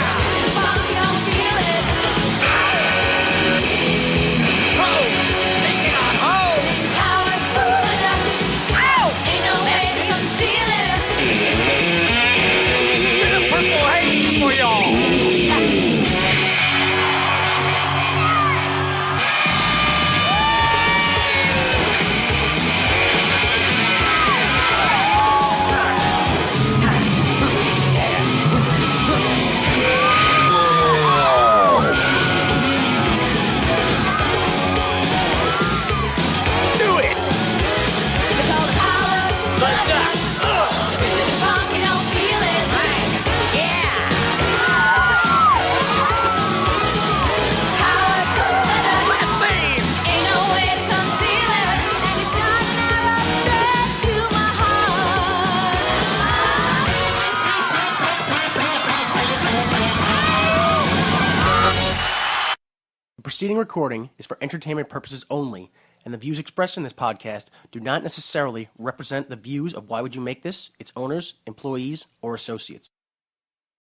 preceding recording is for entertainment purposes only, and the views expressed in this podcast do not necessarily represent the views of Why Would You Make This, its owners, employees, or associates.